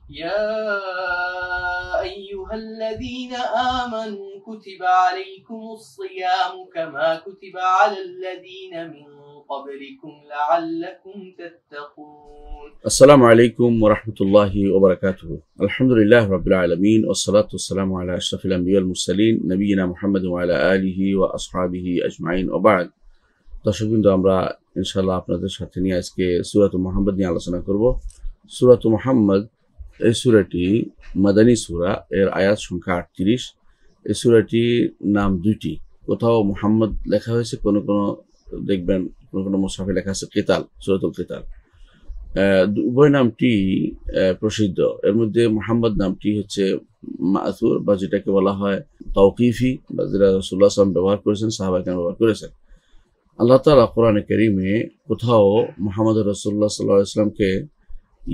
يا أيها الذين آمنوا كتب عليكم الصيام كما كتب على الذين من قبلكم لعلكم تتقون. السلام عليكم ورحمة الله وبركاته. الحمد لله رب العالمين والصلاة والسلام على أشرف الأنبياء والمرسلين نبينا محمد وعلى آله وأصحابه أجمعين وبعد। দর্শক বিন্দু, আমরা ইনশাআল্লাহ আপনাদের সাথে নিয়ে আজকে সূরাত মুহাম্মদ নিয়ে আলোচনা করব। সূরাত মুহাম্মদ এই সূরাটি মাদানী সূরা, এর আয়াত সংখ্যা 38। এই সূরাটির নাম দুইটি, কোথাও মুহাম্মদ লেখা হয়েছে, কোনো দেখবেন কোনো মুশাফে লেখা আছে কিতাল, সূরাতুল কিতাল। উভয় নামটি প্রসিদ্ধ। এর মধ্যে মুহাম্মদ নামটি হচ্ছে মাসুর, বা যেটাকে বলা হয় তাওকিফি, বা যেটা রাসূলুল্লাহ সাল্লাল্লাহু আলাইহি ওয়াসাল্লাম ব্যবহার করেছেন, সাহাবায়ে কেরাম ব্যবহার করেছেন। আল্লাহ তাআলা কোরআনে কারীমে কোথাও মুহাম্মদ রাসূলুল্লাহ সাল্লাল্লাহু আলাইহি ওয়াসাল্লামকে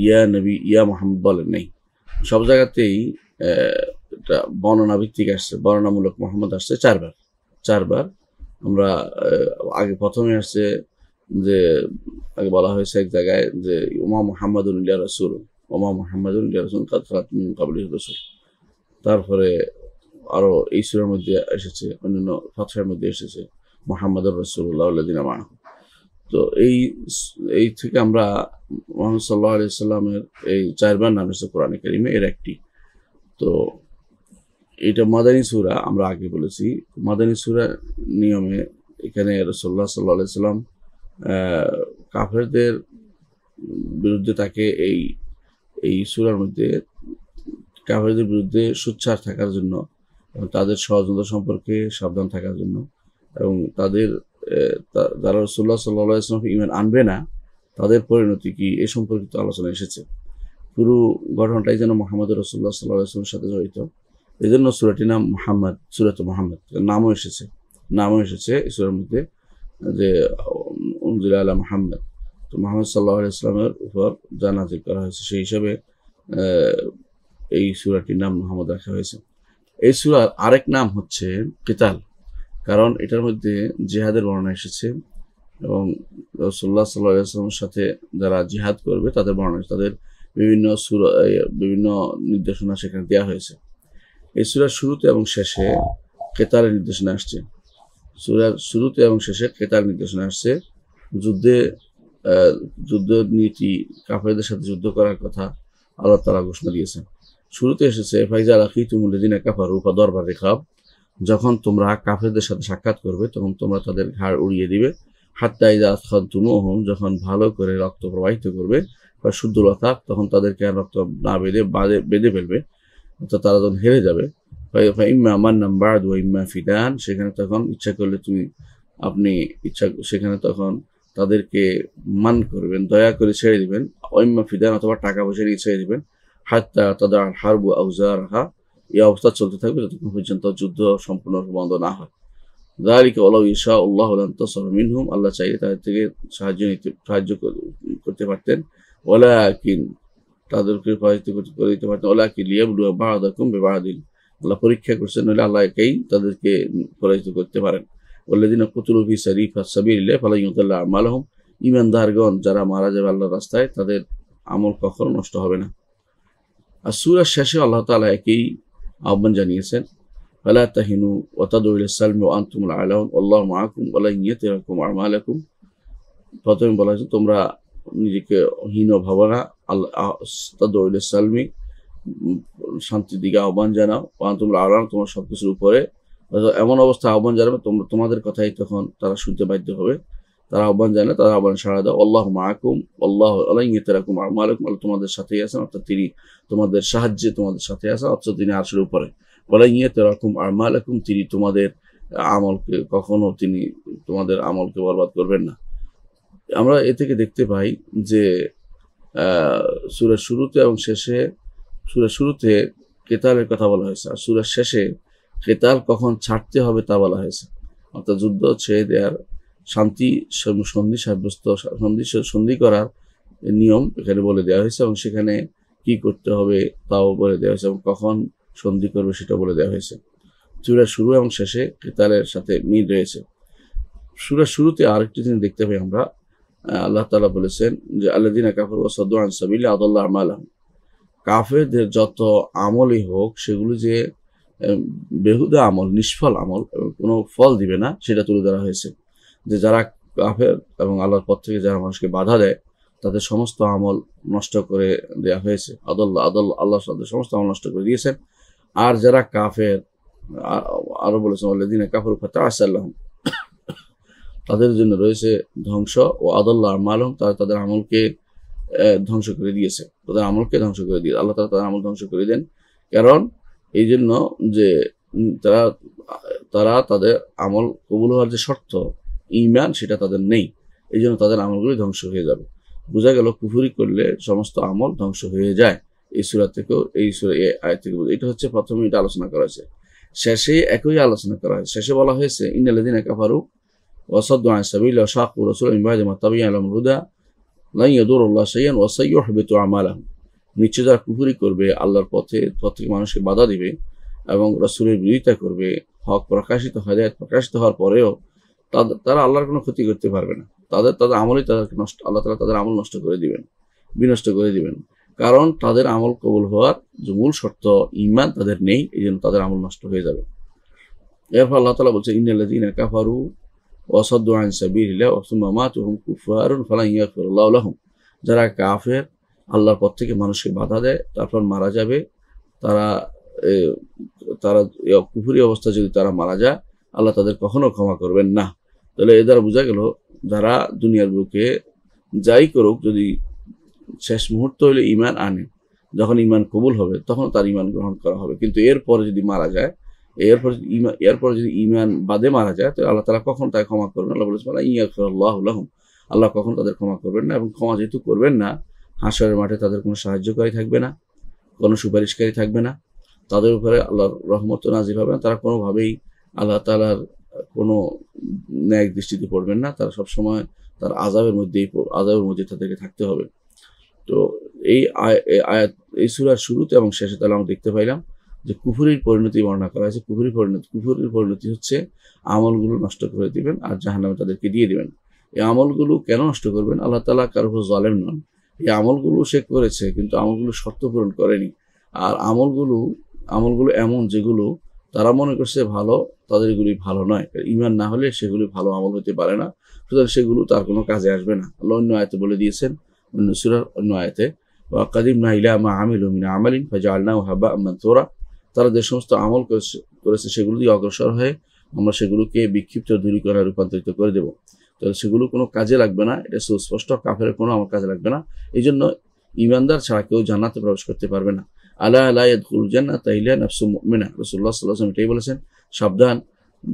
ইয়া নবী, ইয়া মুহাম্মদ বলেন নাই। সব জায়গাতেই এটা বর্ণনা ভিত্তিক আসছে, বর্ণনামূলক মুহাম্মদ আসছে চারবার। আমরা আগে প্রথমে আসছে যে আগে বলা হয়েছে এক জায়গায় যে ওমা মুহাম্মাদুন ইল্লা রাসূল, ওমা মুহাম্মাদুন ইল্লা রাসূল কাদ খালাত মিন ক্বাবলিহি রাসূল। তারপরে আরো এই সূরার মধ্যে এসেছে, অন্যান্য ফাতহার মধ্যে এসেছে মুহাম্মাদুর রাসূলুল্লাহ ওয়াল্লাযিনা মাআহু। তো এই থেকে আমরা মুহাম্মদ সাল্লাল্লাহু আলাইহি সাল্লামের এই চারবার নাম এসেছে কোরআনে কারীমে, এর একটি। তো এটা মাদানী সূরা, আমরা আগে বলেছি। মাদানী সূরা নিয়মে এখানে রাসূলুল্লাহ সাল্লাল্লাহু আলাইহি সাল্লাম কাফেরদের বিরুদ্ধে তাকে এই সূরার মধ্যে কাফেরদের বিরুদ্ধে সোচ্চার থাকার জন্য, তাদের ষড়যন্ত্র সম্পর্কে সাবধান থাকার জন্য, এবং তাদের যারা রাসূলুল্লাহ সাল্লাল্লাহু আলাইহি ওয়াসাল্লাম ঈমান আনবে না তাদের পরিণতি কি, এ সম্পর্কিত আলোচনা এসেছে। পুরো ঘটনাটাই যেন মুহাম্মদ রাসূলুল্লাহ সাল্লাল্লাহু আলাইহি ওয়াসাল্লামের সাথে জড়িত। এই জন্য সূরাটির নাম মুহাম্মদ, সূরাত মুহাম্মদ নামও এসেছে এই সূরার মধ্যে, যে উনজিলা আলা মুহাম্মদ। তো মুহাম্মদ সাল্লাল্লাহু আলাইহি ওয়াসাল্লামের উপর যা নাযিল করা হয়েছে সেই হিসাবে এই সূরাটির নাম মুহাম্মদ রাখা হয়েছে। এই সূরার আরেক নাম হচ্ছে কিতাল, কারণ এটার মধ্যে জিহাদের বর্ণনা এসেছে, এবং রাসূলুল্লাহ সাল্লাল্লাহু আলাইহি ওয়াসাল্লামের সাথে যারা জিহাদ করবে তাদের বর্ণনা, তাদের বিভিন্ন নির্দেশনা সেখানে দেওয়া হয়েছে। এই সূরার শুরুতে এবং শেষে কিতালের নির্দেশনা আসছে। সূরার শুরুতে এবং শেষে কিতাল নির্দেশনা আসছে। যুদ্ধ নীতি, কাফেরদের সাথে যুদ্ধ করার কথা আল্লাহ তাআলা ঘোষণা দিয়েছেন। শুরুতে এসেছে ফাইজা লাকিতুমুল্লাযিনা কাফারু ফাদরবার রিকাব, যখন তোমরা কাফেরদের সাথে সাক্ষাৎ করবে তখন তোমরা তাদের ঘাড় উড়িয়ে দিবে। হাত্তা ইযা আসখানতুমুহুম, যখন ভালো করে রক্ত প্রবাহিত করবে, বা শুদ্ধুল ওয়াসাক, তখন তাদেরকে আর রক্ত না বেঁধে ফেলবে, অর্থাৎ তারা যখন হেরে যাবে। ইম্মা মান্নাম বা'দু ওয়া ইম্মা ফিদান, সেখানে তখন ইচ্ছা করলে সেখানে তখন তাদেরকে মান করবেন, দয়া করে ছেড়ে দিবেন। ইম্মা ফিদান, অথবা টাকা পয়সা নিয়ে ছেড়ে দিবেন। হাত্তা তাদা'আল হারবু আওজারহা, এই অবস্থা চলতে থাকবে যতক্ষণ পর্যন্ত যুদ্ধ সম্পূর্ণ বন্ধ না হয়। যালিকা ওয়ালাউ ইয়াশাউল্লাহু লানতাসারা মিনহুম, আল্লাহ চাইলে তাদের থেকে সাহায্য করতে পারতেন। ওয়ালাকিন, তাদেরকে পরাজিত করে দিতে পারতেন। ওয়ালাকিন লিয়াবলুয়া বা'দাকুম বিবা'দিন, আল্লাহ পরীক্ষা করছেন, নইলে আল্লাহ একাই তাদেরকে পরাজিত করতে পারেন। ওয়াল্লাযিনা কুতিলু ফি সাবিলিল্লাহি ফালা ইউদিল্লু আমালহুম, ঈমানদারগণ যারা মারা যাবে আল্লাহর রাস্তায়, তাদের আমল কখনো নষ্ট হবে না। আর সূরার শেষে আল্লাহ তাআলা একই আহ্বান জানিয়েছেন, ফালা তাহিনু ওয়া তাদউ ইলাস সালমি ওয়া আনতুমুল আ'লাউন ওয়াল্লাহু মা'আকুম ওয়া লান ইয়াতিরাকুম আমালাকুম। প্রথমে বলা হয়েছে তোমরা নিজেকে হীন ভাবো না, তাদউ ইলাস সালমি, শান্তির দিকে আহ্বান জানাও, ওয়া আনতুমুল আ'লাউন, তোমার সবকিছুর উপরে। এমন অবস্থা আহ্বান জানাবে তোমাদের কথাই তখন তারা শুনতে বাধ্য হবে। তারা আহ্বান জানে, তারা আহ্বান সাড়া দাও। আল্লাহু মা'আকুম ওয়াল্লাহু লা ইয়াতিরাকুম আমালাকুম, আল্লাহ তোমাদের সাথেই আছেন, অর্থাৎ তিনি তোমাদের সাহায্যে তোমাদের সাথে আছেন, অর্থাৎ তিনি আরশের উপরে। ওয়ালা ইয়াতিরাকুম আমালাকুম, তিনি তোমাদের আমলকে বরবাদ করবেন না। আমরা এ থেকে দেখতে পাই যে সূরার শুরুতে এবং শেষে, সূরার শুরুতে কিতালের কথা বলা হয়েছে, আর সূরার শেষে কিতাল কখন ছাড়তে হবে তা বলা হয়েছে, অর্থাৎ যুদ্ধ ছেড়ে দেওয়ার, শান্তি সন্ধি করার নিয়ম এখানে বলে দেওয়া হয়েছে, এবং সেখানে কি করতে হবে তাও বলে দেওয়া হয়েছে, এবং কখন সন্ধি করবে সেটা বলে দেওয়া হয়েছে। সূরার শুরু এবং শেষে কিতালের সাথে মিল রয়েছে। সূরার শুরুতে আরেকটি জিনিস দেখতে পাই আমরা, আল্লাহ তাআলা বলেছেন যে আল্লাযীনা কাফারু ওয়া সাদ্দু আন সাবিলিল্লাহি আযাল্লা আমালাহুম, কাফেরদের যত আমলই হোক সেগুলো যে বেহুদা আমল, নিষ্ফল আমল এবং কোনো ফল দিবে না, সেটা তুলে ধরা হয়েছে। যে যারা কাফের এবং আল্লাহর পথ থেকে যারা মানুষকে বাধা দেয় তাদের সমস্ত আমল নষ্ট করে দেওয়া হয়েছে। আল্লাহ তাদের সমস্ত আমল নষ্ট করে দিয়েছেন। আর যারা কাফের, আরো বলেছেন আল্লাযীনা কাফারু ফাতাআসাল্লাহুম, তাদের জন্য রয়েছে ধ্বংস, ও আদাল্লাহ আমালহুম, তারা তাদের আমলকে ধ্বংস করে দিয়েছে, তাদের আমলকে ধ্বংস করে দিয়ে আল্লাহ তাআলা তাদের আমল ধ্বংস করে দেন। কারণ এই জন্য যে তারা তাদের আমল কবুল হওয়ার যে শর্ত ঈমান সেটা তাদের নেই, এই জন্য তাদের আমলগুলি ধ্বংস হয়ে যাবে। বোঝা গেল কুফরি করলে সমস্ত আমল ধ্বংস হয়ে যায়। এই সূরা থেকেও, এই আয়াত থেকে এটা হচ্ছে প্রথমে এটা আলোচনা করা হয়েছে। শেষে একই আলোচনা করা হয়েছে। শেষে বলা হয়েছে ইন্নাল্লাযীনা কাফারু ওয়া সাদ্দু আন সাবিলিল্লাহি ওয়া শাক্কু রাসূলাহু মিন বা'দি মা তাবাyyana লাহুমুল হুদা লান ইয়াদুরুল্লাহ শাইআন ওয়া সাইয়ুহবিতু আমালাহুম। নিশ্চয় যারা কুফরি করবে, আল্লাহর পথে থেকে মানুষকে বাধা দিবে এবং রাসূলের বিরোধিতা করবে, হক প্রকাশিত হিদায়াত প্রকাশিত হওয়ার পরেও তারা আল্লাহর কোনো ক্ষতি করতে পারবে না। তাদের আমলই তাদেরকে আল্লাহ তাআলা তাদের আমল নষ্ট করে দিবেন, বিনষ্ট করে দিবেন। কারণ তাদের আমল কবুল হওয়ার যে মূল শর্ত ঈমান তাদের নেই, এই জন্য তাদের আমল নষ্ট হয়ে যাবে। এরপর আল্লাহ তাআলা বলছে ইন্নাল্লাযীনা কাফারু ওয়া সাদ্দু আন সাবিলিল্লাহি ওয়া সুম্মা মাতু হুম কুফারুন ফালান ইয়াগফিরাল্লাহু লাহুম। যারা কাফের, আল্লাহর পথ থেকে মানুষকে বাধা দেয়, তারপর মারা যাবে, তারা কুফরি অবস্থা যদি তারা মারা যায়, আল্লাহ তাদের কখনো ক্ষমা করবেন না। তাহলে এ দ্বারা বোঝা গেল যারা দুনিয়ার বুকে যাই করুক, যদি শেষ মুহূর্ত হলে ঈমান আনে, যখন ঈমান কবুল হবে তখন তার ঈমান গ্রহণ করা হবে। কিন্তু এরপরে যদি মারা যায়, এরপরে যদি ঈমান বাদে মারা যায়, তো আল্লাহ তাআলা কখন তাকে ক্ষমা করবেন? আল্লাহ বলেছেন ইয়াগফিরুল্লাহু লাহুম, আল্লাহ কখন তাদের ক্ষমা করবেন না। এবং ক্ষমা যেহেতু করবেন না, হাশরের মাঠে তাদের কোনো সাহায্যকারী থাকবে না, কোনো সুপারিশকারী থাকবে না, তাদের উপরে আল্লাহর রহমত নাজিল হবে না, তারা কোনোভাবেই আল্লাহ তাআলার কোনো ন্যায় দৃষ্টিতে পড়বেন না, তারা সবসময় তার আযাবের মধ্যে তাদেরকে থাকতে হবে। তো এই আয়াত, এই সূরার শুরুতে এবং শেষে তাহলে আমরা দেখতে পাইলাম যে কুফরির পরিণতি বর্ণনা করা হয়েছে। কুফরির পরিণতি হচ্ছে আমলগুলো নষ্ট করে দিবেন আর জাহান্নামে তাদেরকে দিয়ে দিবেন। এই আমলগুলো কেন নষ্ট করবেন? আল্লাহ তাআলা কারো উপর জালেম নন। এই আমলগুলো সে করেছে, কিন্তু আমলগুলো শর্ত পূরণ করেনি। আর আমলগুলো এমন যেগুলো তারা মনে করছে ভালো, তাদের এগুলি ভালো নয়। ঈমান না হলে সেগুলি ভালো আমল হতে পারে না, সুতরাং সেগুলো তার কোনো কাজে আসবে না। আল্লাহ অন্য আয়াতে বলে দিয়েছেন, অন্য সূরার অন্য আয়াতে, ওয়া কাদিমনা ইলা মা আমিলু মিন আমালিন ফাজআলনাহু হাবাআন মানসুরা। তারা যে সমস্ত আমল করেছে সেগুলো দিয়ে অগ্রসর হয়ে আমরা সেগুলোকে বিক্ষিপ্ত ধূলিকণায় রূপান্তরিত করে দেব। তাহলে সেগুলো কোনো কাজে লাগবে না, এটা সুস্পষ্ট। কাফের কোনো আমল কাজে লাগবে না। এই জন্য ঈমানদার ছাড়া কেউ জান্নাতে প্রবেশ করতে পারবে না। আলা লা ইয়াদখুলুল জান্নাতা ইল্লা নাফসুম মুমিনা, রাসূলুল্লাহ সাল্লাল্লাহু আলাইহি ওয়াসাল্লাম এটাই বলেছেন। সাবধান,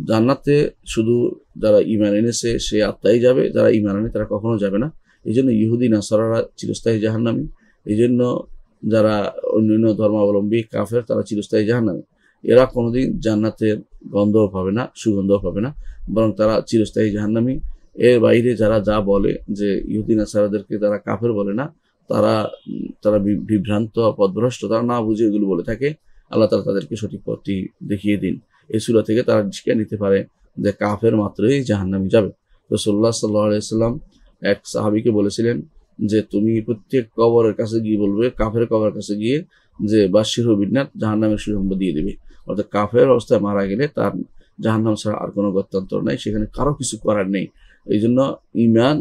জান্নাতে শুধু যারা ঈমান এনেছে সে আত্মাই যাবে, যারা ঈমান আনে তারা কখনো যাবে না। এই জন্য ইহুদি নাসারারা চিরস্থায়ী জাহান্নামী, এই জন্য যারা অন্যান্য ধর্মাবলম্বী কাফের তারা চিরস্থায়ী জাহান্নামী। এরা কোনোদিন জান্নাতের গন্ধও পাবে না, সুগন্ধও পাবে না, বরং তারা চিরস্থায়ী জাহান্নামী। এর বাইরে যারা যা বলে যে ইহুদি নাসারাদেরকে তারা কাফের বলে না, তারা বিভ্রান্ত, পথভ্রষ্ট, তারা না বুঝে এগুলো বলে থাকে। আল্লাহ তাআলা তাদেরকে সঠিক পথটি দেখিয়ে দিন। এই সূরা থেকে তারা শিক্ষা নিতে পারে যে কাফের মাত্রই জাহান্নামে যাবে। রাসূলুল্লাহ সাল্লাল্লাহু আলাইহি ওয়াসাল্লাম এক সাহাবীকে বলেছিলেন যে তুমি প্রত্যেক কবরের কাছে গিয়ে বলবে, কাফের কবরের কাছে গিয়ে যে বাশশিরহু বিন্নার, জাহান্নামের সুসংবাদ দিয়ে দিবে। অর্থাৎ কাফের অবস্থায় মারা গেলে তার জাহান্নাম ছাড়া আর কোনো গত্যন্তর নাই, সেখানে কারো কিছু করার নেই। এই জন্য ঈমান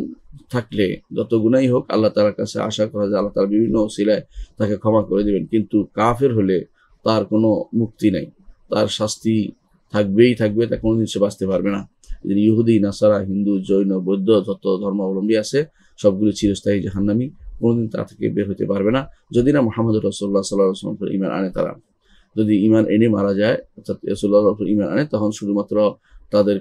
থাকলে যত গুনাই হোক আল্লাহ তাআলার কাছে আশা করা যায় আল্লাহ তাআলা বিভিন্ন ওসিলায় তাকে ক্ষমা করে দিবেন। কিন্তু কাফের হলে তার কোনো মুক্তি নাই, তার শাস্তি থাকবেই থাকবে, তা কোনোদিন সে বাঁচতে পারবে না। ইহুদি, নাসারা, হিন্দু, জৈন, বৌদ্ধ যত ধর্মাবলম্বী আছে সবগুলো চিরস্থায়ী জাহান্নামী, কোনোদিন তা থেকে বের হতে পারবে না যদি না মুহাম্মদ রাসূলুল্লাহ সাল্লাল্লাহু আলাইহি ওয়াসাল্লাম ঈমান আনে। তারা যদি ঈমান এনে মারা যায়, অর্থাৎ রাসূলুল্লাহর উপর ঈমান আনে, তখন শুধুমাত্র তাদের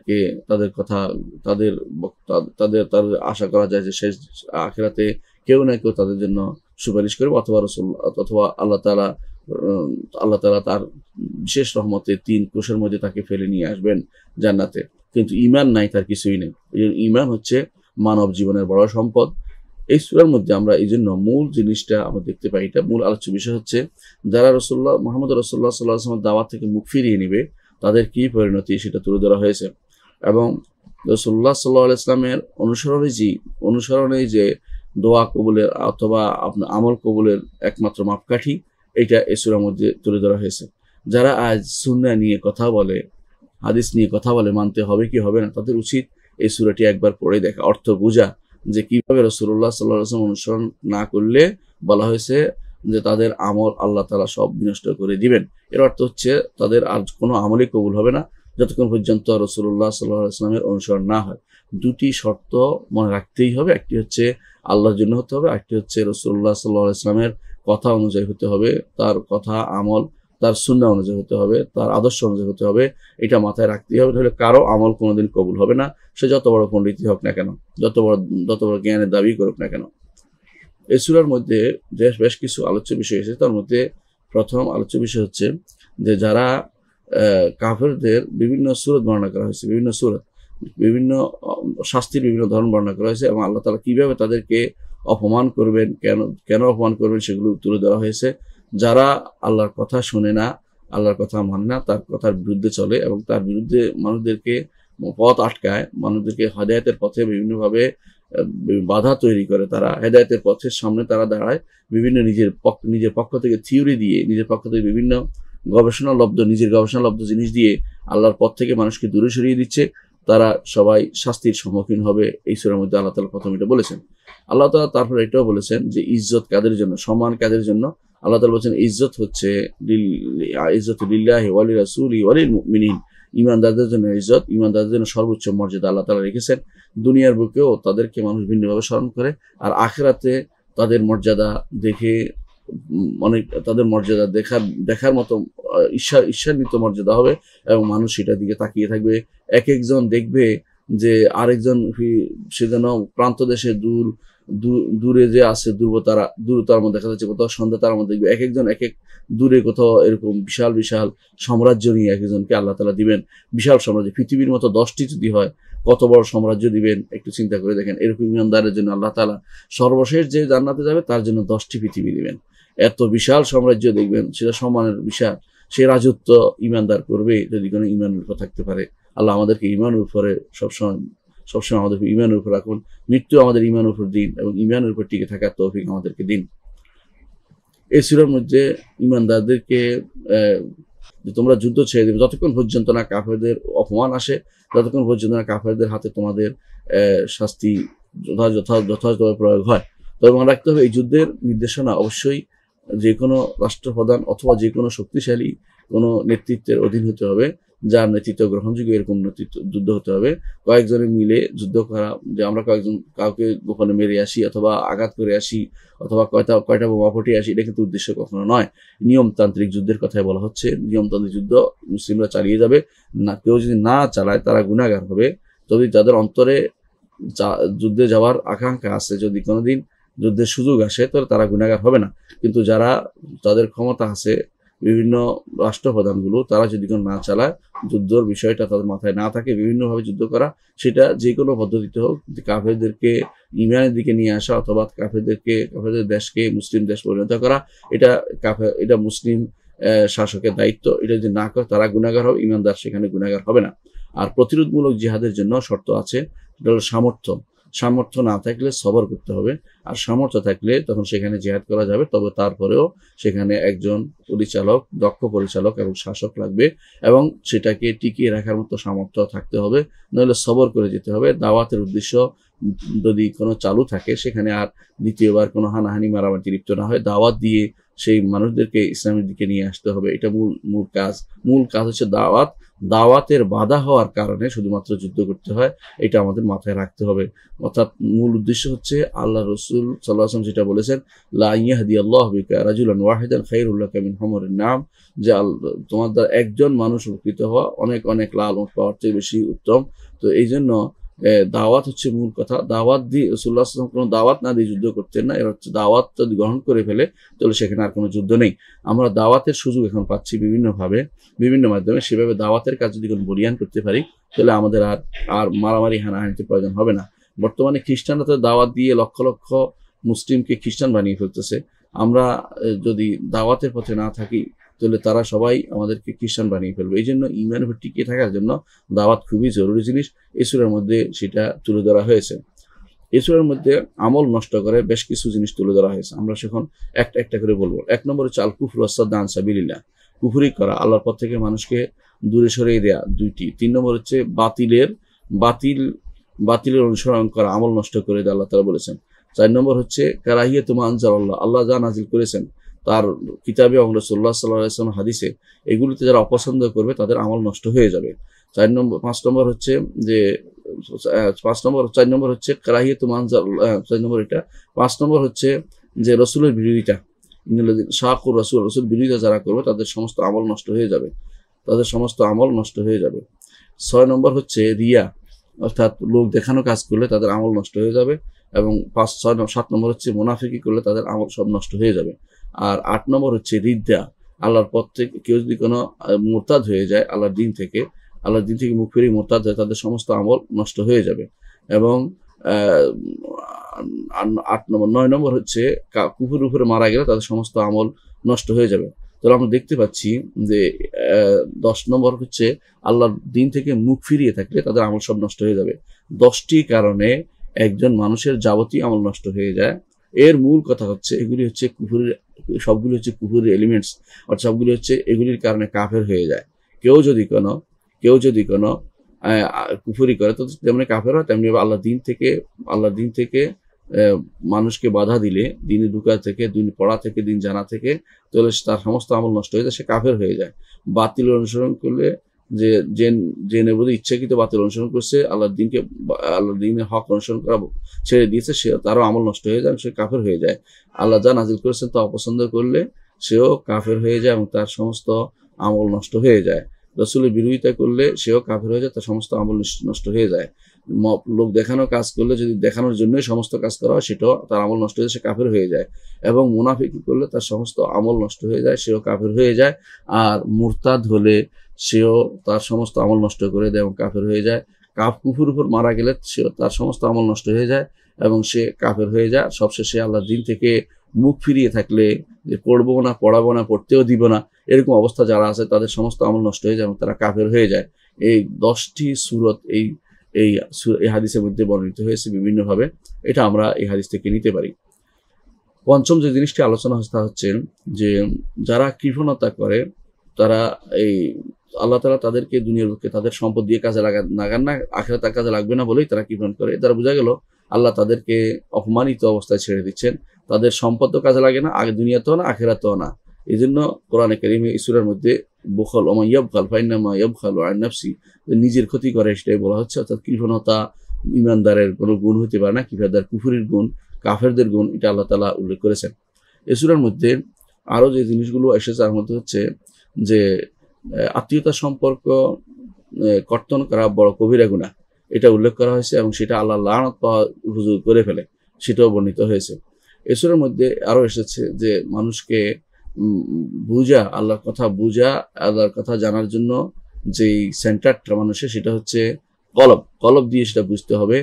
আশা করা যায় যে শেষ আখিরাতে কেউ না কেউ তাদের জন্য সুপারিশ করবে, অথবা আল্লাহ তাআলা তার বিশেষ রহমতে 3 কোষের মধ্যে তাকে ফেলে নিয়ে আসবেন জান্নাতে। কিন্তু ঈমান নাই, তার কিছুই নেই। এই জন্য ঈমান হচ্ছে মানব জীবনের বড় সম্পদ। এই সূরার মধ্যে আমরা এই জন্য মূল জিনিসটা আমরা দেখতে পাই, এটা মূল আলোচ্য বিষয় হচ্ছে যারা মুহাম্মদ রাসূলুল্লাহ সাল্লাল্লাহু আলাইহি ওয়াসাল্লামের দাওয়াত থেকে মুখ ফিরিয়ে নেবে তাদের কি পরিণতি সেটা তুলে ধরা হয়েছে। এবং রাসূলুল্লাহ সাল্লাল্লাহু আলাইহি ওয়াসাল্লামের অনুসরণে যে দোয়া কবুলের অথবা আপনার আমল কবুলের একমাত্র মাপকাঠি, এটা এই সূরার মধ্যে তুলে ধরা হয়েছে। যারা আজ সুন্নাহ নিয়ে কথা বলে, হাদিস নিয়ে কথা বলে, মানতে হবে কি হবে না, তাদের উচিত এই সূরাটি একবার পড়ে দেখা, অর্থ বোঝা, যে কিভাবে রাসূলুল্লাহ সাল্লাল্লাহু আলাইহি ওয়াসাল্লাম অনুসরণ না করলে বলা হয়েছে যে তাদের আমল আল্লাহ তাআলা সব বিনষ্ট করে দিবেন। এর অর্থ হচ্ছে তাদের আর কোনো আমলই কবুল হবে না যতক্ষণ পর্যন্ত রাসূলুল্লাহ সাল্লাল্লাহু আলাইহি ওয়াসাল্লামের অনুসরণ না হয়। দুটি শর্ত মনে রাখতেই হবে, একটি হচ্ছে আল্লাহর জন্য হতে হবে, একটি হচ্ছে রাসূলুল্লাহ সাল্লাল্লাহু আলাইহি ওয়াসাল্লামের কথা অনুযায়ী হতে হবে, তার কথা আমল তার সুন্নাহ অনুযায়ী হতে হবে, তার আদর্শ অনুযায়ী হতে হবে। এটা মাথায় রাখতেই হবে, তাহলে কারো আমল কোনোদিন কবুল হবে না, সে যত বড় পণ্ডিতই হোক না কেন, যত বড় জ্ঞানের দাবি করুক না কেন। এই সূরার মধ্যে বেশ কিছু আলোচ্য বিষয় এসেছে। তার মধ্যে প্রথম আলোচ্য বিষয় হচ্ছে যে যারা কাফেরদের বিভিন্ন সূরত বর্ণনা করা হয়েছে, বিভিন্ন সূরত, বিভিন্ন শাস্তির বিভিন্ন ধরন বর্ণনা করা হয়েছে, এবং আল্লাহ তাআলা কিভাবে তাদেরকে অপমান করবেন, কেন অপমান করবেন সেগুলো তুলে ধরা হয়েছে। যারা আল্লাহর কথা শোনে না, আল্লাহর কথা মানে না, তার কথার বিরুদ্ধে চলে এবং তার বিরুদ্ধে মানুষদেরকে পথ আটকায়, মানুষদেরকে হেদায়েতের পথে বিভিন্নভাবে বাধা তৈরি করে, তারা হেদায়েতের পথের সামনে তারা দাঁড়ায়, বিভিন্ন নিজের পক্ষ থেকে থিওরি দিয়ে, নিজের পক্ষ থেকে বিভিন্ন নিজের গবেষণালব্ধ জিনিস দিয়ে আল্লাহর পথ থেকে মানুষকে দূরে সরিয়ে দিচ্ছে, তারা সবাই শাস্তির সম্মুখীন হবে। এই সূরার মধ্যে আল্লাহ তাআলা প্রথম এটা বলেছেন। আল্লাহ তাআলা তারপর এটাও বলেছেন যে ইজ্জত কাদের জন্য, সম্মান কাদের জন্য। আল্লাহ তাআলা বলেছেন ইজ্জত হচ্ছে লিল্লাহি ওয়া লিরাসূলিহি ওয়া লিল মুমিনিন, ঈমানদারদের জন্য ইজ্জত, ঈমানদারদের জন্য সর্বোচ্চ মর্যাদা আল্লাহ তাআলা রেখেছেন। দুনিয়ার বুকেও তাদেরকে মানুষ ভিন্নভাবে স্মরণ করে, আর আখিরাতে তাদের মর্যাদা দেখে অনেক, তাদের মর্যাদা দেখার মতো ঈর্ষান্বিত মর্যাদা হবে, এবং মানুষ সেটার দিকে তাকিয়ে থাকবে। এক একজন দেখবে যে আরেকজন সে যেন প্রান্ত দেশে দূরে যে আছে দূরতার মধ্যে দেখা যাচ্ছে, কোথাও সন্ধ্যা তার মধ্যে দেখবে এক একজন এক এক দূরে কোথাও এরকম বিশাল বিশাল সাম্রাজ্য নিয়ে এক একজনকে আল্লাহ তাআলা দিবেন। বিশাল সাম্রাজ্য, পৃথিবীর মতো 10টি যদি হয় কত বড় সাম্রাজ্য দিবেন একটু চিন্তা করে দেখেন। এরকম ইমানদারের জন্য আল্লাহ তাআলা সর্বশেষ যে জান্নাতে যাবে তার জন্য 10টি পৃথিবী দিবেন। এত বিশাল সাম্রাজ্য দেখবেন, সেটা সম্মানের বিশাল, সে রাজত্ব ইমানদার করবে যদি কোনো ঈমানের উপর থাকতে পারে। আল্লাহ আমাদেরকে ঈমানের উপরে সবসময় আমাদেরকে ঈমানের উপর রাখুন। মৃত্যু আমাদের ঈমানের উপর দিন, এবং ঈমানের উপর টিকে থাকার তৌফিক আমাদেরকে দিন। এই সূরার মধ্যে ঈমানদারদেরকে তোমরা যুদ্ধ ছেড়ে দেবে যতক্ষণ পর্যন্ত না কাফেরদের অপমান আসে, যতক্ষণ পর্যন্ত না কাফেরদের হাতে তোমাদের শাস্তি যথাযথভাবে প্রয়োগ হয়। তবে মনে রাখতে হবে এই যুদ্ধের নির্দেশনা অবশ্যই যে কোনো রাষ্ট্রপ্রধান অথবা যে কোনো শক্তিশালী কোনো নেতৃত্বের অধীন হতে হবে, যার নেতৃত্ব গ্রহণযোগ্য এরকম যুদ্ধ হতে হবে। কয়েকজনে মিলে যুদ্ধ করা, যে আমরা কাউকে গোপনে মেরে আসি অথবা আঘাত করে আসি অথবা কয়টা বোমা ফুটিয়ে আসি, এটা কিন্তু উদ্দেশ্য কখনো নয়। নিয়মতান্ত্রিক যুদ্ধের কথাই বলা হচ্ছে। নিয়মতান্ত্রিক যুদ্ধ মুসলিমরা চালিয়ে যাবে না, কেউ যদি না চালায় তারা গুনাহগার হবে। যদি তাদের অন্তরে যুদ্ধে যাওয়ার আকাঙ্ক্ষা আছে, যদি কোনোদিন যুদ্ধের সুযোগ আসে, তাহলে তারা গুনাহগার হবে না। কিন্তু যারা তাদের ক্ষমতা আছে, বিভিন্ন রাষ্ট্রপ্রধানগুলো, তারা যদি কোনো না চালায়, যুদ্ধের বিষয়টা তাদের মাথায় না থাকে, বিভিন্নভাবে যুদ্ধ করা, সেটা যে কোনো পদ্ধতিতে হোক, কাফেরদেরকে ঈমানের দিকে নিয়ে আসা অথবা কাফেরদের দেশকে মুসলিম দেশ পরিণত করা, এটা মুসলিম শাসকের দায়িত্ব। এটা যদি না করে তারা গুনাহগার হবে, ঈমানদার সেখানে গুনাহগার হবে না। আর প্রতিরোধমূলক জিহাদের জন্য শর্ত আছে, এটা হলো সামর্থ্য না থাকলে সবর করতে হবে, আর সামর্থ্য থাকলে তখন সেখানে জিহাদ করা যাবে। তবে তারপরেও সেখানে একজন দক্ষ পরিচালক এবং শাসক লাগবে, এবং সেটাকে টিকিয়ে রাখার মতো সামর্থ্য থাকতে হবে, নইলে সবর করে যেতে হবে। দাওয়াতের উদ্দেশ্য যদি কোনো চালু থাকে, সেখানে আর দ্বিতীয়বার কোনো হানাহানি মারামারি লিপ্ত না হয়, দাওয়াত দিয়ে সেই মানুষদেরকে ইসলামের দিকে নিয়ে আসতে হবে। এটা মূল কাজ হচ্ছে দাওয়াতের বাধা হওয়ার কারণে শুধুমাত্র যুদ্ধ করতে হয়, এটা আমাদের মাথায় রাখতে হবে। অর্থাৎ মূল উদ্দেশ্য হচ্ছে আল্লাহ রাসূল সাল্লাল্লাহু আলাইহি ওয়াসাল্লাম যেটা বলেছেন, লা ইয়াহদিয়াল্লাহু বিকা রাজুলান ওয়াহিদান খায়রুল লাকা মিন হুমুরিন নাম, যে তোমার দ্বারা একজন মানুষ উপকৃত হওয়া অনেক লাল উট পাওয়ার চেয়ে বেশি উত্তম। তো এই জন্য দাওয়াত হচ্ছে মূল কথা। দাওয়াত দিয়ে রাসূলুল্লাহ সাল্লাল্লাহু আলাইহি ওয়াসাল্লাম কোনো দাওয়াত না দিয়ে যুদ্ধ করতেন না। এর হচ্ছে দাওয়াত যদি গ্রহণ করে ফেলে তাহলে সেখানে আর কোনো যুদ্ধ নেই। আমরা দাওয়াতের সুযোগ এখন পাচ্ছি বিভিন্ন মাধ্যমে, সেভাবে দাওয়াতের কাজ যদি কোনো বলিয়ান করতে পারি, তাহলে আমাদের আর মারামারি হানাহানিতে প্রয়োজন হবে না। বর্তমানে খ্রিস্টানরা তো দাওয়াত দিয়ে লক্ষ লক্ষ মুসলিমকে খ্রিস্টান বানিয়ে ফেলতেছে। আমরা যদি দাওয়াতের পথে না থাকি, তাহলে তারা সবাই আমাদেরকে খ্রিস্টান বানিয়ে ফেলবে। এই জন্য ঈমানের উপর টিকে থাকার জন্য দাওয়াত খুবই জরুরি জিনিস। এই সূরার মধ্যে সেটা তুলে ধরা হয়েছে। এই সূরার মধ্যে আমল নষ্ট করে বেশ কিছু জিনিস তুলে ধরা হয়েছে, আমরা সেখন একটা একটা করে বলবো। 1 নম্বর হচ্ছে আল কুফর ওয়াস সাদ আন সাবিলিল্লাহ, কুফরি করা, আল্লাহর পথ থেকে মানুষকে দূরে সরিয়ে দেয়া, 2টি। 3 নম্বর হচ্ছে বাতিলের অনুসরণ করা, আমল নষ্ট করে দেয়, আল্লাহ তাআলা বলেছেন। 4 নম্বর হচ্ছে কারাহিয়াতু মা আনজালাল্লাহ, আল্লাহ যা নাজিল করেছেন তার কিতাবে এবং রাসূলুল্লাহ সাল্লাল্লাহু আলাইহি ওয়াসাল্লাম হাদিসে, এগুলিতে যারা অপছন্দ করবে তাদের আমল নষ্ট হয়ে যাবে। 5 নম্বর হচ্ছে যে 4 নম্বর হচ্ছে কারাহিয়াতু মা আনজালাল্লাহ, 4 নম্বর এটা। 5 নম্বর হচ্ছে যে রাসূলের বিরোধিতা, শাকুর রাসূল বিরোধিতা যারা করবে তাদের সমস্ত আমল নষ্ট হয়ে যাবে, 6 নম্বর হচ্ছে রিয়া, অর্থাৎ লোক দেখানো কাজ করলে তাদের আমল নষ্ট হয়ে যাবে। এবং 7 নম্বর হচ্ছে মুনাফিকি করলে তাদের আমল সব নষ্ট হয়ে যাবে। আর 8 নম্বর হচ্ছে রিদ্দা, আল্লাহর পথ থেকে কেউ যদি কোনো মুরতাদ হয়ে যায়, আল্লাহর দিন থেকে মুখ ফিরিয়ে মুরতাদ হয়, তাদের সমস্ত আমল নষ্ট হয়ে যাবে। এবং 9 নম্বর হচ্ছে কুফরের উপরে মারা গেলে তাদের সমস্ত আমল নষ্ট হয়ে যাবে। তাহলে আমরা দেখতে পাচ্ছি যে 10 নম্বর হচ্ছে আল্লাহর দিন থেকে মুখ ফিরিয়ে থাকলে তাদের আমল সব নষ্ট হয়ে যাবে। 10টি কারণে একজন মানুষের যাবতীয় আমল নষ্ট হয়ে যায়। এর মূল কথা হচ্ছে সবগুলি হচ্ছে কুফরের এলিমেন্টস, অর্থাৎ সবগুলি হচ্ছে এগুলির কারণে কাফের হয়ে যায়। কেউ যদি কোনো কুফরি করে তো তেমনি কাফের হয়, তেমনি আল্লাহর দিন থেকে মানুষকে বাধা দিলে, দিনে ঢুকা থেকে, দিন পড়া থেকে, দিন জানা থেকে, তাহলে তার সমস্ত আমল নষ্ট হয়ে যায়, সে কাফের হয়ে যায়। বাতিল অনুসরণ করলে, যে নেবুদি ইচ্ছাকৃত বাতিল অনুসরণ করছে, আল্লাহর দিনের হক অনুসরণ করা ছেড়ে দিয়েছে, সে তারও আমল নষ্ট হয়ে যায়, সে কাফের হয়ে যায়। আল্লাহ যা নাজিল করেছেন তা অপছন্দ করলে সেও কাফের হয়ে যায় এবং তার সমস্ত আমল নষ্ট হয়ে যায়। রাসূলের বিরোধিতা করলে সেও কাফের হয়ে যায়, তার সমস্ত আমল নষ্ট হয়ে যায়। লোক দেখানোর কাজ করলে, যদি দেখানোর জন্যই সমস্ত কাজ করা হয়, সেটাও তার আমল নষ্ট হয়ে যায়, সে কাফের হয়ে যায়। এবং মুনাফিকি করলে তার সমস্ত আমল নষ্ট হয়ে যায়, সেও কাফের হয়ে যায়। আর মুরতাদ হলে সেও তার সমস্ত আমল নষ্ট করে দেয় এবং কাফের হয়ে যায়। কুফুর উপর মারা গেলে সেও তার সমস্ত আমল নষ্ট হয়ে যায় এবং সে কাফের হয়ে যায়। সবশেষে আল্লাহর দিন থেকে মুখ ফিরিয়ে থাকলে, যে পড়বো না, পড়াবো না, পড়তেও দিব না, এরকম অবস্থা যারা আছে তাদের সমস্ত আমল নষ্ট হয়ে যায় এবং তারা কাফের হয়ে যায়। এই 10টি সূরত এই হাদিসের মধ্যে বর্ণিত হয়েছে বিভিন্নভাবে, এটা আমরা এই হাদিস থেকে নিতে পারি। 5ম যে জিনিসটি আলোচনা হচ্ছে যে যারা কৃপণতা করে, তারা আল্লাহ তাআলা তাদেরকে দুনিয়ার বুকে তাদের সম্পদ দিয়ে কাজে লাগান না, আখিরাতের কাজে লাগবে না বলেই তারা কৃপণ করে। দ্বারা বোঝা গেল আল্লাহ তাদেরকে অপমানিত অবস্থায় ছেড়ে দিচ্ছেন, তাদের সম্পদ তো কাজে লাগে না, আগে দুনিয়াতেও না, আখিরাতেও না। এই জন্য কোরআনে কারীমে এই সূরার মধ্যে বুখল ওয়া মান ইয়াবখাল ফাইন্নামা ইয়াবখালু আন নাফসি, নিজের ক্ষতি করে সেটাই বলা হচ্ছে। অর্থাৎ কৃপণতা ঈমানদারের কোনো গুণ হতে পারে না, কিফাদার কুফরির গুণ, কাফেরদের গুণ, এটা আল্লাহ তাআলা উল্লেখ করেছেন। এই সূরার মধ্যে আরও যে জিনিসগুলো এসেছে তার মধ্যে হচ্ছে যে আত্মীয়তার সম্পর্ক কর্তন করা বড় কবিরা গুনাহ, এটা উল্লেখ করা হয়েছে এবং সেটা আল্লাহ লানত পাওয়া উপযোগী করে ফেলে, সেটাও বর্ণিত হয়েছে। এই সূরার মধ্যে আরও এসেছে যে মানুষকে আল্লাহর কথা জানার জন্য যেই সেন্টারটা মানুষের, সেটা হচ্ছে কলব দিয়ে সেটা বুঝতে হবে,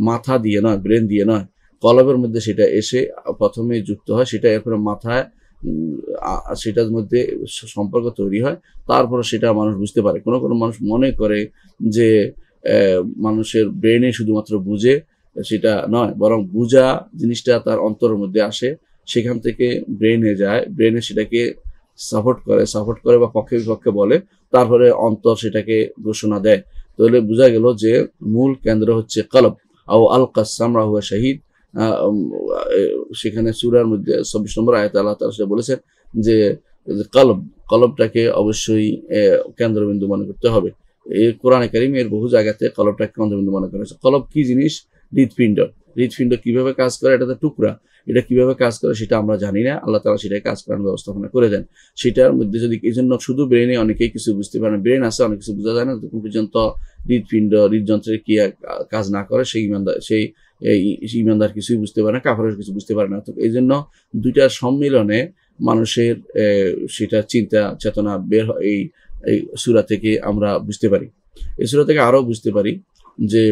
মাথা দিয়ে নয়, ব্রেন দিয়ে নয়। কলবের মধ্যে সেটা এসে প্রথমে যুক্ত হয়, সেটা এরপরে মাথায়, সেটার মধ্যে সম্পর্ক তৈরি হয়, তারপরে সেটা মানুষ বুঝতে পারে। কোনো মানুষ মনে করে যে মানুষের ব্রেনে শুধুমাত্র বুঝে, সেটা নয়, বরং বুঝা জিনিসটা তার অন্তরের মধ্যে আসে, সেখান থেকে ব্রেনে যায়, ব্রেনে সেটাকে সাপোর্ট করে বা পক্ষে বিপক্ষে বলে, তারপরে অন্তর সেটাকে ঘোষণা দেয়। তাহলে বোঝা গেল যে মূল কেন্দ্র হচ্ছে কলব। আও আলকা সামরা হুয়া শাহিদ, সেখানে সূরার মধ্যে 26 নম্বর আয়াতে আল্লাহ তাআলা সেটা বলেছেন যে কলবটাকে অবশ্যই কেন্দ্রবিন্দু মনে করতে হবে। এই কোরআনে কারীমের বহু জায়গাতে কলবটাকে কেন্দ্রবিন্দু মনে করা হয়েছে। কলব কি জিনিস? হৃদপিণ্ড কিভাবে কাজ করে, এটা তো টুকরা, এটা কিভাবে কাজ করে সেটা আমরা জানি না, আল্লাহ তাআলা সেটাই কাজ করার ব্যবস্থাপনা করে দেন। সেটার মধ্যে যদি এই জন্য শুধু ব্রেনে অনেকেই কিছু বুঝতে পারে না, ব্রেন আছে, অনেক কিছু বোঝা যায় না, তখন পর্যন্ত হৃদযন্ত্রের কি কাজ না করে সেই ঈমানদার কিছুই বুঝতে পারে না, কাফের কিছু বুঝতে পারে না। তো এই জন্য দুইটার সম্মিলনে মানুষের সেটা চিন্তা চেতনা বের হয়, এই সূরা থেকে আমরা বুঝতে পারি। এই সূরা থেকে আরও বুঝতে পারি যে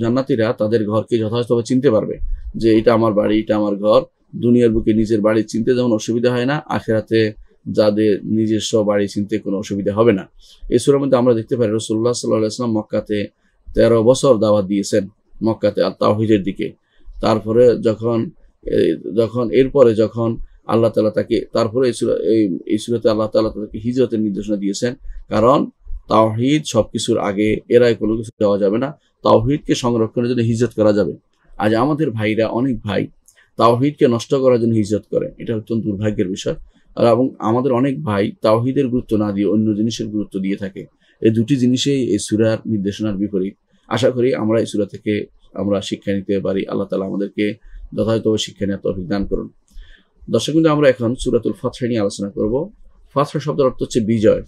জান্নাতীরা তাদের ঘরকে যথাযথভাবে চিনতে পারবে, যে এটা আমার বাড়ি, এটা আমার ঘর। দুনিয়ার বুকে নিজের বাড়ি চিনতে যেমন অসুবিধা হয় না, আখিরাতে যাদের নিজস্ব বাড়ি চিনতে কোনো অসুবিধা হবে না। এই সূরার মধ্যে আমরা দেখতে পারি রাসূলুল্লাহ সাল্লাল্লাহু আলাইহি ওয়াসাল্লাম মক্কাতে 13 বছর দাওয়াত দিয়েছেন, মক্কাতে আর তাওহীদের দিকে। তারপরে যখন এরপরে যখন আল্লাহ তাআলা তাকে তারপরে এই সূরাতে আল্লাহ তাআলা তাকে হিজরতের নির্দেশনা দিয়েছেন, কারণ তাওহীদ সবকিছুর আগে, এরাই কোনো কিছু দেওয়া যাবে না। তাওহীদকে সংরক্ষণের জন্য হিজরত করা যাবে। আজ আমাদের ভাইরা, অনেক ভাই তাওহীদকে নষ্ট করার জন্য হিজরত করে, এটা অত্যন্ত দুর্ভাগ্যের বিষয়। এবং আমাদের অনেক ভাই তাওহীদের গুরুত্ব না দিয়ে অন্য জিনিসের গুরুত্ব দিয়ে থাকে। এই দুটি জিনিসেই এই সূরার নির্দেশনার বিপরীত। আশা করি আমরা এই সূরা থেকে আমরা শিক্ষা নিতে পারি। আল্লাহ তাআলা আমাদেরকে যথাযথভাবে শিক্ষা নেওয়ার তৌফিক দান করুন। দর্শক, কিন্তু আমরা এখন সূরাতুল ফাতহ নিয়ে আলোচনা করব। ফাতহ শব্দের অর্থ হচ্ছে বিজয়।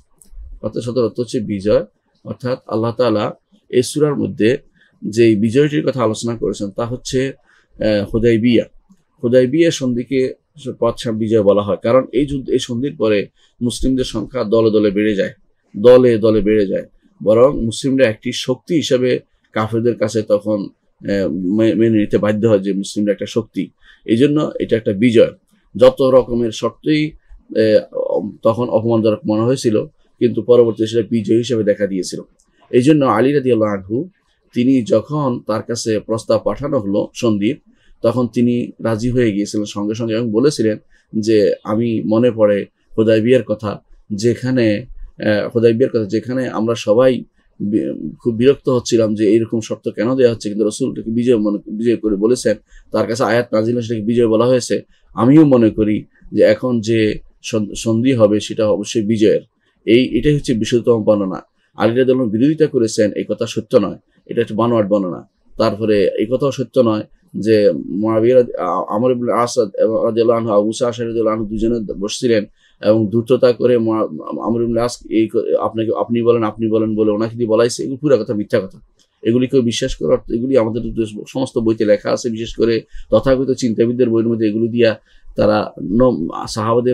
ফাতহ শব্দের অর্থ হচ্ছে বিজয়, অর্থাৎ আল্লাহ তাআলা এই সূরার মধ্যে যে বিজয়টির কথা আলোচনা করেছেন তা হচ্ছে হুদাইবিয়া। হুদাইবিয়া সন্ধিকে ফাতহ বিজয় বলা হয়, কারণ এই সন্ধির পরে মুসলিমদের সংখ্যা দলে দলে বেড়ে যায়, দলে দলে বেড়ে যায়। বরং মুসলিমরা একটি শক্তি হিসাবে কাফেরদের কাছে তখন মেনে নিতে বাধ্য হয় যে মুসলিমরা একটা শক্তি। এই জন্য এটা একটা বিজয়। যত রকমের শর্তই তখন অপমানজনক মনে হয়েছিল, কিন্তু পরবর্তীতে সেটা বিজয় হিসেবে দেখা দিয়েছিল। এই জন্য আলী রাদিয়াল্লাহু আনহু তিনি যখন তার কাছে প্রস্তাব পাঠানো হলো সন্ধির, তখন তিনি রাজি হয়ে গিয়েছিলেন সঙ্গে সঙ্গে এবং বলেছিলেন যে আমি মনে পড়ে হুদাইবিয়ার কথা, যেখানে আমরা সবাই খুব বিরক্ত হচ্ছিলাম যে এইরকম শর্ত কেন দেওয়া হচ্ছে, কিন্তু রাসূলকে বিজয় করে বলেছেন, তার কাছে আয়াত নাযিল হয়ে সেটাকে বিজয় বলা হয়েছে। আমিও মনে করি যে এখন যে সন্ধি হবে সেটা অবশ্যই বিজয়ের। এটাই হচ্ছে বিশুদ্ধতম বর্ণনা। আলী রাদিয়াল্লাহু আনহু বিরোধিতা করেছেন, এই কথা সত্য নয়, এটা একটা বানোয়াট বর্ণনা। তারপরে এই কথাও সত্য নয় যে মুআবিয়া আমর ইবনে আস রাদিয়াল্লাহু আনহু, আবু মুসা আশআরী রাদিয়াল্লাহু আনহু দুজনে বসছিলেন এবং দ্রুততা করে আমর ইবনে আস আপনি বলেন বলে ওনাকে দিয়ে বলাইছে। এগুলো পুরো কথা, মিথ্যা কথা। এগুলি কেউ বিশ্বাস করার, এগুলি আমাদের সমস্ত বইতে লেখা আছে, বিশেষ করে তথাগত চিন্তাবিদদের বইয়ের মধ্যে এগুলি দিয়া তারা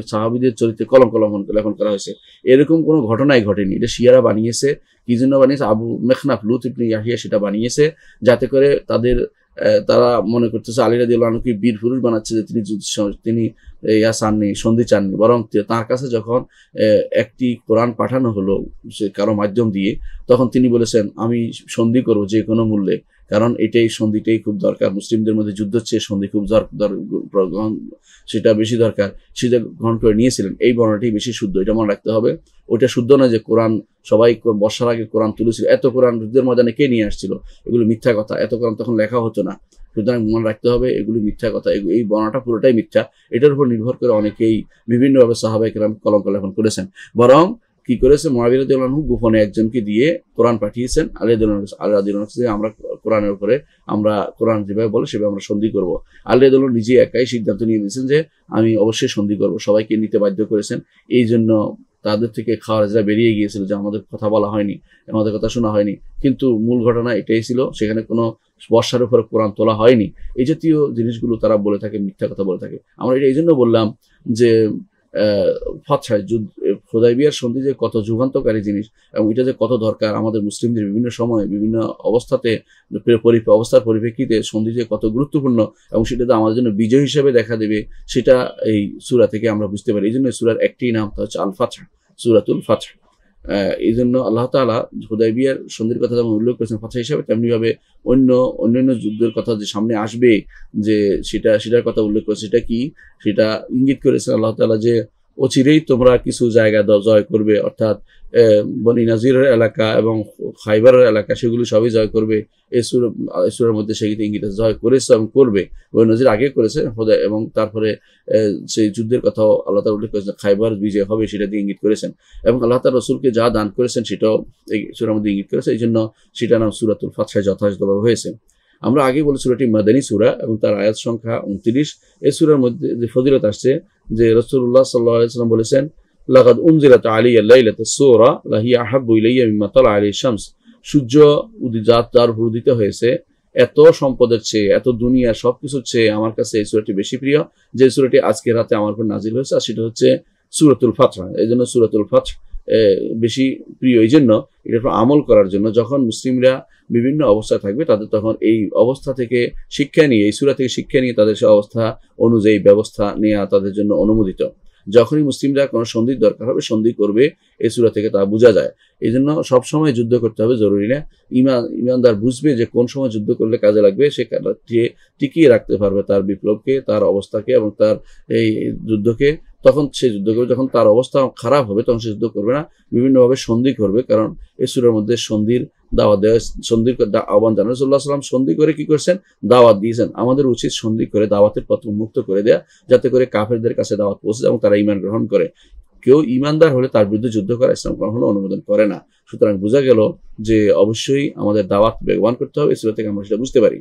সাহাবীদের চরিত্রে কলঙ্ক লেখন করা হয়েছে। এরকম কোনো ঘটনাই ঘটেনি। এটা শিয়ারা বানিয়েছে। কি জন্য বানিয়েছে? আবু মেখনাফ লুত ইবনে ইয়াহিয়া সেটা বানিয়েছে, যাতে করে তারা মনে করতেছে আলী রাদিয়াল্লাহু আনহুকে বীর পুরুষ বানাচ্ছে, যে তিনি সন্ধি চাননি। বরং তার কাছে যখন একটি কোরআন পাঠানো হলো সে কারো মাধ্যম দিয়ে, তখন তিনি বলেছেন আমি সন্ধি করবো যে কোনো মূল্যে, কারণ সন্ধিটাই খুব দরকার। মুসলিমদের মধ্যে যুদ্ধ হচ্ছে, সন্ধি খুব সেটা বেশি দরকার, সেটা গ্রহণ করে নিয়েছিলেন। এই বর্ণনাটি বেশি শুদ্ধ, এটা মনে রাখতে হবে। ওইটা শুদ্ধ না যে কোরআন সবাই বর্ষার আগে কোরআন তুলেছিল। এত কোরআন যুদ্ধের ময়দানে কে নিয়ে আসছিল? এগুলো মিথ্যা কথা। এত কোরআন তখন লেখা হতো না। সুতরাং মনে রাখতে হবে এগুলি মিথ্যা কথা। এই বর্ণনাটা পুরোটাই মিথ্যা। এটার উপর নির্ভর করে অনেকেই বিভিন্নভাবে সাহাবায়ে কেরাম কলঙ্ক লেখন করেছেন। বরং কি করেছে, মুআবিয়া রাদিয়াল্লাহু আনহু গোপনে একজনকে দিয়ে কোরআন পাঠিয়েছেন আলী রাদিয়াল্লাহু আনহু, আমরা কোরআনের উপরে আমরা কোরআন যেভাবে বলে সেভাবে আমরা সন্ধি করব। আলী রাদিয়াল্লাহু আনহু নিজে একাই সিদ্ধান্ত নিয়ে নিয়েছেন যে আমি অবশ্যই সন্ধি করব। সবাইকে নিতে বাধ্য করেছেন। এই জন্য তাদের থেকে খাওয়ারেজরা বেরিয়ে গিয়েছিল যে আমাদের কথা বলা হয়নি, আমাদের কথা শোনা হয়নি। কিন্তু মূল ঘটনা এটাই ছিল, সেখানে কোনো বর্ষার উপরে কোরআন তোলা হয়নি। এই জাতীয় জিনিসগুলো তারা বলে থাকে, মিথ্যা কথা বলে থাকে। আমরা এটা এই জন্য বললাম যে হুদাইবিয়ার সন্ধি যে কত যুগান্তকারী জিনিস, এবং এটা যে কত দরকার আমাদের মুসলিমদের বিভিন্ন সময় বিভিন্ন অবস্থার পরিপ্রেক্ষিতে সন্ধি যে কত গুরুত্বপূর্ণ, এবং সেটা তো আমাদের জন্য বিজয় হিসেবে দেখা দেবে, সেটা এই সূরা থেকে আমরা বুঝতে পারি। এই জন্য সূরার একটি নাম হচ্ছে আল ফাতহ, সূরাতুল ফাতহ। এই জন্য আল্লাহ তাআলা হুদাইবিয়ার সন্ধির কথা যেমন উল্লেখ করেছেন ফাতহ হিসাবে, তেমনিভাবে অন্যান্য যুদ্ধের কথা যে সামনে আসবে, যে সেটার কথা উল্লেখ করেছে। সেটা ইঙ্গিত করেছেন আল্লাহ তাআলা যে অচিরেই তোমরা কিছু জায়গা জয় করবে, অর্থাৎ বনি নাজিরের এলাকা এবং খাইবারের এলাকা, সেগুলো সবই জয় করবে। এই সূরার মধ্যে সেগুলো ইঙ্গিত জয় করেছে এবং করবে। বনি নাজির আগে করেছে এবং তারপরে সেই যুদ্ধের কথাও আল্লাহ তাআলা উল্লেখ করেছেন, খাইবার বিজয় হবে সেটা দিয়ে ইঙ্গিত করেছেন। এবং আল্লাহ তাআলা রাসূলকে যা দান করেছেন সেটাও এই সূরার মধ্যে ইঙ্গিত করেছে। এই জন্য সেটা নাম সূরাতুল ফাতহ যথাযথভাবে হয়েছে। আমরা আগে বলি সূরাটি মাদানী সূরা এবং তার আয়াত সংখ্যা 29। এই সূরার মধ্যে যে ফজিলত আসছে, যে রাসূলুল্লাহ সাল্লাল্লাহু আলাইহি ওয়াসাল্লাম বলেছেন, লাকাদ উনজিলাত আলাইয়া লাইলাতুস সূরা লাহিয়া আহাব্বু ইলাইয়া মিম্মা তালা আলাইহিস শামস। সূর্য যার উদিত হয়েছে, এত সম্পদের চেয়ে, এত দুনিয়ার সবকিছুর চেয়ে আমার কাছে এই সূরাটি বেশি প্রিয়, যে সূরাটি আজকে রাতে আমার উপর নাজিল হয়েছে, আর সেটা হচ্ছে সূরাতুল ফাতহ। এই জন্য সূরাতুল ফাতহ বেশি প্রিয়। এই জন্য এটার উপর আমল করার জন্য যখন মুসলিমরা বিভিন্ন অবস্থায় থাকবে, তাদের তখন এই অবস্থা থেকে শিক্ষা নিয়ে, এই সূরা থেকে শিক্ষা নিয়ে তাদের সে অবস্থা অনুযায়ী ব্যবস্থা নেওয়া তাদের জন্য অনুমোদিত। যখনই মুসলিমরা কোনো সন্ধির দরকার হবে সন্ধি করবে, এই সূরা থেকে তা বোঝা যায়। এই জন্য সবসময় যুদ্ধ করতে হবে জরুরি না। ইমানদার বুঝবে যে কোন সময় যুদ্ধ করলে কাজে লাগবে, সে টিকিয়ে রাখতে পারবে তার বিপ্লবকে, তার অবস্থাকে এবং তার এই যুদ্ধকে। তখন সে যুদ্ধ করবে, যখন তার অবস্থা খারাপ হবে তখন সে যুদ্ধ করবে না, বিভিন্নভাবে সন্ধি করবে। কারণ এই সূরার মধ্যে সন্ধির দাওয়াত দেওয়া, সন্ধির আহ্বান জানান। রাসূলুল্লাহ সাল্লাল্লাহু আলাইহি ওয়াসাল্লাম সন্ধি করে কি করছেন? দাওয়াত দিয়েছেন। আমাদের উচিত সন্ধি করে দাওয়াতের পথ উন্মুক্ত করে দেয়া, যাতে করে কাফেরদের কাছে দাওয়াত পৌঁছে এবং তারা ঈমান গ্রহণ করে। কেউ ঈমানদার হলে তার বিরুদ্ধে যুদ্ধ করা ইসলাম কখনো অনুমোদন করে না। সুতরাং বোঝা গেল যে অবশ্যই আমাদের দাওয়াত বেগবান করতে হবে। এই সূরা থেকে আমরা সেটা বুঝতে পারি।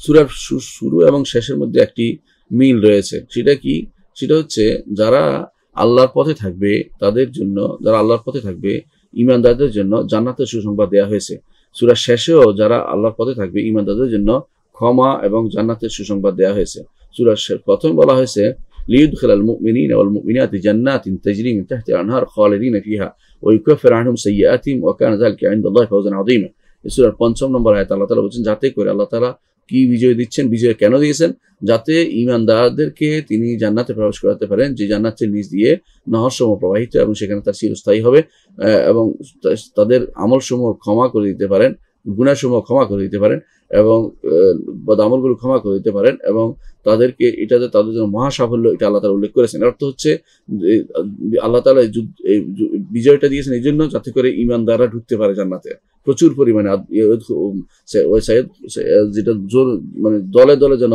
সূরার শুরু এবং শেষের মধ্যে একটি মিল রয়েছে। সেটা কি? সেটা হচ্ছে যারা আল্লাহর পথে থাকবে তাদের জন্য, যারা আল্লাহর পথে থাকবে ঈমানদারদের জন্য জান্নাতের সুসংবাদ দেওয়া হয়েছে। সূরার শেষেও যারা আল্লাহর পথে থাকবে ঈমানদারদের জন্য ক্ষমা এবং জান্নাতের সুসংবাদ দেওয়া হয়েছে। সূরার প্রথমে বলা হয়েছে লিইউদখিলাল মুমিনিনা ওয়াল মুমিনাতি জান্নাতিন তাজরি মিন তাহতিহা আল-আনহার খালিদিনা ফিহা ওয়া ইউকাফিরু আনহুম সাইয়্যাতিহিম ওয়া কানা যালিকা ইনদাল্লাহি ফাওজান আযীমা। এই সূরার ৫ম নম্বর আয়াতে আল্লাহ তাআলা বলেছেন যাতে করে আল্লাহ তাআলা কি বিজয় দিচ্ছেন, বিজয় কেন দিয়েছেন? যাতে ঈমানদারদেরকে তিনি জান্নাতে প্রবেশ করাতে পারেন, যে জান্নাতের নিচ দিয়ে নহরসমূহ প্রবাহিত এবং সেখানে তার চিরস্থায়ী হবে, এবং তাদের আমলসমূহ ক্ষমা করে দিতে পারেন, গুনাহসমূহ ক্ষমা করে দিতে পারেন এবং বদআমলগুলো ক্ষমা করে দিতে পারেন, এবং তাদেরকে এটাতে তাদের জন্য মহা সাফল্য এটা আল্লাহ তাআলা উল্লেখ করেছেন। এর অর্থ হচ্ছে আল্লাহ তাআলা এই বিজয়টা দিয়েছেন এই জন্য যাতে করে ঈমানদাররা ঢুকতে পারে জান্নাতে প্রচুর পরিমাণে, যেটা জোর মানে দলে দলে যেন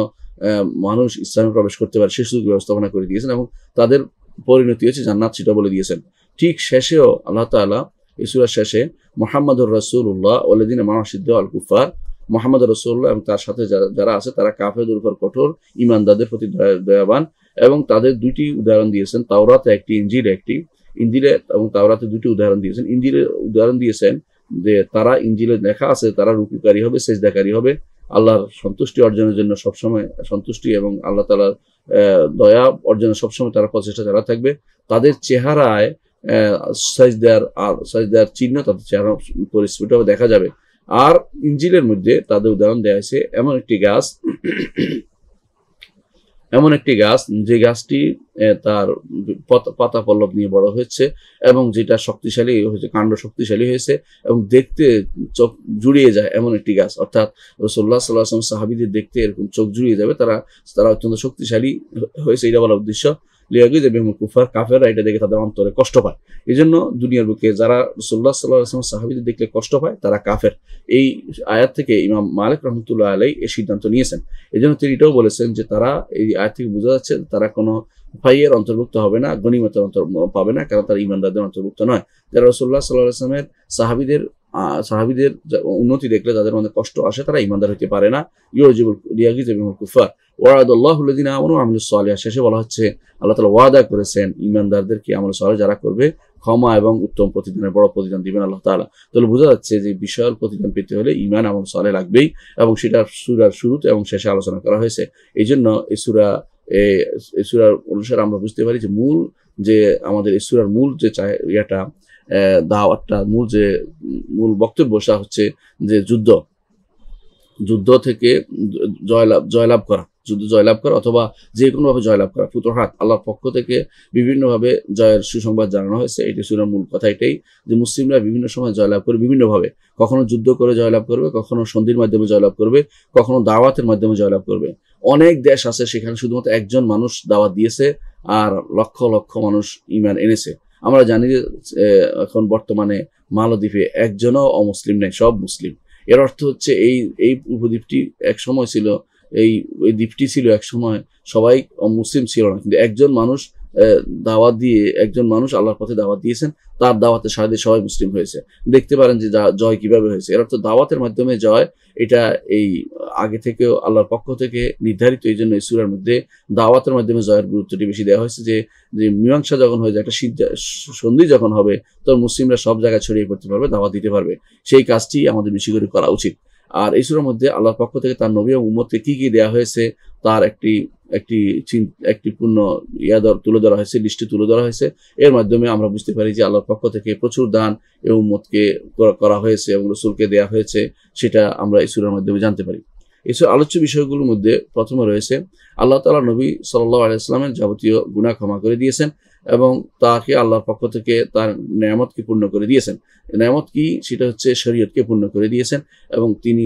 মানুষ ইসলামে প্রবেশ করতে পারে সে সুযোগ ব্যবস্থাপনা করে দিয়েছেন এবং তাদের পরিণতি হচ্ছে জান্নাত, সেটা বলে দিয়েছেন। ঠিক শেষেও আল্লাহ তাআলা এই সূরার শেষে মুহাম্মাদুর রাসূলুল্লাহ ওয়াল্লাযিনা মাআহু আশিদ্দাউ আলাল কুফার, মুহাম্মদ রাসূলুল্লাহ এবং তার সাথে যারা আছে তারা কাফেরদের উপর কঠোর, ঈমানদারদের প্রতি দয়াবান, এবং তাদের দুটি উদাহরণ দিয়েছেন, তাওরাতে একটি, ইনজিলে একটি। ইনজিলে এবং তাওরাতে দুটি উদাহরণ দিয়েছেন। ইনজিলে উদাহরণ দিয়েছেন যে তারা, ইনজিলে লেখা আছে তারা রুকুকারী হবে, সেজদাকারী হবে, আল্লাহর সন্তুষ্টি অর্জনের জন্য সবসময় সন্তুষ্টি এবং আল্লাহ তাআলার দয়া অর্জনে সবসময় তারা প্রচেষ্টা চালাতে থাকবে। তাদের চেহারায় সাজদার চিহ্ন তাদের চেহারা পরিস্ফুটভাবে দেখা যাবে। আর ইনজিলের মধ্যে তাদের উদাহরণ দেওয়া হয়েছে এমন একটি গাছ যে গাছটি তার পাতা পল্লব নিয়ে বড় হয়েছে এবং যেটা শক্তিশালী হয়েছে, কাণ্ড শক্তিশালী হয়েছে এবং দেখতে চোখ জুড়িয়ে যায় এমন একটি গাছ। অর্থাৎ রাসূলুল্লাহ সাল্লাল্লাহু আলাইহি ওয়াসাল্লাম সাহাবীদের দেখতে এরকম চোখ জুড়িয়ে যাবে, তারা অত্যন্ত শক্তিশালী হয়েছে, এটা বলার উদ্দেশ্য। লিয়াগিজ এবং কুফার, কাফেররা এটা দেখে তাদের অন্তরে কষ্ট পায়। এই জন্য দুনিয়ার বুকে যারা রাসূলুল্লাহ সাল্লাল্লাহু আলাইহি ওয়াসাল্লাম সাহাবীদের দেখলে কষ্ট পায় তারা কাফের। এই আয়াত থেকে ইমাম মালিক রাহমাতুল্লাহ আলাইহি এই সিদ্ধান্ত নিয়েছেন। এই জন্য তিনি এটাও বলেছেন যে তারা, এই আয়াত থেকে বোঝা যাচ্ছে তারা কোনো ফাইয়ের অন্তর্ভুক্ত হবে না, গনিমতের পাবে না, কারণ তারা ঈমানদারদের অন্তর্ভুক্ত নয়। যারা রাসূলুল্লাহ সাল্লাল্লাহু আলাইহি ওয়াসাল্লামের সাহাবীদের উন্নতি দেখলে যাদের মধ্যে কষ্ট আসে তারা ঈমানদার হতে পারে না। ইউজিবুল লিয়াগিজ এবং কুফার ওয়াদাল্লাহু আল্লাযিনা আমানু ওয়া আমিলুস সালিহাত, শেষে বলা হচ্ছে আল্লাহ তাআলা ওয়াদা করেছেন ঈমানদারদেরকে আমল সালেহ যারা করবে ক্ষমা এবং উত্তম প্রতিদানের বড় প্রতিদান দিবেন আল্লাহ তাআলা। তাহলে বোঝা যাচ্ছে যে বিশাল প্রতিদান পেতে হলে ঈমান আমল সালেহ লাগবেই, এবং সেটা সূরার শুরুতে এবং শেষে আলোচনা করা হয়েছে। এই জন্য এই সূরার অনুসারে আমরা বুঝতে পারি যে আমাদের এই সূরার মূল যে দাওয়াতটা, মূল বক্তব্য হচ্ছে যে যুদ্ধ থেকে জয়লাভ করা, যুদ্ধ জয়লাভ করা অথবা যে কোনোভাবে জয়লাভ করা, ফুতুহাত, আল্লাহর পক্ষ থেকে বিভিন্নভাবে জয়ের সুসংবাদ জানানো হয়েছে। এটি সূরার মূল কথা এটাই যে মুসলিমরা বিভিন্ন সময় জয়লাভ করে বিভিন্নভাবে, কখনো যুদ্ধ করে জয়লাভ করবে, কখনো সন্ধির মাধ্যমে জয়লাভ করবে, কখনো দাওয়াতের মাধ্যমে জয়লাভ করবে। অনেক দেশ আছে সেখানে শুধুমাত্র একজন মানুষ দাওয়াত দিয়েছে আর লক্ষ লক্ষ মানুষ ঈমান এনেছে। আমরা জানি যে এখন বর্তমানে মালদ্বীপে একজনও অমুসলিম নেই, সব মুসলিম। এর অর্থ হচ্ছে এই উপদ্বীপটি এক সময় ছিল, এই দ্বীপটি ছিল এক সময় সবাই মুসলিম ছিল না, কিন্তু একজন মানুষ দাওয়াত দিয়ে, একজন মানুষ আল্লাহর পথে দাওয়াত দিয়েছেন, তার দাওয়াতে সাড়া দিয়ে সবাই মুসলিম হয়েছে। দেখতে পারেন যে জয় কিভাবে হয়েছে। এর অর্থ দাওয়াতের মাধ্যমে জয়, এটা এই আগে থেকেও আল্লাহর পক্ষ থেকে নির্ধারিত। এই জন্য এই সূরার মধ্যে দাওয়াতের মাধ্যমে জয়ের গুরুত্বটি বেশি দেওয়া হয়েছে। যে মীমাংসা যখন হয়ে যায়, একটা সন্ধি যখন হবে, তখন মুসলিমরা সব জায়গায় ছড়িয়ে পড়তে পারবে, দাওয়াত দিতে পারবে। সেই কাজটি আমাদের বেশি করে করা উচিত। আর এই সূরার মধ্যে আল্লাহর পক্ষ থেকে তার নবী এবং উম্মতকে কি কি দেওয়া হয়েছে তার একটি পূর্ণ তুলে ধরা হয়েছে, লিস্টে তুলে ধরা হয়েছে। এর মাধ্যমে আমরা বুঝতে পারি যে আল্লাহর পক্ষ থেকে প্রচুর দান এই উম্মতকে করা হয়েছে এবং রাসূলকে দেওয়া হয়েছে, সেটা আমরা এই সূরার মাধ্যমে জানতে পারি। এসব আলোচ্য বিষয়গুলোর মধ্যে প্রথমে রয়েছে আল্লাহ তাআলা নবী সাল্লাল্লাহু আলাইহি ওয়াসাল্লামের যাবতীয় গুনাহ ক্ষমা করে দিয়েছেন এবং তাকে আল্লাহর পক্ষ থেকে তার নেয়ামতকে পূর্ণ করে দিয়েছেন। নেয়ামত কি? সেটা হচ্ছে শরীয়তকে পূর্ণ করে দিয়েছেন এবং তিনি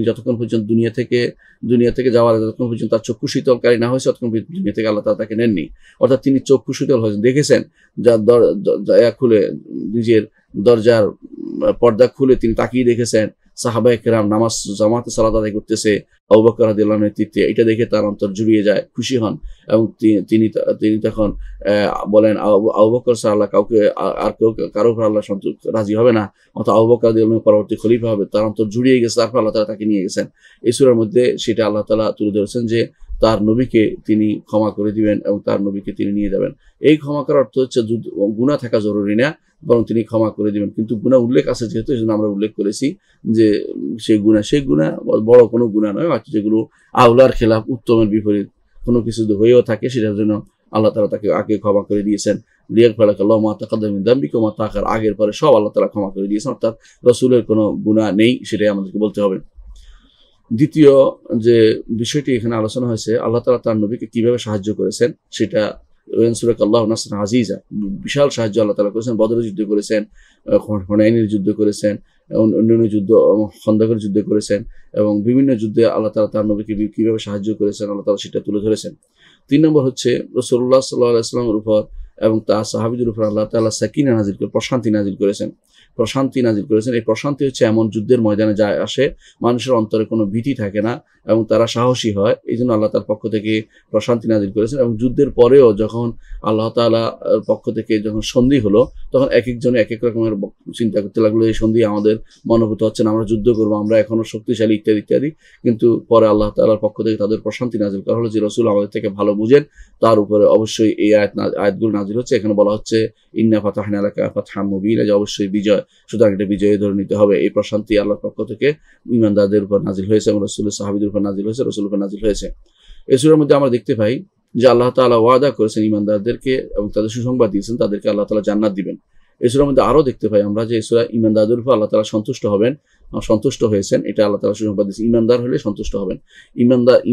যতক্ষণ পর্যন্ত দুনিয়া থেকে যাওয়ার যতক্ষণ পর্যন্ত তার চক্ষু শীতলকারী না হয়েছে ততক্ষণ পর্যন্ত দুনিয়া থেকে আল্লাহ তাআলা তাকে নেননি। অর্থাৎ তিনি চক্ষু শীতল হয়েছেন, দেখেছেন, যার দরজা খুলে নিজের দরজার পর্দা খুলে তিনি তাকিয়ে দেখেছেন সাহাবায়ে কেরাম নামাজ জামাতে সালাত আদায় করতেছে আবু বকর রাদিয়াল্লাহু আনহুর নেতৃত্বে। এটা দেখে তার অন্তর জুড়িয়ে যায়, খুশি হন এবং তিনি তখন বলেন আবু বকর ছাড়া আল্লাহ কারো উপর আল্লাহ রাজি হবে না, অর্থাৎ আবু বকর রাদিয়াল্লাহু আনহু পরবর্তী খলিফা হবে। তার অন্তর জুড়িয়ে গেছে, তারপর আল্লাহ তাআলা তাকে নিয়ে গেছেন। এই সূরার মধ্যে সেটা আল্লাহ তাআলা তুলে ধরেছেন যে তার নবীকে তিনি ক্ষমা করে দিবেন এবং তার নবীকে তিনি নিয়ে যাবেন। এই ক্ষমা করার অর্থ হচ্ছে গুনাহ থাকা জরুরি না, বরং তিনি ক্ষমা করে দিবেন। কিন্তু গুনাহ উল্লেখ আছে যেহেতু, এই জন্য আমরা উল্লেখ করেছি যে সেই গুনাহ বড় কোনো গুনাহ নয়, অর্থাৎ যেগুলো আউলার খেলাফ, উত্তমের বিপরীত কোনো কিছু যদি হয়েও থাকে সেটার জন্য আল্লাহ তাআলা তাকে আগে ক্ষমা করে দিয়েছেন। লিয়াগফিরাল্লাহু মা তাকাদ্দামা মিন যামবিকা ওয়া মা তাআখার, আগের পরে সব আল্লাহ তাআলা ক্ষমা করে দিয়েছেন, অর্থাৎ রাসূলের কোনো গুনাহ নেই, সেটাই আমাদেরকে বলতে হবে। দ্বিতীয় যে বিষয়টি এখানে আলোচনা হয়েছে, আল্লাহ তাআলা তার নবীকে কিভাবে সাহায্য করেছেন সেটা ইয়ানসুরাকাল্লাহু নাসরান আজিজা, বিশাল সাহায্য আল্লাহ তাআলা করেছেন। বদরের যুদ্ধ করেছেন, হুনাইনের যুদ্ধ করেছেন, অন্যান্য যুদ্ধ, খন্দকের যুদ্ধ করেছেন এবং বিভিন্ন যুদ্ধে আল্লাহ তাআলা তার নবীকে কিভাবে সাহায্য করেছেন আল্লাহ তাআলা সেটা তুলে ধরেছেন। 3 নম্বর হচ্ছে রাসূলুল্লাহ সাল্লাল্লাহু আলাইহি ওয়াসাল্লামের উপর এবং তার সাহাবীদের উপর আল্লাহ তাআলা সাকিনা নাজিল করে প্রশান্তি নাজিল করেছেন। এই প্রশান্তি হচ্ছে এমন যুদ্ধের ময়দানে যায় আসে মানুষের অন্তরে কোনো ভীতি থাকে না এবং তারা সাহসী হয়। এই জন্য আল্লাহ তার পক্ষ থেকে প্রশান্তি নাজিল করেছেন। এবং যুদ্ধের পরেও যখন আল্লাহ তাআলা পক্ষ থেকে যখন সন্ধি হলো, তখন এক একজনে এক এক রকমের চিন্তা করতে লাগলো, এই সন্ধি আমাদের মনোভূত হচ্ছে না, আমরা যুদ্ধ করবো, আমরা এখনো শক্তিশালী, ইত্যাদি ইত্যাদি। কিন্তু পরে আল্লাহ তাআলার পক্ষ থেকে তাদের প্রশান্তি নাজিল করা হলো যে রাসূল আমাদের থেকে ভালো বুঝেন, তার উপরে অবশ্যই এই আয়াতগুলো নাজিল হচ্ছে। এখানে বলা হচ্ছে ইন্না ফাতাহনা লাকা ফাতহাম মুবিনা, যে অবশ্যই বিজয়, সুতরাং এটা বিজয় ধরে নিতে হবে। এই প্রশান্তি আল্লাহর পক্ষ থেকে ঈমানদারদের উপর নাজিল হয়েছে এবং রাসূলের সাহাবীদের উপর নাজিল হয়েছে, রাসূলের উপর নাজিল হয়েছে। এই সূরার মধ্যে আমরা দেখতে পাই যে আল্লাহ তাআলা ওয়াদা করেছেন ঈমানদারদেরকে এবং তাদের সুসংবাদ দিয়েছেন, তাদেরকে আল্লাহ তাআলা জান্নাত দিবেন। এই সূরার মধ্যে আরো দেখতে পাই আমরা যে এই সূরা ঈমানদারদের উপর আল্লাহ তাআলা সন্তুষ্ট হবেন, সন্তুষ্ট হয়েছেন, এটা আল্লাহ তাআলা সুসংবাদ দিয়েছেন। ঈমানদার হলে সন্তুষ্ট হবেন,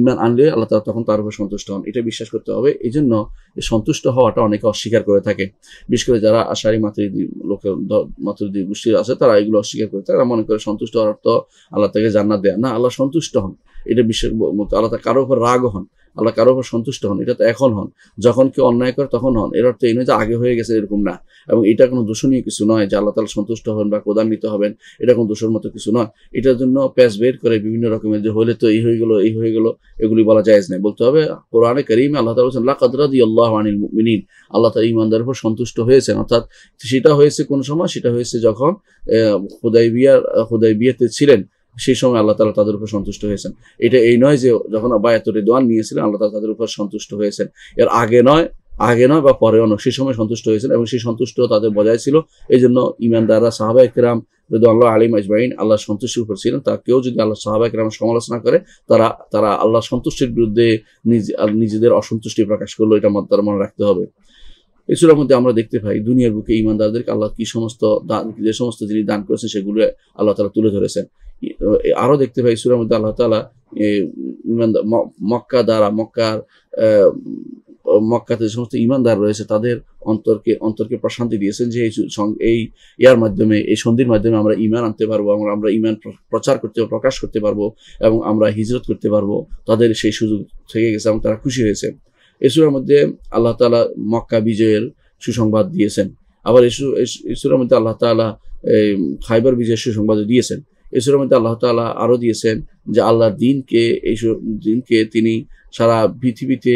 ঈমান আনলে আল্লাহ তাআলা তখন তার উপর সন্তুষ্ট হন, এটা বিশ্বাস করতে হবে। এই জন্য সন্তুষ্ট হওয়াটা অনেকে অস্বীকার করে থাকে, বিশেষ করে যারা আশারি মাতুরিদি গোষ্ঠীর আছে তারা এগুলো অস্বীকার করে, তারা মনে করে সন্তুষ্ট হওয়ার অর্থ আল্লাহ তাকে জান্নাত দেয়া। না, আল্লাহ সন্তুষ্ট হন, এটা বিশ্বাস। আল্লাহ কারো উপর রাগ হন, আল্লাহ কারো উপর সন্তুষ্ট হন, এটা তো এখন হন, যখন কেউ অন্যায় করে তখন হন। এর অর্থ এই নয় যে আগে হয়ে গেছে, এরকম না। এবং এটা কোনো দূষণীয় কিছু নয় যে আল্লাহ তাআলা সন্তুষ্ট হবেন বা ক্রোধান্বিত হবেন, এটা কোনো দোষের মতো কিছু নয়। এটার জন্য প্যাচ বের করে বিভিন্ন রকমের যে হলে তো এই হয়ে গেল এগুলি বলা জায়েজ নেই। বলতে হবে কোরআনে কারীমে আল্লাহ তাআলা বলেছেন লাকাদ রাদিয়াল্লাহু আনিল মুমিনিন, আল্লাহ তাআলা ঈমানদারের উপর সন্তুষ্ট হয়েছেন। অর্থাৎ সেটা হয়েছে কোন সময়? সেটা হয়েছে যখন হুদাইবিয়াতে ছিলেন, সেই সময় আল্লাহ তাআলা তাদের উপর সন্তুষ্ট হয়েছেন। এটা এই নয় যে যখন বায়াতুর রিদওয়ান নিয়েছিলেন আল্লাহ তাআলা তাদের উপর সন্তুষ্ট হয়েছেন, এর আগে নয় বা পরেও নয়, সেই সময় সন্তুষ্ট হয়েছেন এবং সেই সন্তুষ্ট তাদের বজায় ছিল। এই জন্য ঈমানদাররা সাহাবায়ে কেরাম রাদিয়াল্লাহু আলাইহিম আজমাইন আল্লাহ সন্তুষ্টির উপর ছিলেন। তা কেউ যদি আল্লাহ সাহাবায়ে কেরামের সমালোচনা করে তারা আল্লাহ সন্তুষ্টির বিরুদ্ধে নিজেদের অসন্তুষ্টি প্রকাশ করলো, এটা তার মনে রাখতে হবে। এই সূরার মধ্যে আমরা দেখতে পাই দুনিয়ার বুকে ঈমানদারদেরকে আল্লাহ যে সমস্ত জিনিস দান করেছেন সেগুলো আল্লাহ তাআলা তুলে ধরেছেন। আরো দেখতে পাই সূরার মধ্যে আল্লাহ তাআলা মক্কাতে যে সমস্ত ঈমানদার রয়েছে তাদের অন্তরকে প্রশান্তি দিয়েছেন যে এই মাধ্যমে, এই সন্ধির মাধ্যমে আমরা ঈমান আনতে পারবো, আমরা ঈমান প্রকাশ করতে পারবো এবং আমরা হিজরত করতে পারবো। তাদের সেই সুযোগ থেকে গেছে এবং তারা খুশি হয়েছে। এই সূরার মধ্যে আল্লাহ তাআলা মক্কা বিজয়ের সুসংবাদ দিয়েছেন। আবার এই সূরার মধ্যে আল্লাহ তাআলা খায়বার বিজয়ের সুসংবাদ দিয়েছেন। এই সূরার মধ্যে আল্লাহ তাআলা আরো দিয়েছেন যে আল্লাহর দিনকে তিনি সারা পৃথিবীতে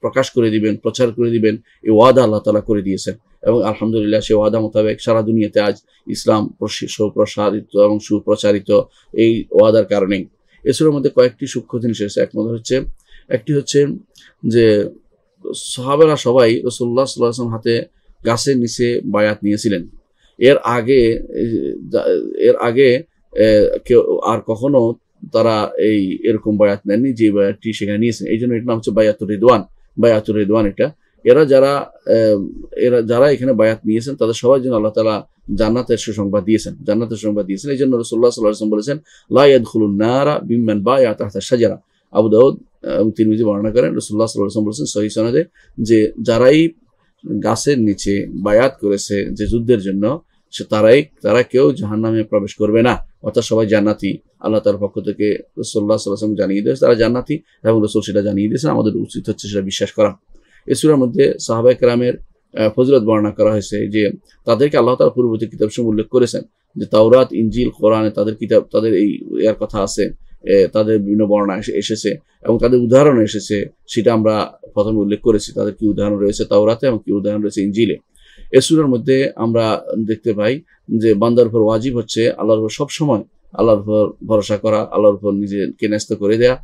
প্রকাশ করে দিবেন, প্রচার করে দিবেন, এই ওয়াদা আল্লাহ তাআলা করে দিয়েছেন। এবং আলহামদুলিল্লাহ সেই ওয়াদা মোতাবেক সারা দুনিয়াতে আজ ইসলাম সুপ্রসারিত এবং সুপ্রচারিত এই ওয়াদার কারণে। এই সূরার মধ্যে কয়েকটি সূক্ষ্ম জিনিস এসেছে। একটি হচ্ছে যে সাহাবারা সবাই রাসূলুল্লাহ সাল্লাল্লাহু আলাইহি ওয়াসাল্লাম হাতে গাছের নিচে বায়াত নিয়েছিলেন। এর আগে কেউ আর কখনো তারা এরকম বায়াত নেননি যে বায়াতটি সেখানে নিয়েছেন। এই জন্য এটার নাম হচ্ছে বায়াতুর রিদওয়ান। এটা এরা যারা এখানে বায়াত নিয়েছেন তাদের সবার জন্য আল্লাহ তাআলা জান্নাতের সুসংবাদ দিয়েছেন, এই জন্য রাসূলুল্লাহ সাল্লাল্লাহু আলাইহি ওয়াসাল্লাম বলেছেন লা ইয়াদখুলুন নারা বিমান বায়া তাহতা শাজারা। আবু দাউদ এবং তিরমিজি বর্ণনা করেন রাসূলুল্লাহ সাল্লাল্লাহু আলাইহি ওয়াসাল্লাম বলেছেন সহিহ সনদে যে যারাই গাছের নিচে বায়াত করেছে যে যুদ্ধের জন্য তারা কেউ জাহান্নামে প্রবেশ করবে না, অর্থাৎ সবাই জান্নাতি। আল্লাহ তাআলার পক্ষ থেকে রাসূলুল্লাহ সাল্লাল্লাহু আলাইহি ওয়াসাল্লাম জানিয়ে দিয়েছে তারা জান্নাতি এবং রাসূল সেটা জানিয়ে দিয়েছেন, আমাদের উচিত হচ্ছে সেটা বিশ্বাস করা। এই সূরার মধ্যে সাহাবায়ে কেরামের ফজিলত বর্ণনা করা হয়েছে যে তাদেরকে আল্লাহ তাআলা পূর্ববর্তী কিতাবসমূহে উল্লেখ করেছেন যে তাওরাত, ইনজিল, কোরআনে তাদের কিতাব, তাদের এই এর কথা আছে, তাদের বিভিন্ন বর্ণনা এসেছে এবং তাদের উদাহরণ এসেছে, সেটা আমরা প্রথমে উল্লেখ করেছি। তাদের কি উদাহরণ রয়েছে তাওরাতে এবং কি উদাহরণ রয়েছে ইনজিলে। এই সূরার মধ্যে আমরা দেখতে পাই যে বান্দার উপর ওয়াজিব হচ্ছে আল্লাহর উপর সবসময় আল্লাহর উপর ভরসা করা, আল্লাহর উপর নিজেকে ন্যস্ত করে দেয়া,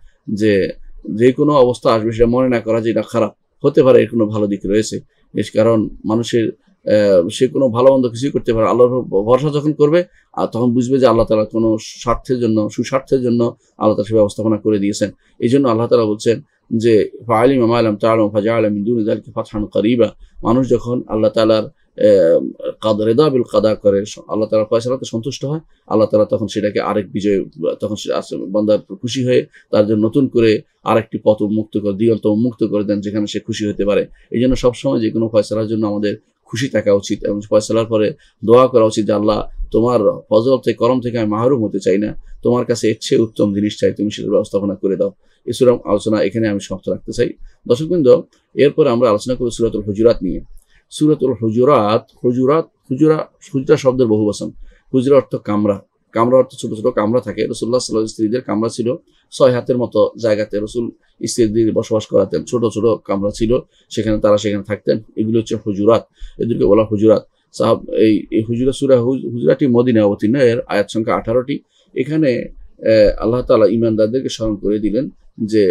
যে কোনো অবস্থা আসবে সেটা মনে না করা যে এটা খারাপ, হতে পারে এর কোনো ভালো দিক রয়েছে। কারণ মানুষের সে কোনো ভালো মন্দ কিছুই করতে পারে, আল্লাহর ভরসা যখন করবে আর তখন বুঝবে যে আল্লাহ তাআলা কোনো সুস্বার্থের জন্য আল্লাহ তাআলা সে ব্যবস্থাপনা করে দিয়েছেন। এই জন্য আল্লাহ তাআলা বলছেন যে ফাআলিমা মা লাম তা'লাম ফাজআলা মিন দুনি যালিকা ফাতহান করিবা। মানুষ যখন আল্লাহ তাআলার রিদা বিল কাদা করে, আল্লাহ তাআলার ফয়সালাতে সন্তুষ্ট হয়, আল্লাহ তাআলা তখন সেটাকে আরেক বিজয়, তখন বান্দার খুশি হয়ে তার জন্য নতুন করে আরেকটি পথ উন্মুক্ত করে, দিগন্ত উন্মুক্ত করে দেন যেখানে সে খুশি হতে পারে। এই জন্য সবসময় যে কোনো ফয়সালার জন্য আমাদের খুশি থাকা উচিত এবং ফয়সালার পরে দোয়া করা উচিত যে আল্লাহ তোমার ফজল থেকে করম থেকে আমি মাহরুম হতে চাই না, তোমার কাছে এর চেয়ে উত্তম জিনিস চাই, তুমি সেটার ব্যবস্থাপনা করে দাও। এই সূরার আলোচনা এখানে আমি সমাপ্ত রাখতে চাই। দর্শকবৃন্দ, এরপরে আমরা আলোচনা করব সূরাতুল হুজুরাত নিয়ে। সূরাতুল হুজুরাত, হুজরা শব্দের বহু বচন। হুজরা অর্থ কামরা, অর্থ ছোট ছোট কামরা থাকে। রাসূলুল্লাহ সাল্লাল্লাহু আলাইহি স্ত্রীদের কামরা ছিল 6 হাতের মতো জায়গাতে রাসূল স্ত্রীদের বসবাস করাতেন, ছোট ছোট কামরা ছিল, সেখানে থাকতেন। এগুলো হচ্ছে হুজুরাত, এদেরকে বলা হুজুরাত। এই হুজরাটি মদিনায় অবতীর্ণ, এর আয়াত সংখ্যা 18টি। এখানে আল্লাহ তাআলা ঈমানদারদেরকে স্মরণ করে দিলেন যে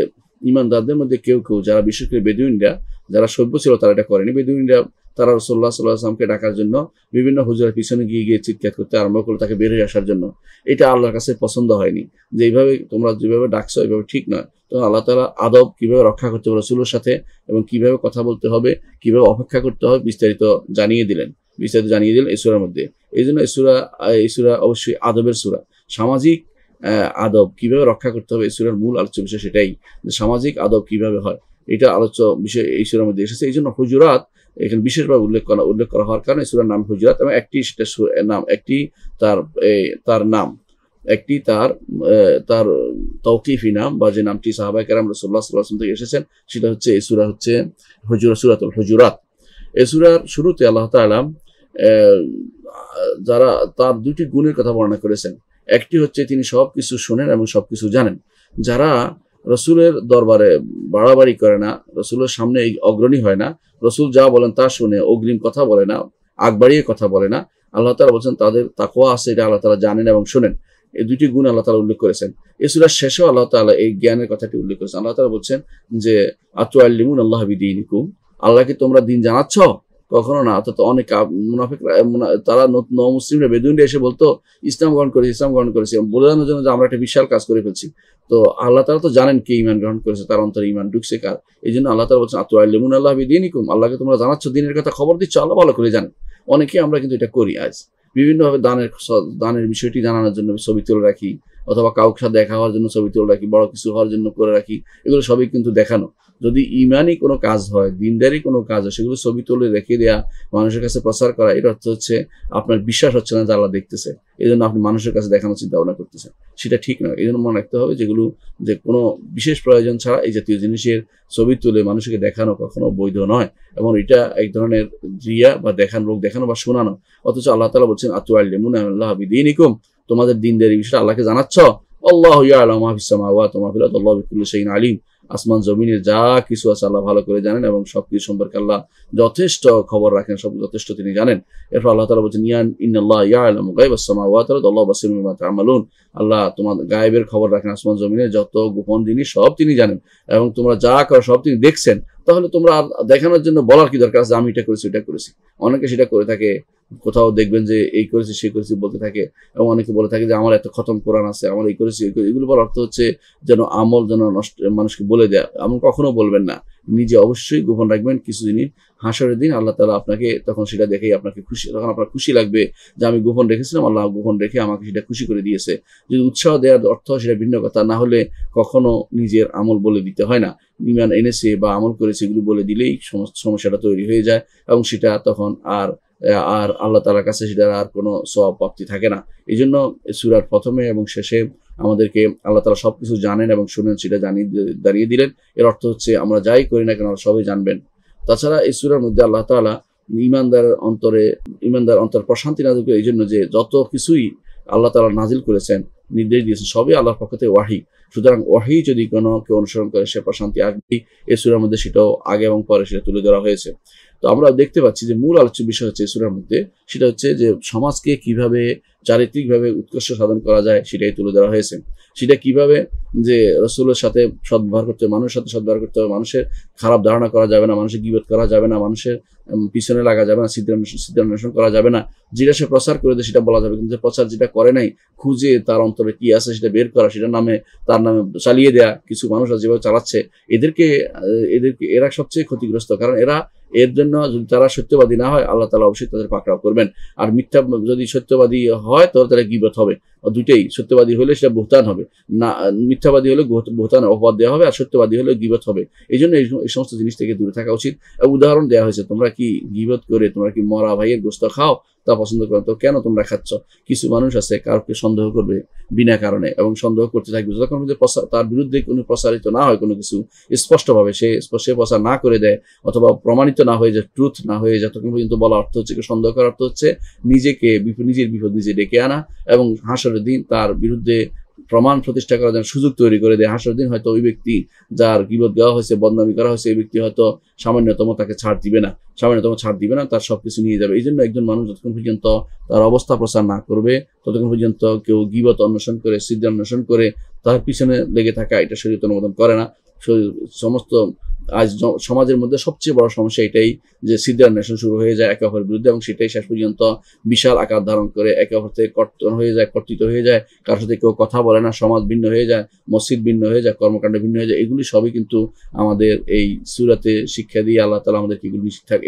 ঈমানদারদের মধ্যে কেউ যারা, বিশেষ করে বেদুইনরা যারা সভ্য ছিল তারা এটা করেনি। বেদুইনরা তারা রাসূলুল্লাহ সাল্লাল্লাহু আলাইহি ওয়াসাল্লামকে ডাকার জন্য বিভিন্ন হুজুরের পিছনে গিয়ে চিৎকার করতে আরম্ভ করলো তাকে বের হয়ে আসার জন্য। এটা আল্লাহর কাছে পছন্দ হয়নি যে এইভাবে তোমরা যেভাবে ডাকছো এইভাবে ঠিক নয়। তো আল্লাহ তাআলা আদব কিভাবে রক্ষা করতে হবে রাসূলের সাথে এবং কিভাবে কথা বলতে হবে, কিভাবে অপেক্ষা করতে হবে বিস্তারিত জানিয়ে দিলেন এই সূরার মধ্যে। এই জন্য এই সূরা অবশ্যই আদবের সূরা। সামাজিক আদব কিভাবে রক্ষা করতে হবে এই সূরার মূল আলোচ্য বিষয় সেটাই, যে সামাজিক আদব কিভাবে হয় এটা আলোচ্য বিষয় এই সূরার মধ্যে এসেছে। এই জন্য হুজুরাত এখানে বিশেষভাবে উল্লেখ করা হওয়ার কারণে সূরার নাম হুজুরাত এবং তার তাওকিফি নাম বা যে নামটি সাহাবায়ে কেরাম রাসূলুল্লাহ সাল্লাল্লাহু আলাইহি ওয়াসাল্লাম থেকে এসেছেন সেটা হচ্ছে এই সূরা হচ্ছে সূরাতুল হুজুরাত। এই সূরার শুরুতে আল্লাহ তাআলা যারা তার দুটি গুণের কথা বর্ণনা করেছেন। একটি হচ্ছে তিনি সবকিছু শোনেন এবং সবকিছু জানেন। যারা রসুলের দরবারে বাড়াবাড়ি করে না, রসুলের সামনে অগ্রণী হয় না, রসুল যা বলেন তা শুনে অগ্রিম কথা বলে না, আগ বাড়িয়ে কথা বলে না, আল্লাহ তাআলা বলছেন তাদের তাকওয়া আছে, এটা আল্লাহ তাআলা জানেন এবং শোনেন। এই দুটি গুণ আল্লাহ তাআলা উল্লেখ করেছেন। এই সূরার শেষেও আল্লাহ তাআলা এই জ্ঞানের কথাটি উল্লেখ করেছেন। আল্লাহ তাআলা বলছেন যে আতুআল্লিমুনাল্লাহ বিদীনিকুম, আল্লাহকে তোমরা দিন জানাচ্ছ? কখনো না। অর্থাৎ অনেক মুনাফিকরা, তারা মুসলিমরা, বেদুইনরা এসে বলতো ইসলাম গ্রহণ করেছি বোঝানোর জন্য যে আমরা একটা বিশাল কাজ করে ফেলছি। তো আল্লাহ তাআলা তো জানেন কে ঈমান গ্রহণ করেছে, তার অন্তরে ঈমান ঢুকছে কার। এই জন্য আল্লাহ তাআলা বলছেন আতুআল্লিমুনাল্লাহ বিদীনিকুম, আল্লাহকে তোমরা জানাচ্ছ, দিনের কথা খবর দিচ্ছ, আল্লাহ ভালো করে জানেন। অনেকে আমরা কিন্তু এটা করি আজ বিভিন্নভাবে দানের বিষয়টি জানানোর জন্য ছবি তুলে রাখি, অথবা কাউকে সাথে দেখা হওয়ার জন্য ছবি তুলে রাখি, বড় কিছু হওয়ার জন্য করে রাখি। এগুলো সবই কিন্তু দেখানো। যদি ইমানি কোনো কাজ হয়, দিনদারি কোনো কাজ হয়, সেগুলো ছবি তুলে রেখে দেওয়া, মানুষের কাছে প্রচার করা, এর অর্থ হচ্ছে আপনার বিশ্বাস হচ্ছে না যে আল্লাহ দেখতেছে, এই জন্য আপনি মানুষের কাছে দেখানোর চিন্তা ভাবনা করতেছেন। সেটা ঠিক নয়। এই জন্য মনে রাখতে হবে যে কোনো বিশেষ প্রয়োজন ছাড়া এই জাতীয় জিনিসের ছবি তুলে মানুষকে দেখানো কখনো বৈধ নয়, এবং এটা এক ধরনের রিয়া বা লোক দেখানো বা শোনানো। অথচ আল্লাহ তাআলা বলছেন আতুআল্লিমুনাল্লাহ বিদীনিকুম, তোমাদের দিনদারি বিষয়টা আল্লাহকে জানাচ্ছ। আল্লাহু ইয়ালামু মা ফিস সামাওয়াতি ওয়া মা ফিল আরদি আল্লাহু বিকুল্লি শাইইন আলিম, আসমান জমিনের যা কিছু আছে আল্লাহ ভালো করে জানেন এবং সবকিছু সম্পর্কে আল্লাহ যথেষ্ট খবর রাখেন, সব যথেষ্ট তিনি জানেন। এরপর আল্লাহ তাআলা বলছেন ইন্নাল্লাহা ইয়ালামু গায়বাস সামাওয়াতি ওয়াল আরদি আল্লাহু বাসীরুম বিমা তা'মালুন, আল্লাহ তোমাদের গায়েবের খবর রাখেন, আসমান জমিনের যত গোপন জিনিস সব তিনি জানেন এবং তোমরা যা করো সব তিনি দেখছেন। তাহলে তোমরা দেখানোর জন্য বলার কি দরকার আছে আমি এটা করেছি এটা করেছি? অনেকে সেটা করে থাকে, কোথাও দেখবেন যে এই করেছি সেই করেছি বলতে থাকে, এবং অনেকে বলে থাকে যে আমার এত খতম কোরআন আছে, আমার এই করেছি। এগুলো বলার অর্থ হচ্ছে যেন আমল যেন নষ্ট, মানুষকে বলে দেয়া। এমন কখনো বলবেন না। নিজে অবশ্যই গোপন রাখবেন কিছু জিনিস। হাসরের দিন আল্লাহ তাআলা আপনাকে তখন সেটা দেখেই আপনাকে খুশি, তখন আপনার খুশি লাগবে যে আমি গোপন রেখেছিলাম, আল্লাহ গোপন রেখে আমাকে সেটা খুশি করে দিয়েছে। যদি উৎসাহ দেওয়ার অর্থ সেটা ভিন্ন কথা, না হলে কখনো নিজের আমল বলে দিতে হয় না। ঈমান এনেছে বা আমল করেছে এগুলো বলে দিলেই সমস্যাটা তৈরি হয়ে যায়, এবং সেটা তখন আর আল্লাহ তাআলার কাছে সেটার আর কোনো সওয়াব প্রাপ্তি থাকে না। এই জন্য সূরার প্রথমে এবং শেষে আমাদেরকে আল্লাহ তাআলা সবকিছু জানেন এবং শুনেন সেটা দাঁড়িয়ে দিলেন। এর অর্থ হচ্ছে আমরা যাই করি না কেন সবাই জানবেন। তাছাড়া এই সূরার মধ্যে আল্লাহ তাআলা ঈমানদার অন্তর প্রশান্তি নাযিল করে, এই জন্য যে যত কিছুই আল্লাহ তাআলা নাজিল করেছেন, নির্দেশ দিয়েছেন, সবই আল্লাহর পক্ষ থেকে ওয়াহি। সুতরাং ওয়াহি যদি কোনো কেউ অনুসরণ করে সে প্রশান্তি আসবেই। এই সূরার মধ্যে সেটাও আগে এবং পরে সেটা তুলে ধরা হয়েছে। তো আমরা দেখতে পাচ্ছি যে মূল আলোচ্য বিষয় হচ্ছে এই সূরার মধ্যে, সেটা হচ্ছে যে সমাজকে কিভাবে চারিত্রিকভাবে উৎকর্ষ সাধন করা যায় সেটাই তুলে ধরা হয়েছে। সেটা কিভাবে যে রাসূলের সাথে সদ্ব্যবহার করতে হবে, মানুষের সাথে সদ্ব্যবহার করতে হবে, মানুষের খারাপ ধারণা করা যাবে না, মানুষের গীবত করা যাবে না, মানুষের পিছনে লাগা যাবে না, সিদ্ধান্বেষণ করা যাবে না। যেটা সে প্রচার করে দেয় সেটা বলা যাবে, কিন্তু প্রচার যেটা করে নাই, খুঁজে তার অন্তরে কি আছে সেটা বের করা, সেটার নামে তার নামে চালিয়ে দেয়া কিছু মানুষ যেভাবে চালাচ্ছে, এরা সবচেয়ে ক্ষতিগ্রস্ত। কারণ এর জন্য যদি তারা সত্যবাদী না হয়, আল্লাহ তাআলা অবশ্যই তাদের পাকড়াও করবেন। আর মিথ্যা যদি সত্যবাদী হয় তাহলে তারা গীবত হবে। দুইটাই, সত্যবাদী হলে সেটা বুহতান হবে, না মিথ্যাবাদী হলে বুহতান অপবাদ দেওয়া হবে, আর সত্যবাদী হলে গীবত হবে। এই জন্য এই সমস্ত জিনিস থেকে দূরে থাকা উচিত। উদাহরণ দেওয়া হয়েছে, তোমরা কি গীবত করে তোমরা কি মরা ভাইয়ের গোশত খাও, তা পছন্দ করো, তো কেন তোমরা খাচ্ছ? কিছু মানুষ আছে কাউকে সন্দেহ করবে বিনা কারণে এবং সন্দেহ করতে থাকবে, যতক্ষণ তার বিরুদ্ধে কোনো প্রসারিত না হয়, কোনো কিছু স্পষ্টভাবে সে প্রচার না করে দেয় অথবা প্রমাণিত না হয়ে যায়, ট্রুথ না হয়ে যায়, ততক্ষণ পর্যন্ত বলা অর্থ হচ্ছে, সন্দেহ করার অর্থ হচ্ছে নিজের বিপদ নিজে ডেকে আনা এবং হাসরের দিন তার বিরুদ্ধে প্রমাণ প্রতিষ্ঠা করার জন্য সুযোগ তৈরি করে দেয়। হাসরের দিন হয়তো ওই ব্যক্তি যার গীবত দেওয়া হয়েছে, বদনামি করা হয়েছে, এই ব্যক্তি হয়তো সামান্যতম ছাড় দিবে না, তার সবকিছু নিয়ে যাবে। এই জন্য একজন মানুষ যতক্ষণ পর্যন্ত তার অবস্থা প্রচার না করবে, ততক্ষণ পর্যন্ত কেউ গীবত অন্বেষণ করে, সিদ্ধান্ত অন্বেষণ করে তার পিছনে লেগে থাকা, এটা শরীয়ত অনুমোদন করে না। সমস্ত আজ সমাজের মধ্যে সবচেয়ে বড় সমস্যা এটাই যে সিদ্ধান্বেষণ শুরু হয়ে যায় একে অপরের বিরুদ্ধে, এবং সেটাই শেষ পর্যন্ত বিশাল আকার ধারণ করে একে অপর থেকে কর্তৃত হয়ে যায়। কারোর সাথে কেউ কথা বলে না, সমাজ ভিন্ন হয়ে যায়, মসজিদ ভিন্ন হয়ে যায়, কর্মকাণ্ড ভিন্ন হয়ে যায়। এগুলি সবই কিন্তু আমাদের এই সূরাতে শিক্ষা দিয়ে আল্লাহ তাআলা আমাদেরকে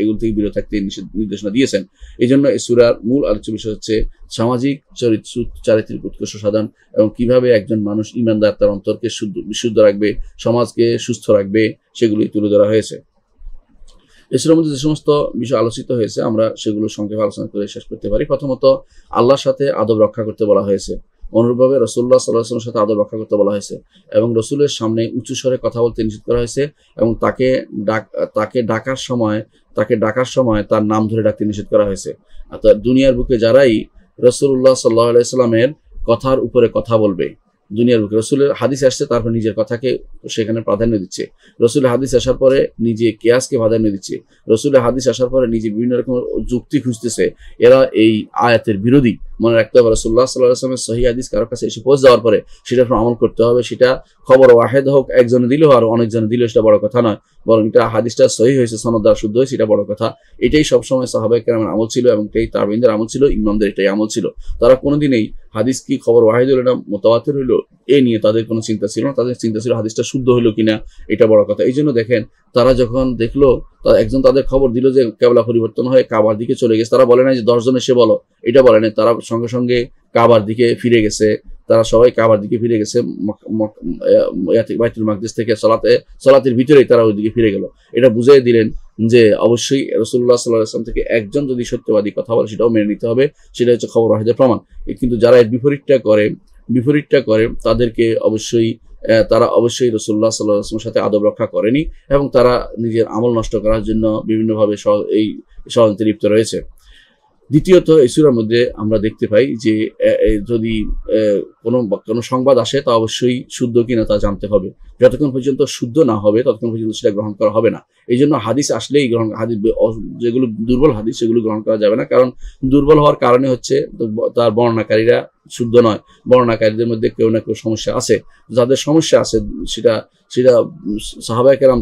এগুলো থেকে বিরত থাকতে নির্দেশনা দিয়েছেন। এই জন্য এই সূরার মূল আলোচ্য বিষয় হচ্ছে সামাজিক চারিত্রিক উৎকর্ষ সাধন এবং কিভাবে একজন মানুষ ঈমানদার তার অন্তরকে বিশুদ্ধ রাখবে, সমাজকে সুস্থ রাখবে, সেগুলি তুলে ধরা হয়েছে। এই সূরার মধ্যে যে সমস্ত বিষয় আলোচিত হয়েছে আমরা সেগুলো সংক্ষেপে আলোচনা করে শেষ করতে পারি। প্রথমত, আল্লাহর সাথে আদব রক্ষা করতে বলা হয়েছে। অনুরূপভাবে রাসূলুল্লাহ সাল্লাল্লাহু আলাইহি ওয়াসাল্লামের সাথে আদব রক্ষা করতে বলা হয়েছে এবং রাসূলের সামনে উঁচু স্বরে কথা বলতে নিষেধ করা হয়েছে এবং তাকে ডাকার সময় তার নাম ধরে ডাকতে নিষেধ করা হয়েছে। অর্থাৎ দুনিয়ার বুকে যারাই রাসূলুল্লাহ সাল্লাল্লাহু আলাইহি ওয়াসাল্লামের কথার উপরে কথা বলবে, দুনিয়ার বুকে রসুলের হাদিস আসছে, তারপর নিজের কথাকে সেখানে প্রাধান্য দিচ্ছে। রসুলের হাদিস আসার পরে নিজে কিয়াসকে প্রাধান্য দিচ্ছে। রসুলের হাদিস আসার পরে নিজে বিভিন্ন রকম যুক্তি খুঁজতেছে। এরা এই আয়াতের বিরোধী। মনে রাখতে হবে, রাসূলুল্লাহ সাল্লাল্লাহু আলাইহি ওয়াসাল্লামের সহিহ হাদিস কারোর কাছে এসে পৌঁছে যাওয়ার পরে সেটার উপর আমল করতে হবে। সেটা খবর ওয়াহেদ হোক, একজনে দিলেও আর অনেকজনে দিলেও সেটা বড় কথা নয়, বরং এটা হাদিসটা সহিহ হয়েছে, সনদ দ্বারা শুদ্ধ হয়েছে, এটা বড় কথা। এটাই সবসময় সাহাবায়ে কেরামের আমল ছিল এবং এটাই তাবেঈনদের আমল ছিল, ইমামদের এটাই আমল ছিল। তারা কোনোদিনই হাদিস কি খবর ওয়াহিদ হলো না মুতাওয়াতির হলো এ নিয়ে তাদের কোনো চিন্তা ছিল না। তাদের চিন্তা ছিল হাদিসটা শুদ্ধ হলো কিনা, এটা বড় কথা। এই জন্য দেখেন, তারা যখন দেখলো একজন তাদের খবর দিল যে কিবলা পরিবর্তন হয়ে কাবার দিকে চলে গেছে, তারা বলে নাই যে 10 জন এসে বলো, এটা বলে নাই। তারা সঙ্গে সঙ্গে কাবার দিকে ফিরে গেছে। তারা সবাই কাবার দিকে ফিরে গেছে, বাইতুল মাকদিস থেকে সালাতের ভিতরেই তারা ওই দিকে ফিরে গেল। এটা বুঝিয়ে দিলেন যে অবশ্যই রাসূলুল্লাহ সাল্লাল্লাহু আলাইহি ওয়াসাল্লাম থেকে একজন যদি সত্যবাদী কথা বলে সেটাও মেনে নিতে হবে, সেটা হচ্ছে খবর ওয়াহিদের প্রমাণ। কিন্তু যারা এর বিপরীতটা করে তাদেরকে তারা অবশ্যই রাসূলুল্লাহ সাল্লাল্লাহু আলাইহি ওয়াসাল্লামের সাথে আদব রক্ষা করেনি এবং তারা নিজের আমল নষ্ট করার জন্য বিভিন্নভাবে এই ষড়যন্ত্রে লিপ্ত রয়েছে। দ্বিতীয়ত, এই সূরার মধ্যে আমরা দেখতে পাই যে যদি কোনো সংবাদ আসে তা অবশ্যই শুদ্ধ কিনা তা জানতে হবে। যতক্ষণ পর্যন্ত শুদ্ধ না হবে ততক্ষণ পর্যন্ত সেটা গ্রহণ করা হবে না। এই জন্য হাদিস আসলেই যেগুলো দুর্বল হাদিস সেগুলো গ্রহণ করা যাবে না। কারণ দুর্বল হওয়ার কারণে হচ্ছে তার বর্ণনাকারীরা শুদ্ধ নয়, বর্ণনাকারীদের মধ্যে কেউ না কেউ সমস্যা আছে। যাদের সমস্যা আছে সেটা সাহাবায়ে কেরাম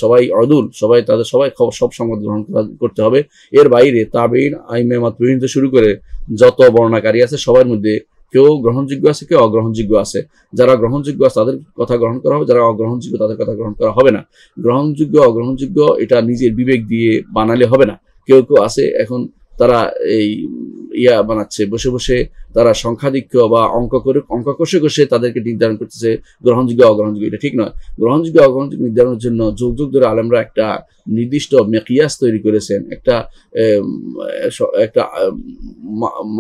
সবাই অদুল, তাদের সব সংবাদ গ্রহণ করতে হবে। এর বাইরে তাবেঈন, আইম্মে মাতুরিন থেকে শুরু করে যত বর্ণনাকারী আছে সবার মধ্যে কেউ গ্রহণযোগ্য আছে, কেউ অগ্রহণযোগ্য আছে। যারা গ্রহণযোগ্য আছে তাদের কথা গ্রহণ করা হবে, যারা অগ্রহণযোগ্য তাদের কথা গ্রহণ করা হবে না। গ্রহণযোগ্য অগ্রহণযোগ্য এটা নিজের বিবেক দিয়ে বানালে হবে না। কেউ কেউ আছে এখন তারা এই বানাচ্ছে, বসে বসে তারা সংখ্যাধিক্য বা অঙ্ক কষে কষে তাদেরকে নির্ধারণ করতেছে গ্রহণযোগ্য অগ্রহণযোগ্য। এটা ঠিক নয়। গ্রহণযোগ্য অগ্রহণযোগ্য নির্ধারণের জন্য যুগ যুগ ধরে আলেমরা একটা নির্দিষ্ট মেকিয়াস তৈরি করেছেন, একটা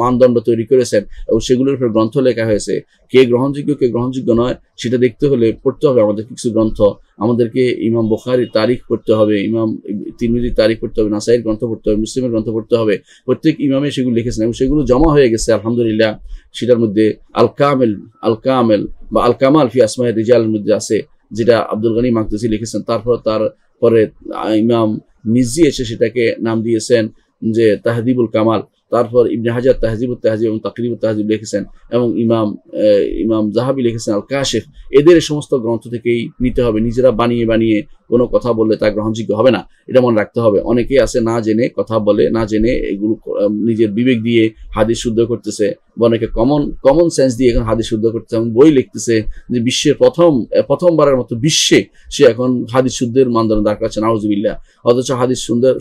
মানদণ্ড তৈরি করেছেন এবং সেগুলোর উপর গ্রন্থ লেখা হয়েছে। কে গ্রহণযোগ্য কে গ্রহণযোগ্য নয় সেটা দেখতে হলে পড়তে হবে আমাদের কিছু গ্রন্থ। আমাদেরকে ইমাম বুখারীর তারিখ পড়তে হবে, ইমাম তিরমিজির তারিখ পড়তে হবে, নাসাইর গ্রন্থ পড়তে হবে, মুসলিমের গ্রন্থ পড়তে হবে। প্রত্যেক ইমামে সেগুলো লিখেছেন এবং সেগুলো জমা হয়ে গেছে আলহামদুলিল্লাহ। সেটার মধ্যে আল কামেল বা আল কামাল ফি আসমায়ে রিজালের মধ্যে আছে, যেটা আব্দুল গনি মাকদসি লিখেছেন। তারপরে ইমাম মিজি এসে সেটাকে নাম দিয়েছেন যে তাহদিবুল কামাল। তারপর ইবনে হাজার তাহজিবুত তাহজিব এবং তাকরিবুত তাহজিব লিখেছেন এবং ইমাম জাহাবি লিখেছেন আল কাশিফ। এদের সমস্ত গ্রন্থ থেকেই নিতে হবে। নিজেরা বানিয়ে বানিয়ে কোনো কথা বললে তা গ্রহণযোগ্য হবে না, এটা মনে রাখতে হবে। অনেকেই আছে না জেনে কথা বলে, না জেনে এগুলো নিজের বিবেক দিয়ে হাদিস শুদ্ধ করতেছে, বা অনেকে কমন সেন্স দিয়ে এখন হাদিস শুদ্ধ করতেছে। এবং বই লিখতেছে যে বিশ্বের প্রথমবারের মতো বিশ্বে সে এখন হাদিস শুদ্ধের মানদণ্ড দাঁড় করাচ্ছে, নাউজুবিল্লাহ। অথচ হাদিস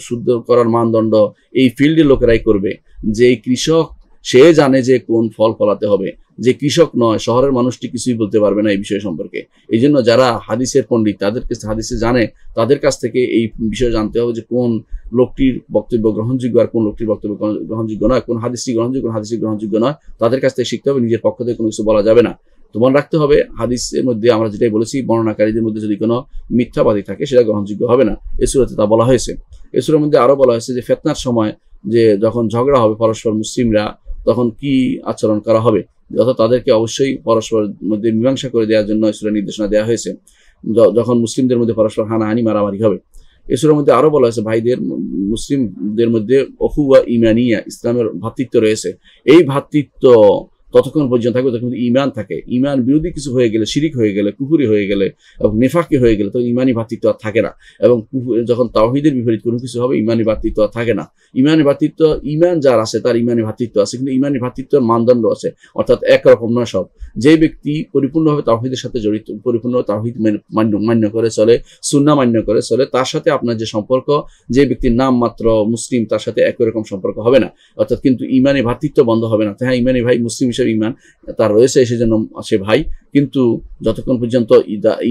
শুদ্ধ করার মানদণ্ড এই ফিল্ডের লোকেরাই করবে। যে কৃষক সে জানে যে কোন ফল ফলাতে হবে, যে কৃষক নয় শহরের মানুষটি কিছুই বলতে পারবে না এই বিষয় সম্পর্কে। এই জন্য যারা হাদিসের পণ্ডিত, তাদের কাছে হাদিসে জানে, তাদের কাছ থেকে এই বিষয় জানতে হবে যে কোন লোকটির বক্তব্য গ্রহণযোগ্য আর কোন লোকটির বক্তব্য গ্রহণযোগ্য নয়, কোন হাদিসটি গ্রহণযোগ্য কোন হাদিসটি গ্রহণযোগ্য নয়। তাদের কাছ থেকে শিখতে হবে, নিজের পক্ষ থেকে কোনো কিছু বলা যাবে না। তো মনে রাখতে হবে হাদিসের মধ্যে আমরা যেটাই বলেছি, বর্ণনাকারীদের মধ্যে যদি কোনো মিথ্যাবাদী থাকে সেটা গ্রহণযোগ্য হবে না। এই সূরাতে তা বলা হয়েছে। এই সূরার মধ্যে আরো বলা হয়েছে যে ফিতনার সময় যে যখন ঝগড়া হবে পরস্পর মুসলিমরা, তখন কি আচরণ করা হবে, অর্থাৎ তাদেরকে অবশ্যই পরস্পর মধ্যে মীমাংসা করে দেওয়ার জন্য এই সূরায় নির্দেশনা দেওয়া হয়েছে। যখন মুসলিমদের মধ্যে পরস্পর হানাহানি মারামারি হবে। এই সূরার মধ্যে আরো বলা হয়েছে ভাইদের মুসলিমদের মধ্যে অহুয়া ইমানিয়া, ইসলামের ভ্রাতৃত্ব রয়েছে। এই ভ্রাতৃত্ব ততক্ষণ পর্যন্ত থাকবে তখন ঈমান থাকে। ঈমান বিরোধী কিছু হয়ে গেলে, শিরিক হয়ে গেলে, কুফরি হয়ে গেলে এবং নেফাকি হয়ে গেলে তখন ঈমানি ভ্রাতৃত্ব আর থাকে না। এবং যখন তাওহীদের বিপরীত কোনো কিছু হবে ঈমানি ভ্রাতৃত্ব আর থাকে না। ঈমানি ভ্রাতৃত্ব, ঈমান যার আছে তার ঈমানি ভ্রাতৃত্ব আছে, কিন্তু ঈমানি ভ্রাতৃত্বের মানদণ্ড আছে, অর্থাৎ একরকম নয় সব। যে ব্যক্তি পরিপূর্ণভাবে তাওহীদের সাথে জড়িত, পরিপূর্ণ তাওহীদ মান্য করে চলে, সুন্নাহ মান্য করে চলে, তার সাথে আপনার যে সম্পর্ক, যে ব্যক্তির নাম মাত্র মুসলিম তার সাথে একই রকম সম্পর্ক হবে না। অর্থাৎ কিন্তু ঈমানি ভ্রাতৃত্ব বন্ধ হবে না। হ্যাঁ, ঈমানি ভাই মুসলিম হিসেবে ঈমান তার রয়েছে, সেজন্য সে ভাই, কিন্তু যতক্ষণ পর্যন্ত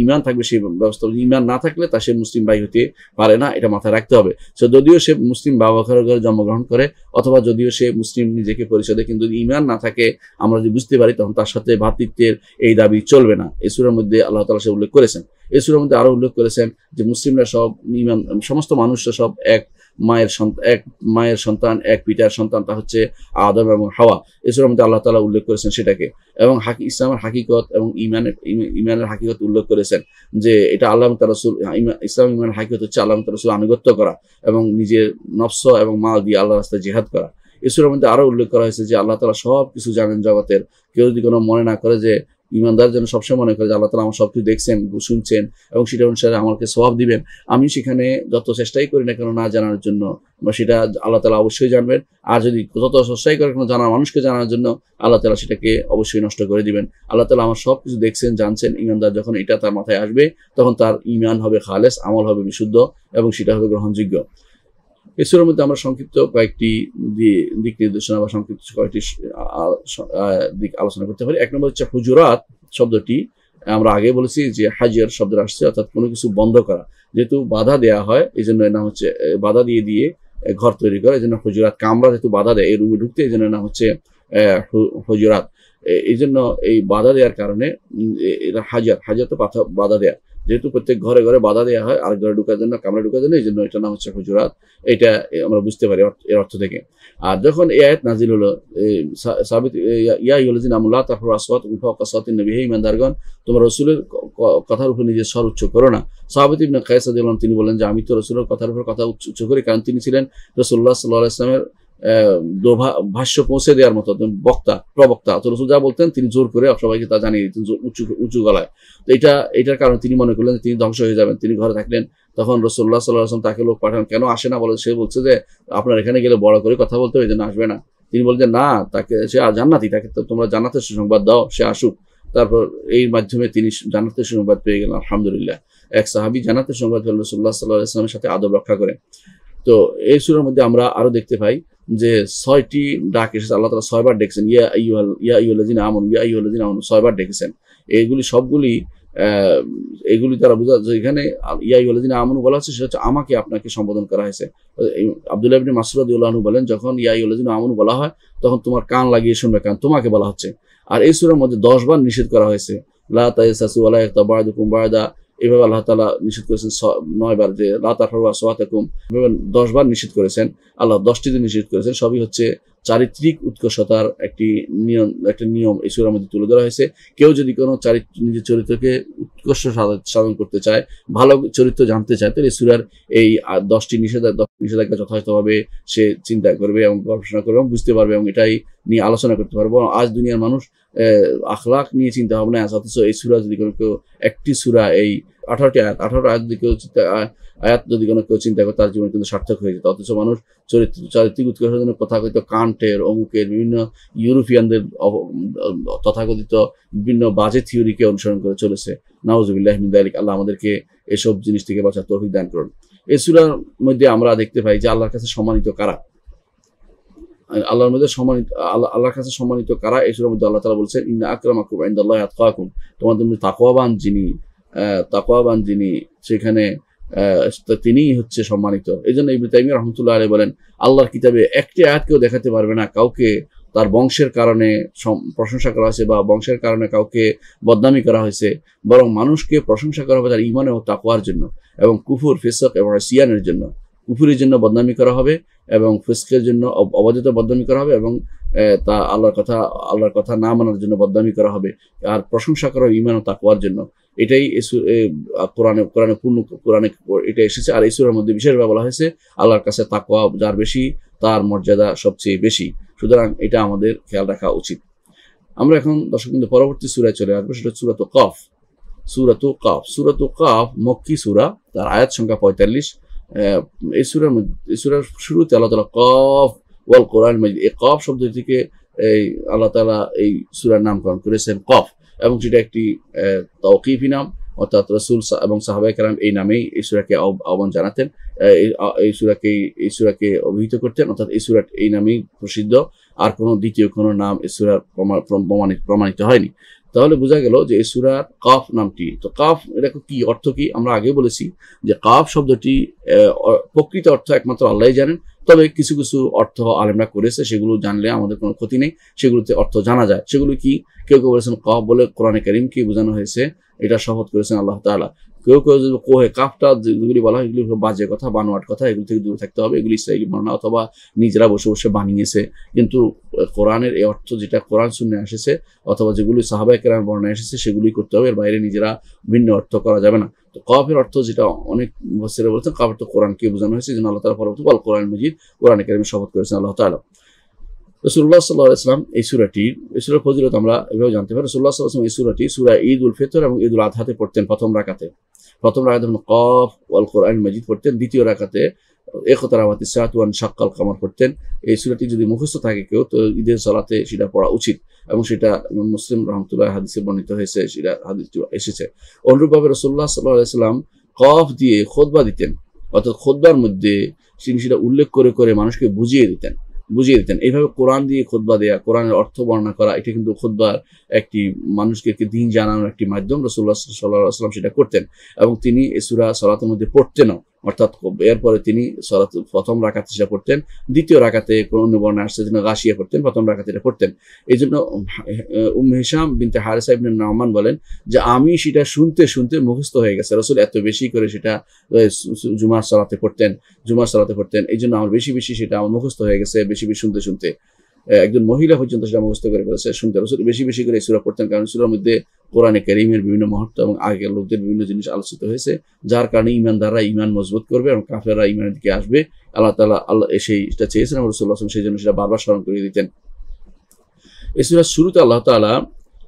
ঈমান থাকবে সেই ব্যবস্থা। ঈমান না থাকলে তা সে মুসলিম ভাই হতে পারে না, এটা মাথায় রাখতে হবে। সে যদিও সে মুসলিম বাবা ঘরে জন্মগ্রহণ করে, অথবা যদিও সে মুসলিম নিজেকে পরিচয় দেয়, কিন্তু ঈমান না থাকে আমরা যদি বুঝতে পারি, তখন তার সাথে ভ্রাতৃত্বের এই দাবি চলবে না। এই সূরার মধ্যে আল্লাহ তাআলা সে উল্লেখ করেছেন। এই সূরার মধ্যে আরো উল্লেখ করেছেন যে মুসলিমরা সব ঈমান, সমস্ত মানুষরা সব এক মায়ের সন্তান, এক পিতার সন্তান, তা হচ্ছে আদম এবং হাওয়া। এই সূরার মধ্যে আল্লাহ তাআলা উল্লেখ করেছেন সেটাকে। এবং ইসলামের হাকিকত এবং ঈমানের হাকিকত উল্লেখ করেছেন যে এটা আল্লাহ তাআলা রাসূল, ইসলাম ঈমানের হাকিকত হচ্ছে আল্লাহ তাআলা রাসূল আনুগত্য করা এবং নিজের নফস এবং মাল দিয়ে আল্লাহর রাস্তায় জিহাদ করা। এই সূরার মধ্যে আরো উল্লেখ করা হয়েছে যে আল্লাহ তাআলা সব কিছু জানেন জগতের। কেউ যদি কোনো মনে না করে, যে ঈমানদার যেন সবসময় মনে করে যে আল্লাহ তাআলা আমার সবকিছু দেখছেন, শুনছেন এবং সেটা অনুসারে আমাকে সওয়াব দিবেন। আমি সেখানে যত চেষ্টাই করি না কেন না জানার জন্য, সেটা আল্লাহ তাআলা অবশ্যই জানবেন। আর যদি যত চেষ্টাই করে কেন জানার মানুষকে জানার জন্য, আল্লাহ তাআলা সেটাকে অবশ্যই নষ্ট করে দিবেন। আল্লাহ তাআলা আমার সবকিছু দেখছেন, জানছেন। ঈমানদার যখন এটা তার মাথায় আসবে, তখন তার ঈমান হবে খালেস, আমল হবে বিশুদ্ধ এবং সেটা হবে গ্রহণযোগ্য। এই সূরার মধ্যে আমরা সংক্ষিপ্ত কয়েকটি দিক নির্দেশনা বা সংক্ষিপ্ত কয়েকটি দিক আলোচনা করতে পারি। এক নম্বর হচ্ছে হুজুরাত শব্দটি আমরা আগে বলেছি যে হাজির শব্দ আসছে, অর্থাৎ কোনো কিছু বন্ধ করা। যেহেতু বাধা দেওয়া হয়, এই জন্য এর নাম হচ্ছে বাধা দিয়ে ঘর তৈরি করা, এই জন্য হুজুরাত। কামরা যেহেতু বাধা দেয় এই রুমে ঢুকতে, এই জন্য নাম হচ্ছে হুজুরাত। এই জন্য এই বাধা দেওয়ার কারণে এরা হাজার তো বাধা দেয়া, যেহেতু প্রত্যেক ঘরে ঘরে বাধা দেওয়া হয় আর ঘরে ঢুকার জন্য, কামরা ঢুকার জন্য, এই জন্য এটার নাম হচ্ছে হুজুরাত। এটা আমরা বুঝতে পারি এর অর্থ থেকে। আর যখন এই আয়াত নাজিল হলো, সাবিত ইয়া আইয়ুহাল্লাযীনা আমানু লা তারফাউ আসওয়াতাকুম ফাওকা সাওতিন নবী, হে ঈমানদারগণ তোমরা রাসূলের কথার উপর নিজের স্বর উচ্চ করো না। সাহাবী ইবনে কায়েস রাদিয়াল্লাহু আনহু তিনি বলেন যে আমি তো রাসূলের কথার উপর কথা উচ্চ করি, কারণ তিনি ছিলেন রাসূলুল্লাহ সাল্লাল্লাহু আলাইহি ওয়াসাল্লামের ভাষ্য পৌঁছে দেওয়ার মতো প্রবক্তা। তো রাসূল যা বলতেন তিনি জোর করে সবাইকে তা জানিয়ে দিতেন উঁচু গলায়। তো এটার কারণে তিনি মনে করলেন যে তিনি ধ্বংস হয়ে যাবেন। তিনি ঘরে থাকলেন। তখন রাসূলুল্লাহ সাল্লাল্লাহু আলাইহি ওয়াসাল্লাম তাকে লোক পাঠান। কেন আসে না? বলে সে বলছে যে আপনার এখানে গেলে বড় করে কথা বলতে হবে, এই জন্য আসবে না। তিনি বলেন যে না, তাকে সে জান্নাতি, তাকে তো তোমরা জান্নাতের সুসংবাদ দাও, সে আসুক। তারপর এই মাধ্যমে তিনি জান্নাতের সুসংবাদ পেয়ে গেলেন। আলহামদুলিল্লাহ, এক সাহাবী জান্নাতের সংবাদ পেলেন রাসূলুল্লাহ সাল্লাল্লাহু আলাইহি ওয়াসাল্লামের সাথে আদব রক্ষা করে। তো এই সূরার মধ্যে আমরা আরো দেখতে পাই যে 6টি ডাক এসেছে। আল্লাহ তাআলা 6 বার ডেকেছেন, ইয়া আইয়ুহাল্লাযিনা আমানু, ইয়া আইয়ুহাল্লাযিনা আমানু 6 বার ডেকেছেন। এইগুলি সবগুলি এগুলি দ্বারা বোঝা যায় এখানে ইয়া আইয়ুহাল্লাযিনা আমানু বলা হচ্ছে, সেটা হচ্ছে আমাকে আপনাকে সম্বোধন করা হয়েছে। আব্দুল্লাহ ইবনে মাসউদ রাদিয়াল্লাহু আনহু বলেন, যখন ইয়া আইয়ুহাল্লাযিনা আমানু বলা হয় তখন তোমার কান লাগিয়ে শুনবে, কারণ তোমাকে বলা হচ্ছে। আর এই সূরার মধ্যে 10 বার নিষেধ করা হয়েছে, লা তায়াসাসু ওয়া লা ইয়াগতাব বা'দুকুম বা'দা। এভাবে আল্লাহ তাআলা নিষেধ করেছেন 9 বার, যে লা তারফাউ আসওয়াতাকুম। 10 বার নিষেধ করেছেন আল্লাহ, 10টিতে নিষেধ করেছেন। সবই হচ্ছে চারিত্রিক উৎকর্ষতার একটি নিয়ম এই সূরার মধ্যে তুলে ধরা হয়েছে। কেউ যদি কোনো নিজের চরিত্রকে উৎকর্ষ সাধন করতে চায়, ভালো চরিত্র জানতে চায়, তাহলে এই সূরার এই 10টি নিষেধাজ্ঞা যথাযথভাবে সে চিন্তা করবে এবং গবেষণা করবে এবং বুঝতে পারবে এবং এটাই নিয়ে আলোচনা করতে পারবে। আজ দুনিয়ার মানুষ আখলাক নিয়ে চিন্তা ভাবনা আছে, অথচ এই সূরা যদি কোনো কেউ একটি সূরা এই 18টি আয়াত যদি কেউ আয়াত যদি কোনো কেউ চিন্তা করে, তার জীবন কিন্তু সার্থক হয়ে যেত। অথচ মানুষ চারিত্রিক উৎকর্ষের জন্য তথাকথিত কান্টের, অমুকের, বিভিন্ন ইউরোপিয়ানদের তথাকথিত বিভিন্ন বাজে থিওরিকে অনুসরণ করে চলেছে। নাউযুবিল্লাহি মিন যালিক। আল্লাহ আমাদেরকে এসব জিনিস থেকে বাঁচার তৌফিক দান করুন। এই সূরার মধ্যে আমরা দেখতে পাই যে আল্লাহর কাছে সম্মানিত কারা, আল্লাহর কাছে সম্মানিত কারা। এই সূরার মধ্যে আল্লাহ তাআলা বলছেন, ইন্না আকরামাকুম ইনদাল্লাহি আতকাকুম, তোমাদের মধ্যে তাকওয়াবান যিনি সেখানে তিনিই হচ্ছে সম্মানিত। এই জন্য ইবনে তাইমিয়া রাহমাতুল্লাহ আলাইহি বলেন, আল্লাহর কিতাবে একটি আয়াত কেউ দেখাতে পারবে না কাউকে তার বংশের কারণে প্রশংসা করা হয়েছে বা বংশের কারণে কাউকে বদনামি করা হয়েছে, বরং মানুষকে প্রশংসা করা হবে তার ঈমান ও তাকওয়ার জন্য, এবং কুফর, ফিসক এবং ইসিয়ানের জন্য। কুফুরের জন্য বদনামি করা হবে এবং ফিসকের জন্য অবাধিত বদনামি করা হবে, এবং তা আল্লাহর কথা না মানার জন্য বদনামি করা হবে। আর প্রশংসা করা হবে ঈমান ও তাকওয়ার জন্য। এটাই কোরআনে এটা এসেছে। আর এই সূরার মধ্যে বিশেষভাবে বলা হয়েছে আল্লাহর কাছে তাকওয়া যার বেশি তার মর্যাদা সবচেয়ে বেশি। সুতরাং এটা আমাদের খেয়াল রাখা উচিত। আমরা এখন দর্শক বিন্দু পরবর্তী সূরায় চলে আসবো, সেটা সূরাতুল কাফ। সূরাতুল কাফ মক্কি সূরা, তার আয়াত সংখ্যা 45। এই সূরার শুরুতে আল্লাহ তাআলা কফ ওয়াল কোরআন মাজিদ, এই কফ শব্দ থেকে আল্লাহ তাআলা এই সূরার নামকরণ করেছেন কফ, এবং সেটা একটি তাওকিফি নাম, অর্থাৎ রাসূল এবং সাহাবায়ে কেরাম এই নামেই এই সূরাকে আহ্বান জানাতেন, এই সূরাকে অভিহিত করতেন, অর্থাৎ এই সূরা এই নামেই প্রসিদ্ধ। আর কোনো দ্বিতীয় কোনো নাম এই সূরার প্রমাণিত হয়নি। তাহলে বোঝা গেল যে এই সূরার কাফ নামটি, তো কাফ এটা কি অর্থ কি আমরা আগে বলেছি যে কাফ শব্দটি প্রকৃত অর্থ একমাত্র আল্লাহই জানেন, তবে কিছু কিছু অর্থ আলেমরা করেছে, সেগুলো জানলে আমাদের কোনো ক্ষতি নেই, সেগুলোতে অর্থ জানা যায়। সেগুলো কি, কেউ বলেছেন কাফ বলে কোরআনে কারীমকে বোঝানো হয়েছে, এটা শপথ করেছেন আল্লাহ তাআলা। কেউ যদি কোহে কাফটা যেগুলি বলা হয় এগুলি বাজে কথা, বানোয়াট কথা, এগুলি থেকে দূরে থাকতে হবে, এগুলি ইসরাঈলী বর্ণনা অথবা নিজেরা বসে বসে বানিয়েছে। কিন্তু কোরআনের এই অর্থ যেটা কোরআন সুন্নাহয় এসেছে অথবা যেগুলি সাহাবায়ে কেরামের বর্ণনায় এসেছে সেগুলি করতে হবে, এর বাইরে নিজেরা ভিন্ন অর্থ করা যাবে না। তো কাফের অর্থ যেটা অনেক মুফাসসিররা বলেছেন, কাফের তো কোরআনকে বোঝানো হয়েছে, যেন আল্লাহ তাআলা পরবর্তী আল কোরআন মাজিদ, কোরআনে কারীমে শপথ করেছেন আল্লাহ তাআলা। রাসূলুল্লাহ সাল্লাল্লাহু আলাইহি ওয়াসাল্লাম এই সূরার ফজিলত আমরা এভাবে জানতে পারি। রাসূলুল্লাহ সাল্লাল্লাহু আলাইহি ওয়াসাল্লাম এই সূরাটি সূরা ঈদুল ফিতর এবং ঈদুল আযহাতে পড়তেন। প্রথম রাকাতে কফ ওয়াল কোরআন মাজিদ পড়তেন, দ্বিতীয় রাকাতে ইকতারাবাতিস সাআতু ওয়া ইনশাক্কাল কমর পড়তেন। এই সূরাটি যদি মুখস্থ থাকে কেউ, তো ঈদের সালাতে সেটা পড়া উচিত, এবং সেটা মুসলিম রাহমাতুল্লাহ হাদিসে বর্ণিত হয়েছে, সেটা হাদিসটি এসেছে। অনুরূপভাবে রাসূলুল্লাহ সাল্লাল্লাহু আলাইহি ওয়াসাল্লাম কফ দিয়ে খুতবা দিতেন, অর্থাৎ খুতবার মধ্যে তিনি সেটা উল্লেখ করে মানুষকে বুঝিয়ে দিতেন। এইভাবে কোরআন দিয়ে খুতবা দেয়া, কোরআনের অর্থ বর্ণনা করা, এটা কিন্তু খুতবার একটি মানুষকে দিন জানানোর একটি মাধ্যম। রাসূলুল্লাহ সাল্লাল্লাহু আলাইহি ওয়াসাল্লাম সেটা করতেন, এবং তিনি এই সূরা সালাতের মধ্যে পড়তেনও, অর্থাৎ এরপরে তিনি সালাত প্রথম রাকাতে সেটা পড়তেন, দ্বিতীয় রাকাতে কোন অন্য বর্ণনা আসছে যেন গাশিয়া পড়তেন, প্রথম রাকাতে এটা পড়তেন। এই জন্য হিশাম বিনতে হারিসা ইবনে নুমান বলেন যে আমি সেটা শুনতে মুখস্থ হয়ে গেছে, রাসূল এত বেশি করে সেটা জুমার সালাতে পড়তেন, এই জন্য আমার বেশি সেটা আমার মুখস্থ হয়ে গেছে, বেশি শুনতে। একজন মহিলা পর্যন্ত সেটা মুখস্থ করে ফেলেছে, শুনতে রাসূল বেশি করে এই সূরা পড়তেন, কারণ সূরার মধ্যে কোরআনে কারীমের বিভিন্ন মুহূর্ত এবং আগের লোকদের বিভিন্ন জিনিস আলোচিত হয়েছে, যার কারণে ঈমানদাররা ঈমান মজবুত করবে এবং কাফেররা ঈমানের দিকে আসবে। আল্লাহ তাআলা সেইটা চেয়েছেন, রাসূলুল্লাহ সাল্লাল্লাহু আলাইহি ওয়াসাল্লাম সেই জন্য সেটা বারবার স্মরণ করিয়ে দিতেন। এই সূরার শুরুতে আল্লাহ তাআলা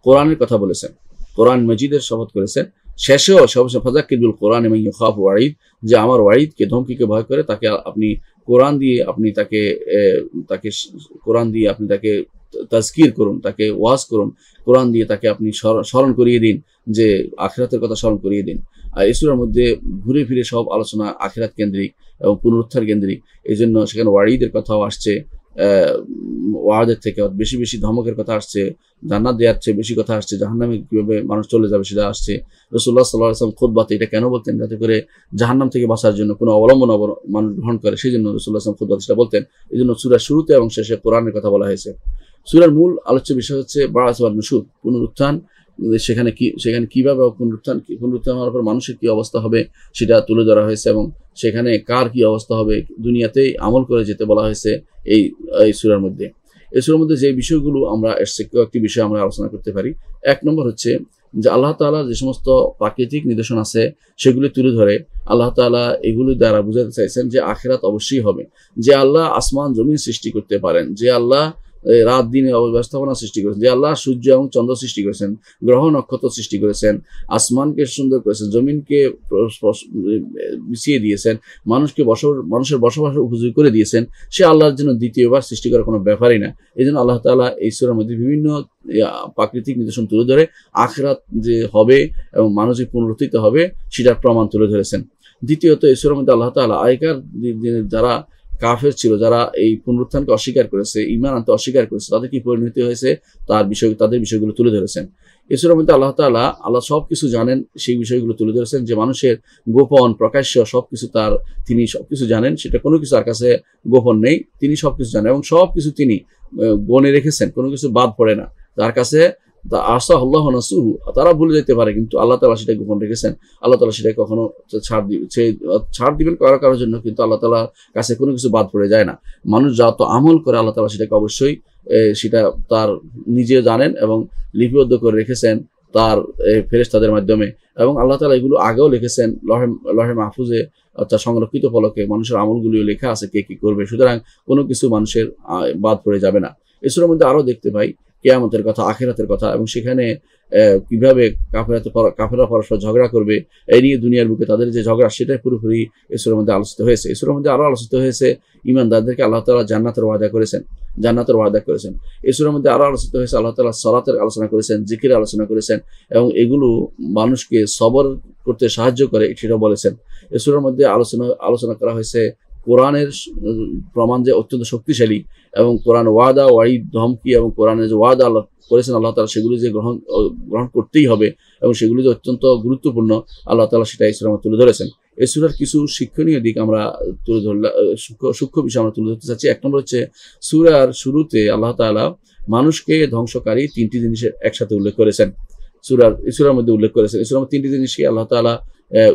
কোরআনের কথা বলেছেন, কোরআন মাজিদের শপথ করেছেন, শেষেও ফাযাক্কির বিল কোরআন মান ইয়াখাফু ওয়াঈদ, যে আমার ওয়াঈদকে ধমকিকে ভয় করে তাকে আপনি কোরআন দিয়ে আপনি তাকে কোরআন দিয়ে আপনি তাকে তাজকির করুন, তাকে ওয়াজ করুন, কোরআন দিয়ে তাকে আপনি স্মরণ করিয়ে দিন, যে আখিরাতের কথা স্মরণ করিয়ে দিন। আর এই সূরার মধ্যে ঘুরে ফিরে সব আলোচনা আখিরাত কেন্দ্রিক এবং পুনরুত্থান কেন্দ্রিক, এই জন্য সেখানে ওয়াঈদের কথাও আসছে, ওয়াদের থেকে বেশি বেশি ধমকের কথা আসছে, জান্নাত দেওয়ার চেয়ে বেশি কথা আসছে, জাহান্নামে কিভাবে মানুষ চলে যাবে সেটা আসছে। রাসূলুল্লাহ সাল্লাল্লাহু আলাইহি ওয়াসাল্লাম খুতবাতে এটা কেন বলতেন, যাতে করে জাহান্নাম থেকে বাঁচার জন্য কোনো অবলম্বন মানুষ গ্রহণ করে, সেই জন্য রাসূলুল্লাহ সাল্লাল্লাহু আলাইহি ওয়াসাল্লাম খুতবাতে সেটা বলতেন। এই জন্য সূরার শুরুতে এবং শেষে কোরআনের কথা বলা হয়েছে। সূরার মূল আলোচ্য বিষয় হচ্ছে বা'স ওয়ান নুশুর, পুনরুত্থান। সেখানে কিভাবে পুনরুত্থান হওয়ার পর মানুষের কি অবস্থা হবে সেটা তুলে ধরা হয়েছে, এবং সেখানে কার কি অবস্থা হবে দুনিয়াতেই আমল করে যেতে বলা হয়েছে এই সূরার মধ্যে। এই সূরার মধ্যে যে বিষয়গুলো আমরা কয়েকটি বিষয় আমরা আলোচনা করতে পারি। এক নম্বর হচ্ছে যে আল্লাহ তাআলা যে সমস্ত প্রাকৃতিক নিদর্শন আছে সেগুলি তুলে ধরে আল্লাহ তাআলা এগুলি দ্বারা বুঝাতে চাইছেন যে আখিরাত অবশ্যই হবে, যে আল্লাহ আসমান জমিন সৃষ্টি করতে পারেন, যে আল্লাহ রাত দিনে ব্যবস্থাপনা সৃষ্টি করেছেন, যে আল্লাহ সূর্য এবং চন্দ্র সৃষ্টি করেছেন, গ্রহ নক্ষত্র সৃষ্টি করেছেন, আসমানকে সুন্দর করেছেন, জমিনকে বিছিয়ে দিয়েছেন, মানুষের বসবাসের উপযোগী করে দিয়েছেন, সে আল্লাহর জন্য দ্বিতীয়বার সৃষ্টি করার কোনো ব্যাপারই না। এই জন্য আল্লাহ তাআলা এই সূরার মধ্যে বিভিন্ন প্রাকৃতিক নিদর্শন তুলে ধরে আখিরাত যে হবে এবং মানুষ যে পুনরুত্থিত হবে সেটার প্রমাণ তুলে ধরেছেন। দ্বিতীয়ত এই সূরার মধ্যে আল্লাহ তাআলা আগেকার দিনের যারা কাফের ছিল, যারা এই পুনরুত্থানকে অস্বীকার করেছে, ঈমান আনতে অস্বীকার করেছে, তাদের কি পরিণতি হয়েছে তাদের বিষয়গুলো তুলে ধরেছেন। এই সূরার মধ্যে আল্লাহ সবকিছু জানেন, সেই বিষয়গুলো তুলে ধরেছেন, যে মানুষের গোপন প্রকাশ্য সবকিছু তিনি সবকিছু জানেন, সেটা কোনো কিছু তার কাছে গোপন নেই, তিনি সবকিছু জানেন এবং সবকিছু তিনি গণে রেখেছেন, কোনো কিছু বাদ পড়ে না তার কাছে। আল্লাহ নাসুহু, তারা ভুলে যেতে পারে কিন্তু আল্লাহ তাআলা সেটা গোপন রেখেছেন। আল্লাহ তাআলা সেটা কখনো ছাড় দিবেন কারোর জন্য, কিন্তু আল্লাহ তাআলার কাছে কোনো কিছু বাদ পড়ে যায় না। মানুষ যত আমল করে আল্লাহ তাআলা সেটাকে অবশ্যই সেটা তার নিজে জানেন এবং লিপিবদ্ধ করে রেখেছেন তার ফেরেশতাদের মাধ্যমে, এবং আল্লাহ তাআলা এগুলো আগেও লিখেছেন লহে মাহফুজে, অর্থাৎ সংরক্ষিত ফলকে মানুষের আমলগুলিও লেখা আছে কে কি করবে, সুতরাং কোনো কিছু মানুষের বাদ পড়ে যাবে না। এই সূরার মধ্যে আরো দেখতে পাই কিয়ামতের কথা, আখিরাতের কথা, এবং সেখানে কিভাবে কাফেররা পরস্পর ঝগড়া করবে এই নিয়ে দুনিয়ার বুকে তাদের যে ঝগড়া সেটাই পুরোপুরি এই সূরার মধ্যে আলোচিত হয়েছে। এই সূরার মধ্যে আরো আলোচিত হয়েছে ঈমানদারদেরকে আল্লাহ তাআলা জান্নাতের ওয়াদা করেছেন। এই সূরার মধ্যে আরো আলোচিত হয়েছে আল্লাহ তাআলা সালাতের আলোচনা করেছেন, জিকিরের আলোচনা করেছেন, এবং এগুলো মানুষকে সবর করতে সাহায্য করে সেটা বলেছেন। এই সূরার মধ্যে আলোচনা করা হয়েছে কোরআনের প্রমাণ যে অত্যন্ত শক্তিশালী, এবং কোরআন ওয়াদা ওয়াঈদ ধমকি এবং কোরআনের যে ওয়াদা আল্লাহ করেছেন আল্লাহ তাআলা সেগুলি যে গ্রহণ করতেই হবে এবং সেগুলি যে অত্যন্ত গুরুত্বপূর্ণ আল্লাহ তাআলা সেটা এই সূরায় তুলে ধরেছেন। এই সূরার কিছু শিক্ষণীয় দিক আমরা তুলে ধরলাম, সূক্ষ্ম বিষয় আমরা তুলে ধরতে চাচ্ছি। এক নম্বর হচ্ছে সূরার শুরুতে আল্লাহ তাআলা মানুষকে ধ্বংসকারী তিনটি জিনিসের একসাথে উল্লেখ করেছেন। এই সূরার মধ্যে উল্লেখ করেছেন, এই সূরার তিনটি জিনিসকে আল্লাহ তাআলা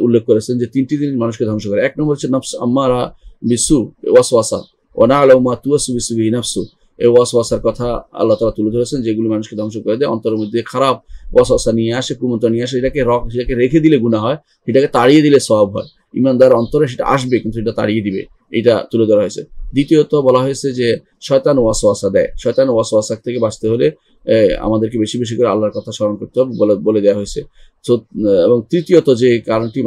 উল্লেখ করেছেন যে তিনটি জিনিস মানুষকে ধ্বংস করে। এক নম্বর হচ্ছে নফস আম্মারা বিসু ওয়াসওয়াসা ওয়া না'লামু মা তুওয়াসওয়িসু বিহি নাফসু, এই ওয়াসওয়াসার কথা আল্লাহ তাআলা তুলে ধরেছেন, যেগুলো মানুষকে ধ্বংস করে দেয়, অন্তরের মধ্যে খারাপ ওয়াসওয়াসা নিয়ে আসে, কুমন্ত্রণা নিয়ে আসে, সেটাকে রেখে দিলে গুনাহ হয়, সেটাকে তাড়িয়ে দিলে সওয়াব হয়। ঈমানদার অন্তরে সেটা আসবে কিন্তু সেটা তাড়িয়ে দিবে, এটা তুলে ধরা হয়েছে। দ্বিতীয়ত বলা হয়েছে যে শয়তান ওয়াসওয়াসা দেয়, শয়তান ওয়াসওয়াসা থেকে বাঁচতে হলে আমাদেরকে বেশি বেশি করে আল্লাহর কথা স্মরণ করতে হবে বলে দেওয়া হয়েছে। এবং তৃতীয়ত যে কারণটি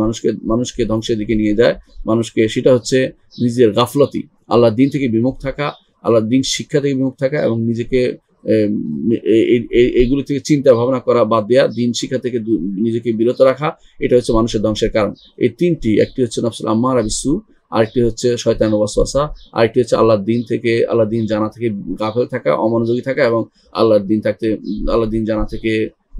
মানুষকে ধ্বংসের দিকে নিয়ে যায় মানুষকে, সেটা হচ্ছে নিজের গাফলতি, আল্লাহর দিন থেকে বিমুখ থাকা, আল্লাহর দিন শিক্ষা থেকে বিমুখ থাকা, এবং নিজেকে এইগুলি থেকে চিন্তা ভাবনা করা বাদ দেওয়া, দিন শিক্ষা থেকে নিজেকে বিরত রাখা, এটা হচ্ছে মানুষের ধ্বংসের কারণ। এই তিনটি, একটি হচ্ছে নফসুল আম্মারা বিসু, আরেকটি হচ্ছে শয়তান ওয়াসওয়াসা, আরেকটি হচ্ছে আল্লাহর দিন জানা থেকে গাফেল থাকা, অমনোযোগী থাকা, এবং আল্লাহর দিন জানা থেকে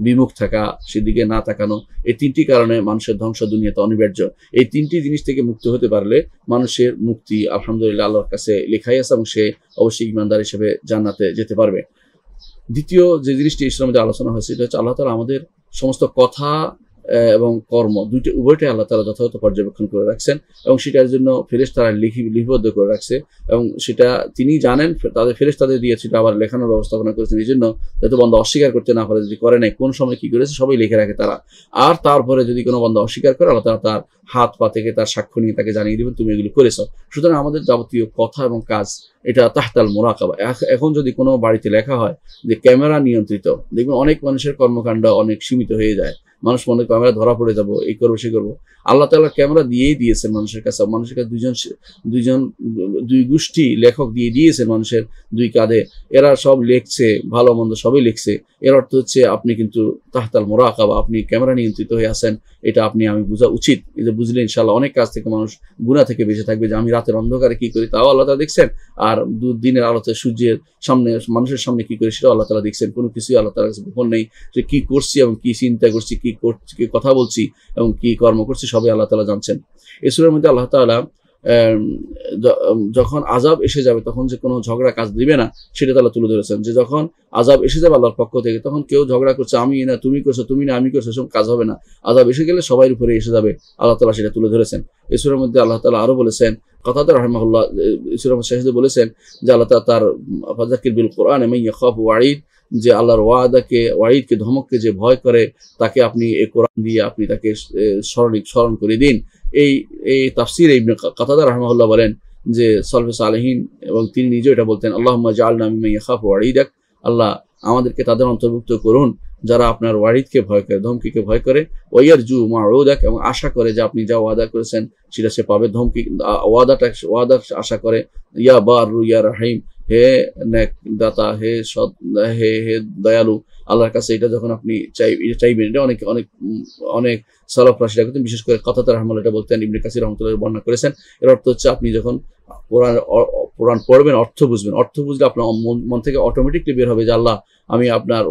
বিমুখ থাকা, সেদিকে না তাকানো। এই তিনটি কারণে মানুষের ধ্বংস দুনিয়াতে অনিবার্য। এই তিনটি জিনিস থেকে মুক্ত হতে পারলে মানুষের মুক্তি আলহামদুলিল্লাহ আল্লাহর কাছে লেখাই আছে, এবং সে অবশ্যই ঈমানদার হিসেবে জান্নাতে যেতে পারবে। দ্বিতীয় যে জিনিসটি ইসলামের মধ্যে আলোচনা হয়েছে এটা হচ্ছে আল্লাহ তাআলা আমাদের সমস্ত কথা এবং কর্ম উভয়টাই আল্লাহ তাআলা যথাযথ পর্যবেক্ষণ করে রাখছেন, এবং সেটার জন্য ফেরেশতারা লিপিবদ্ধ করে রাখছে, এবং সেটা তিনি জানেন, তাদের ফেরেশতাদের দিয়ে সেটা আবার লেখানোর ব্যবস্থাপনা করেছেন, এই জন্য যাতে বান্দা অস্বীকার করতে না পারে, যদি করে নাই কোন সময় কি করেছে সবাই লিখে রাখে তারা। আর তারপরে যদি কোনো বান্দা অস্বীকার করে আল্লাহ তাআলা তার হাত পা থেকে তার সাক্ষ্য নিয়ে তাকে জানিয়ে দিবেন তুমি এগুলো করেছো। সুতরাং আমাদের যাবতীয় কথা এবং কাজ এটা তাহতাল মুরাকাবা। এখন যদি কোনো বাড়িতে লেখা হয় যে ক্যামেরা নিয়ন্ত্রিত, দেখবেন অনেক মানুষের কর্মকাণ্ড অনেক সীমিত হয়ে যায়, মানুষ মনে ক্যামেরা ধরা পড়ে যাবো, এই করবো সে করবো। আল্লাহ তাআলা ক্যামেরা দিয়েই দিয়েছেন মানুষের কাছে। মানুষের কাছে দুই গোষ্ঠী লেখক দিয়ে দিয়েছেন মানুষের দুই কাঁধে। এরা সব লিখছে, ভালো মন্দ সবই লিখছে। এর অর্থ হচ্ছে আপনি কিন্তু তাহতাল মুরাকাবা, আপনি ক্যামেরা নিয়ন্ত্রিত হয়ে আছেন। এটা আমি বোঝা উচিত। এই যে বুঝলে ইনশাআল্লাহ অনেক কাজ থেকে মানুষ গুনাহ থেকে বেঁচে থাকবে। যে আমি রাতের অন্ধকারে কি করি তাও আল্লাহ তাআলা দেখছেন, আর দিনের আলোতে সূর্যের সামনে মানুষের সামনে কি করি সেটাও আল্লাহ তাআলা দেখছেন। কোনো কিছুই আল্লাহ তাআলার কাছে গোপন নেই। যে কি করছি এবং কি চিন্তা করছি, কি কথা বলছি এবং কি কর্ম করছি সবই আল্লাহ তাআলা জানছেন। এই সূরার মধ্যে আল্লাহ তাআলা যখন আযাব এসে যাবে তখন যে কোনো ঝগড়া কাজ দিবে না সেটা তাআলা তুলে ধরেছেন। যে যখন আযাব এসে যাবে আল্লাহর পক্ষ থেকে, তখন কেউ ঝগড়া করছে আমি না তুমি করছো, তুমি না আমি করছো, এসব কাজ হবে না। আযাব এসে গেলে সবাই উপরে এসে যাবে, আল্লাহ তাআলা সেটা তুলে ধরেছেন। এই সূরার মধ্যে আল্লাহ তাআলা আরো বলেছেন, কাতাদা রাহিমাহুল্লাহ এই সূরার শেষে বলেছেন যে আল্লাহ তাআলা তার ফাযাক্কির বিল কুরআন মান ইয়াখাফু ওয়াঈদ, যে আল্লাহর ওয়াঈদকে ধমককে যে ভয় করে তাকে আপনি এই কোরআন দিয়ে আপনি তাকে স্মরণ করে দিন। এই তাফসীরে ইবনে কাতাদা রাহিমাহুল্লাহ বলেন যে সালফে সালেহিন এবং তিনি নিজেও এটা বলতেন, আল্লাহুম্মা জাআলনা মিম্মান ইয়াখাফু ওয়াঈদাক, আল্লাহ আমাদেরকে তাদের অন্তর্ভুক্ত করুন যারা আপনার ওয়াঈদকে ভয় করে, ধমকিকে ভয় করে, ওয়াইয়ারজু মাউদাক, এবং আশা করে যে আপনি যা ওয়াদা করেছেন সেটা সে পাবে। ধমকি ওয়াদা আশা করে। ইয়া বারু ইয়া রহিম, হে নেক দাতা, হে সৎ, হে দয়ালু, আল্লাহর কাছে এটা যখন আপনি চাইবেন। এটা অনেক সালাফরা সেটা করতেন, বিশেষ করে কাতাদা রাহিমাহুল্লাহ এটা বলতেন, ইবনে কাসির রাহমাতুল্লাহ বর্ণনা করেছেন। এর অর্থ হচ্ছে আপনি যখন কোরআন পড়বেন, অর্থ বুঝলে আপনার মন থেকে অটোমেটিকলি বের হবে যে আল্লাহ আমি আপনার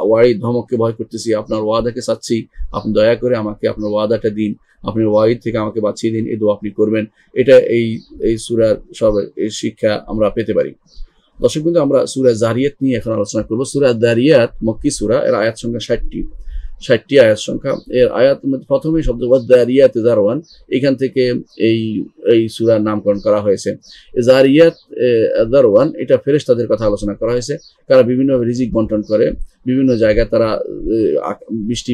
ওয়াঈদ ধমককে ভয় করতেছি, আপনার ওয়াদাকে চাচ্ছি, আপনি দয়া করে আমাকে আপনার ওয়াদাটা দিন, আপনি ওয়াঈদ থেকে আমাকে বাঁচিয়ে দিন, এই দোয়া আপনি করবেন। এটা এই সূরার সব এই শিক্ষা আমরা পেতে পারি। দর্শক বিন্দু, আমরা সূরা যারিয়াত নিয়ে এখন আলোচনা করব। সূরা যারিয়াত মক্কি সূরা, এর আয়াত সংখ্যা 60টি আয়াত সংখ্যা। এর আয়াত মধ্যে প্রথমেই শব্দ যারিয়াত যারওয়ান, এখান থেকে এই সূরার নামকরণ করা হয়েছে। যারিয়াত যারওয়ান, এটা ফেরেশতাদের কথা আলোচনা করা হয়েছে। তারা বিভিন্নভাবে রিজিক বন্টন করে, বিভিন্ন জায়গায় তারা বৃষ্টি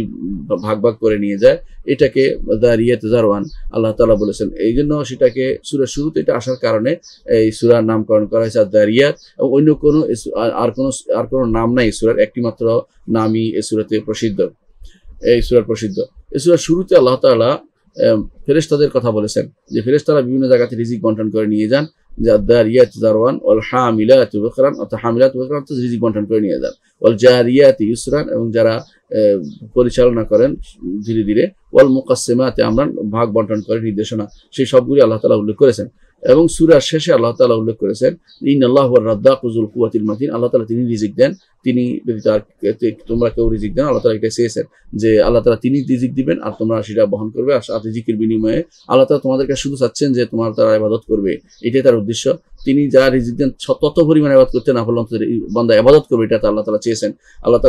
ভাগ করে নিয়ে যায়। এটাকে যারিয়াত যারওয়ান আল্লাহ তাআলা বলেছেন। এই জন্য সেটাকে সূরার শুরুতে এটা আসার কারণে এই সূরার নামকরণ করা হয়েছে যারিয়াত। এবং অন্য কোনো আর কোনো নাম নাই এই সূরার, একটি মাত্র নামই এই সূরাতে প্রসিদ্ধ। এই সূরার শুরুতে আল্লাহ তাআলা ফেরেশতাদের কথা বলেছেন যে ফেরেশতারা বিভিন্ন জায়গাতে রিজিক বন্টন করে নিয়ে যান। যারিয়াত যারওয়ান ওয়াল হামিলাতু বিকরান, অর্থাৎ হামিলাতু বিকরান অর্থাৎ রিজিক বন্টন করে নিয়ে যান। ওয়াল জারিয়াতি ইসরান, এবং যারা পরিচালনা করেন ধীরে ধীরে। ওয়াল মুকাসসিমাতি আমরান, ভাগ বন্টন করে নির্দেশনা। সেই সবগুলি আল্লাহ তাআলা উল্লেখ করেছেন। এবং সূরার শেষে আল্লাহ তাআলা উল্লেখ করেছেন ইন্নাল্লাহু ওয়ার রাজ্জাকু যুল কুওয়াতিল মাতিন, আল্লাহ তাআলা তিনি রিজিক দেন, তিনি ব্যতীত আর তোমরা কেউ রিজিক দেন। আল্লাহ তাআলা এটা চেয়েছেন যে আল্লাহ তাআলা তিনি রিজিক দিবেন আর তোমরা সেটা বহন করবে। আর রিজিকের বিনিময়ে আল্লাহ তাআলা তোমাদেরকে শুধু চাচ্ছেন যে তোমার তারা ইবাদত করবে, এটাই তার উদ্দেশ্য। তিনি যা রিজিক দেন তত পরিমাণে ইবাদত করতে না পারলাম বান্দা ইবাদত করবে, এটা আল্লাহ তাআলা চেয়েছেন। আল্লাহ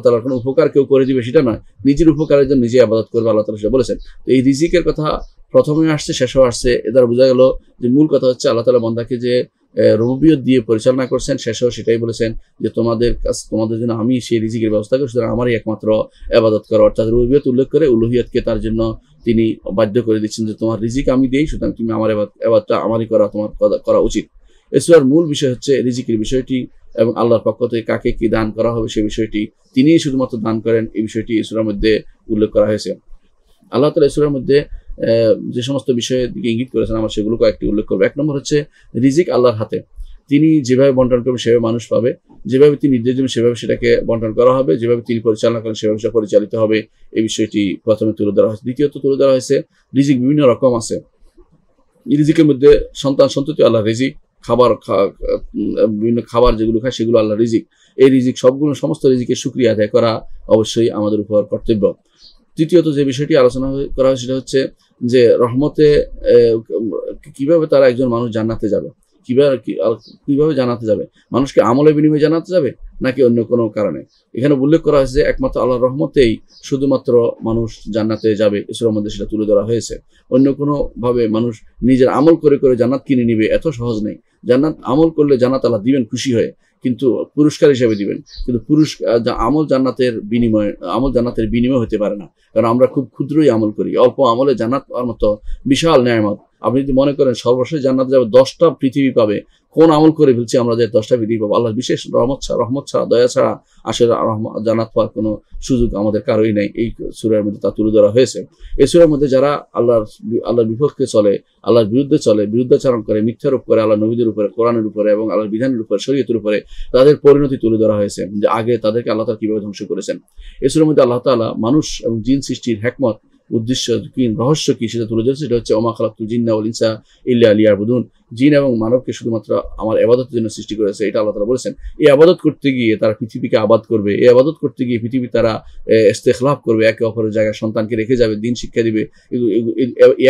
তাআলার কোনো উপকার কেউ করে দিবে সেটা নয়, নিজের উপকারের জন্য নিজে ইবাদত করবে, আল্লাহ তাআলা সেটা বলেছেন। তো এই রিজিকের কথা প্রথমে আসছে, শেষেও আসছে। এ দ্বারা বোঝা গেল যে মূল কথা হচ্ছে আল্লাহ তাআলা বান্দাকে যে রুবুবিয়ত দিয়ে পরিচালনা করছেন, শেষেও সেটাই বলেছেন যে তোমাদের জন্য আমি সেই রিজিকের ব্যবস্থা করি, সুতরাং আমারই একমাত্র ইবাদত করো। অর্থাৎ রুবুবিয়ত উল্লেখ করে উলুহিয়তকে তার জন্য তিনি বাধ্য করে দিচ্ছেন যে তোমার রিজিক আমি দেই, সুতরাং তুমি আমার ইবাদতটা আমারই তোমার করা উচিত। এই সূরার মূল বিষয় হচ্ছে রিজিকের বিষয়টি এবং আল্লাহর পক্ষ থেকে কাকে কি দান করা হবে সেই বিষয়টি, তিনিই শুধুমাত্র দান করেন, এই বিষয়টি এই সূরার মধ্যে উল্লেখ করা হয়েছে। আল্লাহ তাআলা এই সূরার মধ্যে যে সমস্ত বিষয়ের দিকে ইঙ্গিত করেছেন আমরা সেগুলো কয়েকটি উল্লেখ করবো। এক নম্বর হচ্ছে রিজিক আল্লাহর হাতে, তিনি যেভাবে বন্টন করবেন সেভাবে মানুষ পাবে, যেভাবে তিনি নির্দেশ দেবেন সেভাবে সেটাকে বন্টন করা হবে, যেভাবে তিনি পরিচালনা করেন সেভাবে সেটা পরিচালিত হবে। এই বিষয়টি প্রথমে তুলে ধরা হয়েছে। দ্বিতীয়ত তুলে ধরা হয়েছে রিজিক বিভিন্ন রকম আছে। রিজিকের মধ্যে সন্ততি আল্লাহ রিজিক, বিভিন্ন খাবার যেগুলো খায় সেগুলো আল্লাহ রিজিক। এই রিজিক সমস্ত রিজিকের শুকরিয়া আদায় করা অবশ্যই আমাদের উপর কর্তব্য। তৃতীয়ত যে বিষয়টি আলোচনা করা হয় সেটা হচ্ছে যে রহমতে কিভাবে তারা একজন মানুষ জান্নাতে যাবে, কিভাবে জান্নাতে যাবে, মানুষকে আমলের বিনিময়ে জান্নাতে যাবে নাকি অন্য কোনো কারণে। এখানে উল্লেখ করা হয়েছে একমাত্র আল্লাহর রহমতেই শুধুমাত্র মানুষ জান্নাতে যাবে, ঈশ্বরের মধ্যে সেটা তুলে ধরা হয়েছে। অন্য কোনো ভাবে মানুষ নিজের আমল করে জান্নাত কিনে নিবে এত সহজ নেই। জান্নাত আমল করলে জান্নাত আল্লাহ দিবেন খুশি হয়ে, কিন্তু পুরস্কার হিসেবে দিবেন, কিন্তু আমল জান্নাতের বিনিময় হতে পারে না। কারণ আমরা খুব ক্ষুদ্রই আমল করি, অল্প আমলে জান্নাত পাওয়ার মতো বিশাল নেয়ামত আপনি যদি মনে করেন সর্বশেষ জান্নাতে যাবে, 10টা পৃথিবী পাবে, কোন আমল করে ফেলছি আমরা যে 10টা পৃথিবী পাবো? আল্লাহর বিশেষ রহমত ছাড়া দয়া ছাড়া আসলে জান্নাত পাওয়ার কোনো সুযোগ আমাদের কারোই নাই। এই সূরার মধ্যে তা তুলে ধরা হয়েছে। এই সূরার মধ্যে যারা আল্লাহর বিপক্ষে চলে, আল্লাহর বিরুদ্ধে চলে, বিরুদ্ধাচরণ করে, মিথ্যারোপ করে আল্লাহ নবীদের উপরে, কোরআনের উপরে এবং আল্লাহর বিধানের উপরে, শরীয়তের উপরে, তাদের পরিণতি তুলে ধরা হয়েছে যে আগে তাদেরকে আল্লাহ তাআলা কিভাবে ধ্বংস করেছেন। এই সূরার মধ্যে আল্লাহ তাআলা মানুষ এবং জিন সৃষ্টির হিকমত, উদ্দেশ্য কি, রহস্য কি সেটা তুলে ধরেছে। সেটা হচ্ছে ওমা খালাকতুল জিন্না ওয়াল ইনসা ইল্লা লিয়াবুদুন, জিন এবং মানবকে শুধুমাত্র আমার ইবাদতের জন্য সৃষ্টি করেছে, এটা আল্লাহ তাআলা বলেছেন। এই ইবাদত করতে গিয়ে তারা পৃথিবীকে আবাদ করবে, এই ইবাদত করতে গিয়ে পৃথিবী তারা ইস্তেখলাফ করবে, একে অপরের জায়গায় সন্তানকে রেখে যাবে, দিন শিক্ষা দিবে।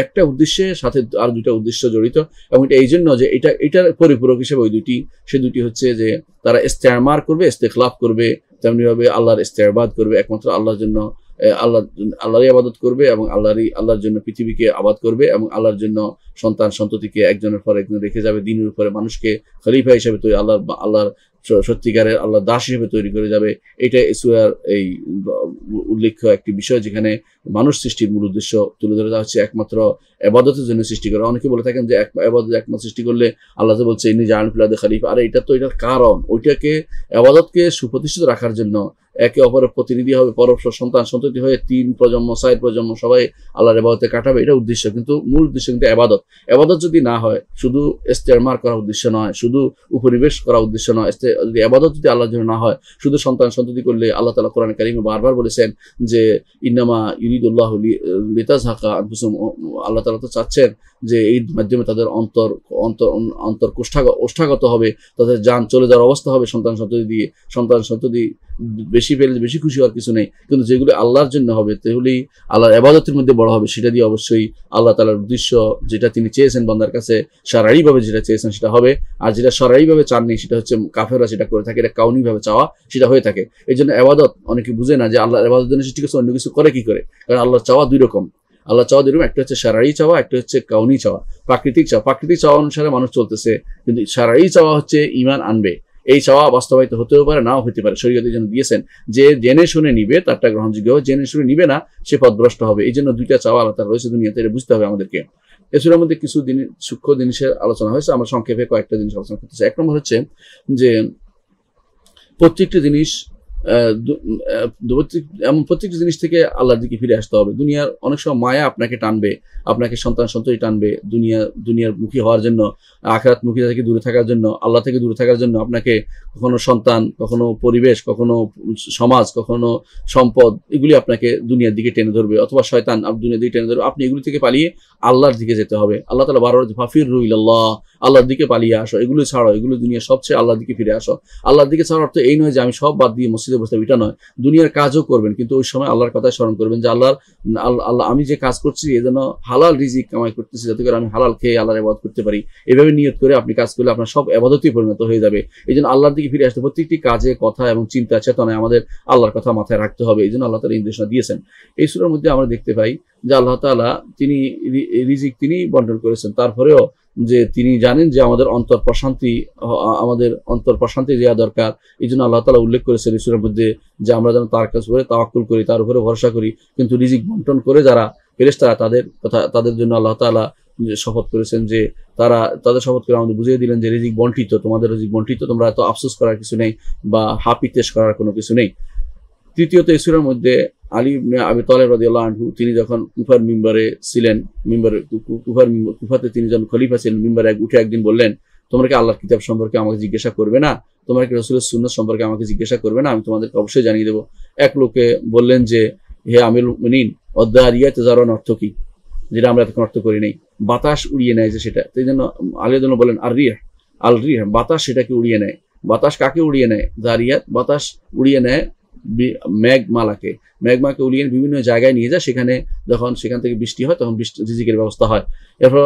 একটা উদ্দেশ্যের সাথে আর দুইটা উদ্দেশ্য জড়িত, এবং এটা এই জন্য যে এটার পরিপূরক হিসেবে ওই দুটি, সে দুটি হচ্ছে যে তারা ইস্তেমার করবে, ইস্তেখলাফ করবে, তেমনিভাবে আল্লাহর ইস্তেবাদ করবে, একমাত্র আল্লাহর জন্য আল্লাহরই আবাদত করবে এবং আল্লাহর জন্য পৃথিবীকে আবাদ করবে এবং আল্লাহর জন্য সন্তান সন্ততিকে একজনের পর একজন রেখে যাবে, দিনের উপরে মানুষকে খলিফা হিসেবে তৈরি, আল্লাহর সত্যিকারের আল্লাহ দাস হিসেবে তৈরি করে যাবে। এটা সূরার এই উল্লেখ্য একটি বিষয়, যেখানে মানুষ সৃষ্টির মূল উদ্দেশ্য তুলে ধরে দেওয়া হচ্ছে একমাত্র ইবাদতের জন্য সৃষ্টি করা। অনেকে বলে থাকেন যে ইবাদত একমাত্র সৃষ্টি করলে আল্লাহ তো বলছে ইন্নী জাআলু ফিল আরদি খলিফা, আরে এটা তো এটার কারণ, ওইটাকে ইবাদতকে সুপ্রতিষ্ঠিত রাখার জন্য একে অপরের প্রতিনিধি হবে, পরস্পর সন্তান সন্ততি হয়ে 3 প্রজন্ম 4 প্রজন্ম সবাই আল্লাহর ইবাদতে কাটাবে, এটা উদ্দেশ্য। কিন্তু মূল উদ্দেশ্য কিন্তু ইবাদত যদি না হয়, শুধু ইস্তেমার করা উদ্দেশ্য নয়, শুধু উপনিবেশ করা উদ্দেশ্য নয়, যদি ইবাদত যদি আল্লাহর জন্য না হয়, শুধু সন্তান সন্ততি করলে, আল্লাহ তাআলা কোরআনে কারীমে বারবার বলেছেন যে ইন্নামা ইউরিদুল্লাহু লিতাযহাকা আনফুসুহুম, আল্লাহ তাআলা তো চাচ্ছেন যে এই মাধ্যমে তাদের অন্তর কোষ্ঠাগত হবে, তাদের জান চলে যাওয়ার অবস্থা হবে সন্তান সন্ততি বেশি পেলে বেশি খুশি হওয়ার কিছু নেই, কিন্তু যেগুলো আল্লাহর জন্য হবে, তাহলেই আল্লাহর ইবাদতের মধ্যে বড় হবে। সেটা দিয়ে অবশ্যই আল্লাহ তাআলার উদ্দেশ্য, যেটা তিনি চেয়েছেন বান্দার কাছে শারঈভাবে যেটা চেয়েছেন সেটা হবে, আর যেটা শারঈভাবে চাননি সেটা হচ্ছে কাফেররা যেটা করে থাকে, এটা কাউনিভাবে চাওয়া সেটা হয়ে থাকে। এই জন্য ইবাদত অনেকে বুঝে না যে আল্লাহর ইবাদতের জন্য সৃষ্টি করছে, অন্য কিছু করে কি করে, কারণ আল্লাহর চাওয়া দুই রকম। একটা হচ্ছে শারঈ চাওয়া, একটা হচ্ছে কাউনি চাওয়া, প্রাকৃতিক চাওয়া অনুসারে মানুষ চলতেছে, কিন্তু শারঈ চাওয়া হচ্ছে ঈমান আনবে, এই চাওয়া বাস্তবায়িত হতেও পারে, নাও হতে পারে। শরীয়তের জন্য দিয়েছেন যে জেনে শুনে নিবে তারটা গ্রহণযোগ্য, জেনে শুনে নিবে না সে পথভ্রষ্ট হবে। এই জন্য দুইটা চাওয়া আল্লাহ তাআলা রয়েছে দুনিয়াতে, এটা বুঝতে হবে আমাদেরকে। এই সূরার মধ্যে কিছু সূক্ষ্ম জিনিসের আলোচনা হয়েছে, আমরা সংক্ষেপে কয়েকটা জিনিস আলোচনা করতেছি। এক নম্বর হচ্ছে যে প্রত্যেকটি জিনিস এমন প্রত্যেকটি জিনিস থেকে আল্লাহর দিকে ফিরে আসতে হবে। দুনিয়ার অনেক সময় মায়া আপনাকে টানবে, আপনাকে সন্তান সন্ততি টানবে, দুনিয়ার মুখী হওয়ার জন্য, আখিরাত মুখী থেকে দূরে থাকার জন্য, আল্লাহ থেকে দূরে থাকার জন্য আপনাকে কখনো সন্তান, কখনো পরিবেশ, কখনো সমাজ, কখনো সম্পদ, এগুলি আপনাকে দুনিয়ার দিকে টেনে ধরবে, অথবা শয়তান দুনিয়ার দিকে টেনে ধরবে। আপনি এগুলি থেকে পালিয়ে আল্লাহর দিকে যেতে হবে। আল্লাহ তাআলা বারবার ফাফিরু ইলাল্লাহ, আল্লাহর দিকে পালিয়ে আসো, এগুলো ছাড়ো, এগুলো দুনিয়া সবচেয়ে আল্লাহর দিকে ফিরে আসো। আল্লাহর দিকে ছাড়ার অর্থ এই নয় যে আমি সব বাদ দিয়ে মসজিদে বসে, এটা নয়। দুনিয়ার কাজও করবেন, কিন্তু ওই সময় আল্লাহর কথা স্মরণ করবেন যে আল্লাহ আমি যে কাজ করছি এই জন্য হালাল রিজিক কামাই করতেছি, যাতে করে আমি হালাল খেয়ে আল্লাহর ইবাদত করতে পারি। এভাবে নিয়ত করে আপনি কাজ করলে আপনার সব ইবাদতেই পরিণত হয়ে যাবে। এই জন্য আল্লাহর দিকে ফিরে আসতে প্রত্যেকটি কাজে, কথা এবং চিন্তা চেতনায় আমাদের আল্লাহর কথা মাথায় রাখতে হবে। এই জন্য আল্লাহ তাআলা নির্দেশনা দিয়েছেন। এই সূরার মধ্যে আমরা দেখতে পাই যে আল্লাহ তাআলা তিনি রিজিক তিনি বন্টন করেছেন, তারপরেও যে তিনি জানেন যে আমাদের অন্তর প্রশান্তি দেওয়া দরকার। এই জন্য আল্লাহ তাআলা উল্লেখ করেছেন এই সূরার মধ্যে যে আমরা যেন তার কাছে তাওয়াক্কুল করি, তার উপরে ভরসা করি। কিন্তু রিজিক বন্টন করে যারা ফেরেশতারা, তাদের জন্য আল্লাহ তাআলা শপথ করেছেন যে তাদের শপথ করে আমাদের বুঝিয়ে দিলেন যে রিজিক বন্টিত, তোমাদের রিজিক বন্টিত, তোমরা এত আফসোস করার কিছু নেই বা হাপিতেশ করার কোনো কিছু নেই। তৃতীয়ত এই সূরার মধ্যে আলী ইবনে আবি তালেব রাদিয়াল্লাহু আনহু তিনি যখন কুফার মিম্বরে ছিলেন, কুফাতে তিনি যখন খলিফা ছিলেন, মিম্বরে উঠে একদিন বললেন, তোমরা কি আল্লাহর কিতাব সম্পর্কে আমাকে জিজ্ঞাসা করবে না? তোমরা কি রাসূলের সুন্নাত সম্পর্কে আমাকে জিজ্ঞাসা করবে না? আমি তোমাদেরকে অবশ্যই জানিয়ে দেবো। এক লোকে বললেন যে হে আমিরুল মুমিনিন, ওয়াদারিয়াত যারান অর্থ কি, যেটা আমরা এতক্ষণ অর্থ করি নাই, বাতাস উড়িয়ে নেয় যে সেটা। সেই জন্য আলী রাদিয়াল্লাহু বলেন আল রিহ, বাতাস সেটাকে উড়িয়ে নেয়। বাতাস কাকে উড়িয়ে নেয়? জারিয়াত, বাতাস উড়িয়ে নেয় মেঘমালাকে উড়িয়ে বিভিন্ন জায়গায় নিয়ে যায়, সেখান থেকে বৃষ্টি হয়, তখন রিজিকের ব্যবস্থা হয়। এরপর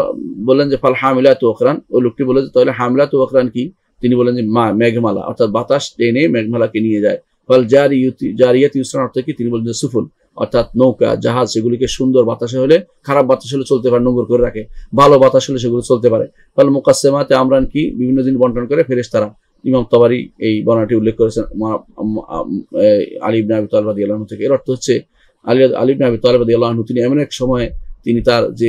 বললেন যে ফাল হামিলাতু ওকরান, ওই লোকটি বলে যে তাহলে হামিলাতু ওকরান কি? তিনি বলেন যে মেঘমালা, অর্থাৎ বাতাস টেনে মেঘমালাকে নিয়ে যায়। ফল জারিয়াত ইউসরান অর্থ কি? তিনি বলেন যে সুফুন, অর্থাৎ নৌকা, জাহাজ, সেগুলিকে সুন্দর বাতাসে হলে, খারাপ বাতাস হলে চলতে পারে, নোংর করে রাখে, ভালো বাতাস হলে সেগুলো চলতে পারে। ফল মুকাসসিমাতে আমরান কি? বিভিন্ন দিন বন্টন করে ফেরেশতারা। ইমাম তাবারি এই বর্ণনাটি উল্লেখ করেছেন আলী ইবনে আবি তালেব রাদিয়াল্লাহু আনহু থেকে। এর অর্থ হচ্ছে আলী ইবনে আবি তালেব রাদিয়াল্লাহু আনহু তিনি এমন এক সময় তিনি তার যে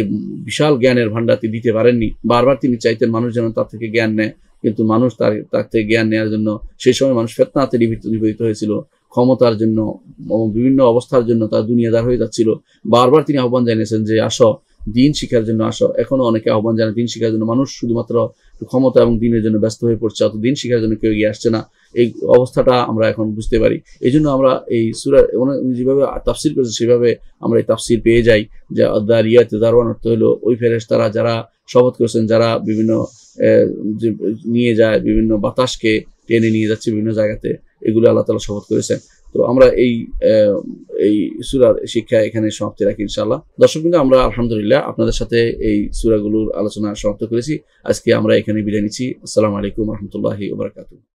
বিশাল জ্ঞানের ভান্ডারটি দিতে পারেননি। বারবার তিনি চাইতেন মানুষ যেন তার থেকে জ্ঞান নেয়, কিন্তু মানুষ তার থেকে জ্ঞান নেওয়ার জন্য সেই সময় মানুষ ফিতনাতে নিবেদিত হয়েছিল, ক্ষমতার জন্য এবং বিভিন্ন অবস্থার জন্য তার দুনিয়াদার হয়ে যাচ্ছিল। বারবার তিনি আহ্বান জানিয়েছেন যে আসো, দিন শিক্ষার জন্য আসো। এখনো অনেকে আহ্বান জানায় দিন শিক্ষার জন্য, মানুষ শুধুমাত্র ক্ষমতা এবং দিনের জন্য ব্যস্ত হয়ে পড়ছে, অত দিন শিক্ষার জন্য কেউ এগিয়ে আসছে না। এই অবস্থাটা আমরা এখন বুঝতে পারি। এই জন্য আমরা এই সূরা যেভাবে তাফসীর করেছে সেভাবে আমরা এই তাফসীর পেয়ে যাই যে আদ-দারিয়াত দারওয়ান অর্থ হলো ওই ফেরেশতারা যারা শপথ করেছেন, যারা বিভিন্ন নিয়ে যায়, বিভিন্ন বাতাসকে টেনে নিয়ে যাচ্ছে বিভিন্ন জায়গাতে, এগুলো আল্লাহ তাআলা শপথ করেছেন। তো আমরা এই সূরার শিক্ষা এখানে সমাপ্তি রাখি ইনশাআল্লাহ। দর্শকবৃন্দ, আমরা আলহামদুলিল্লাহ আপনাদের সাথে এই সূরাগুলোর আলোচনা সমাপ্ত করেছি। আজকে আমরা এখানে বিদায় নিচ্ছি। আসসালামু আলাইকুম ওয়া রাহমাতুল্লাহি ওয়া বারাকাতুহু।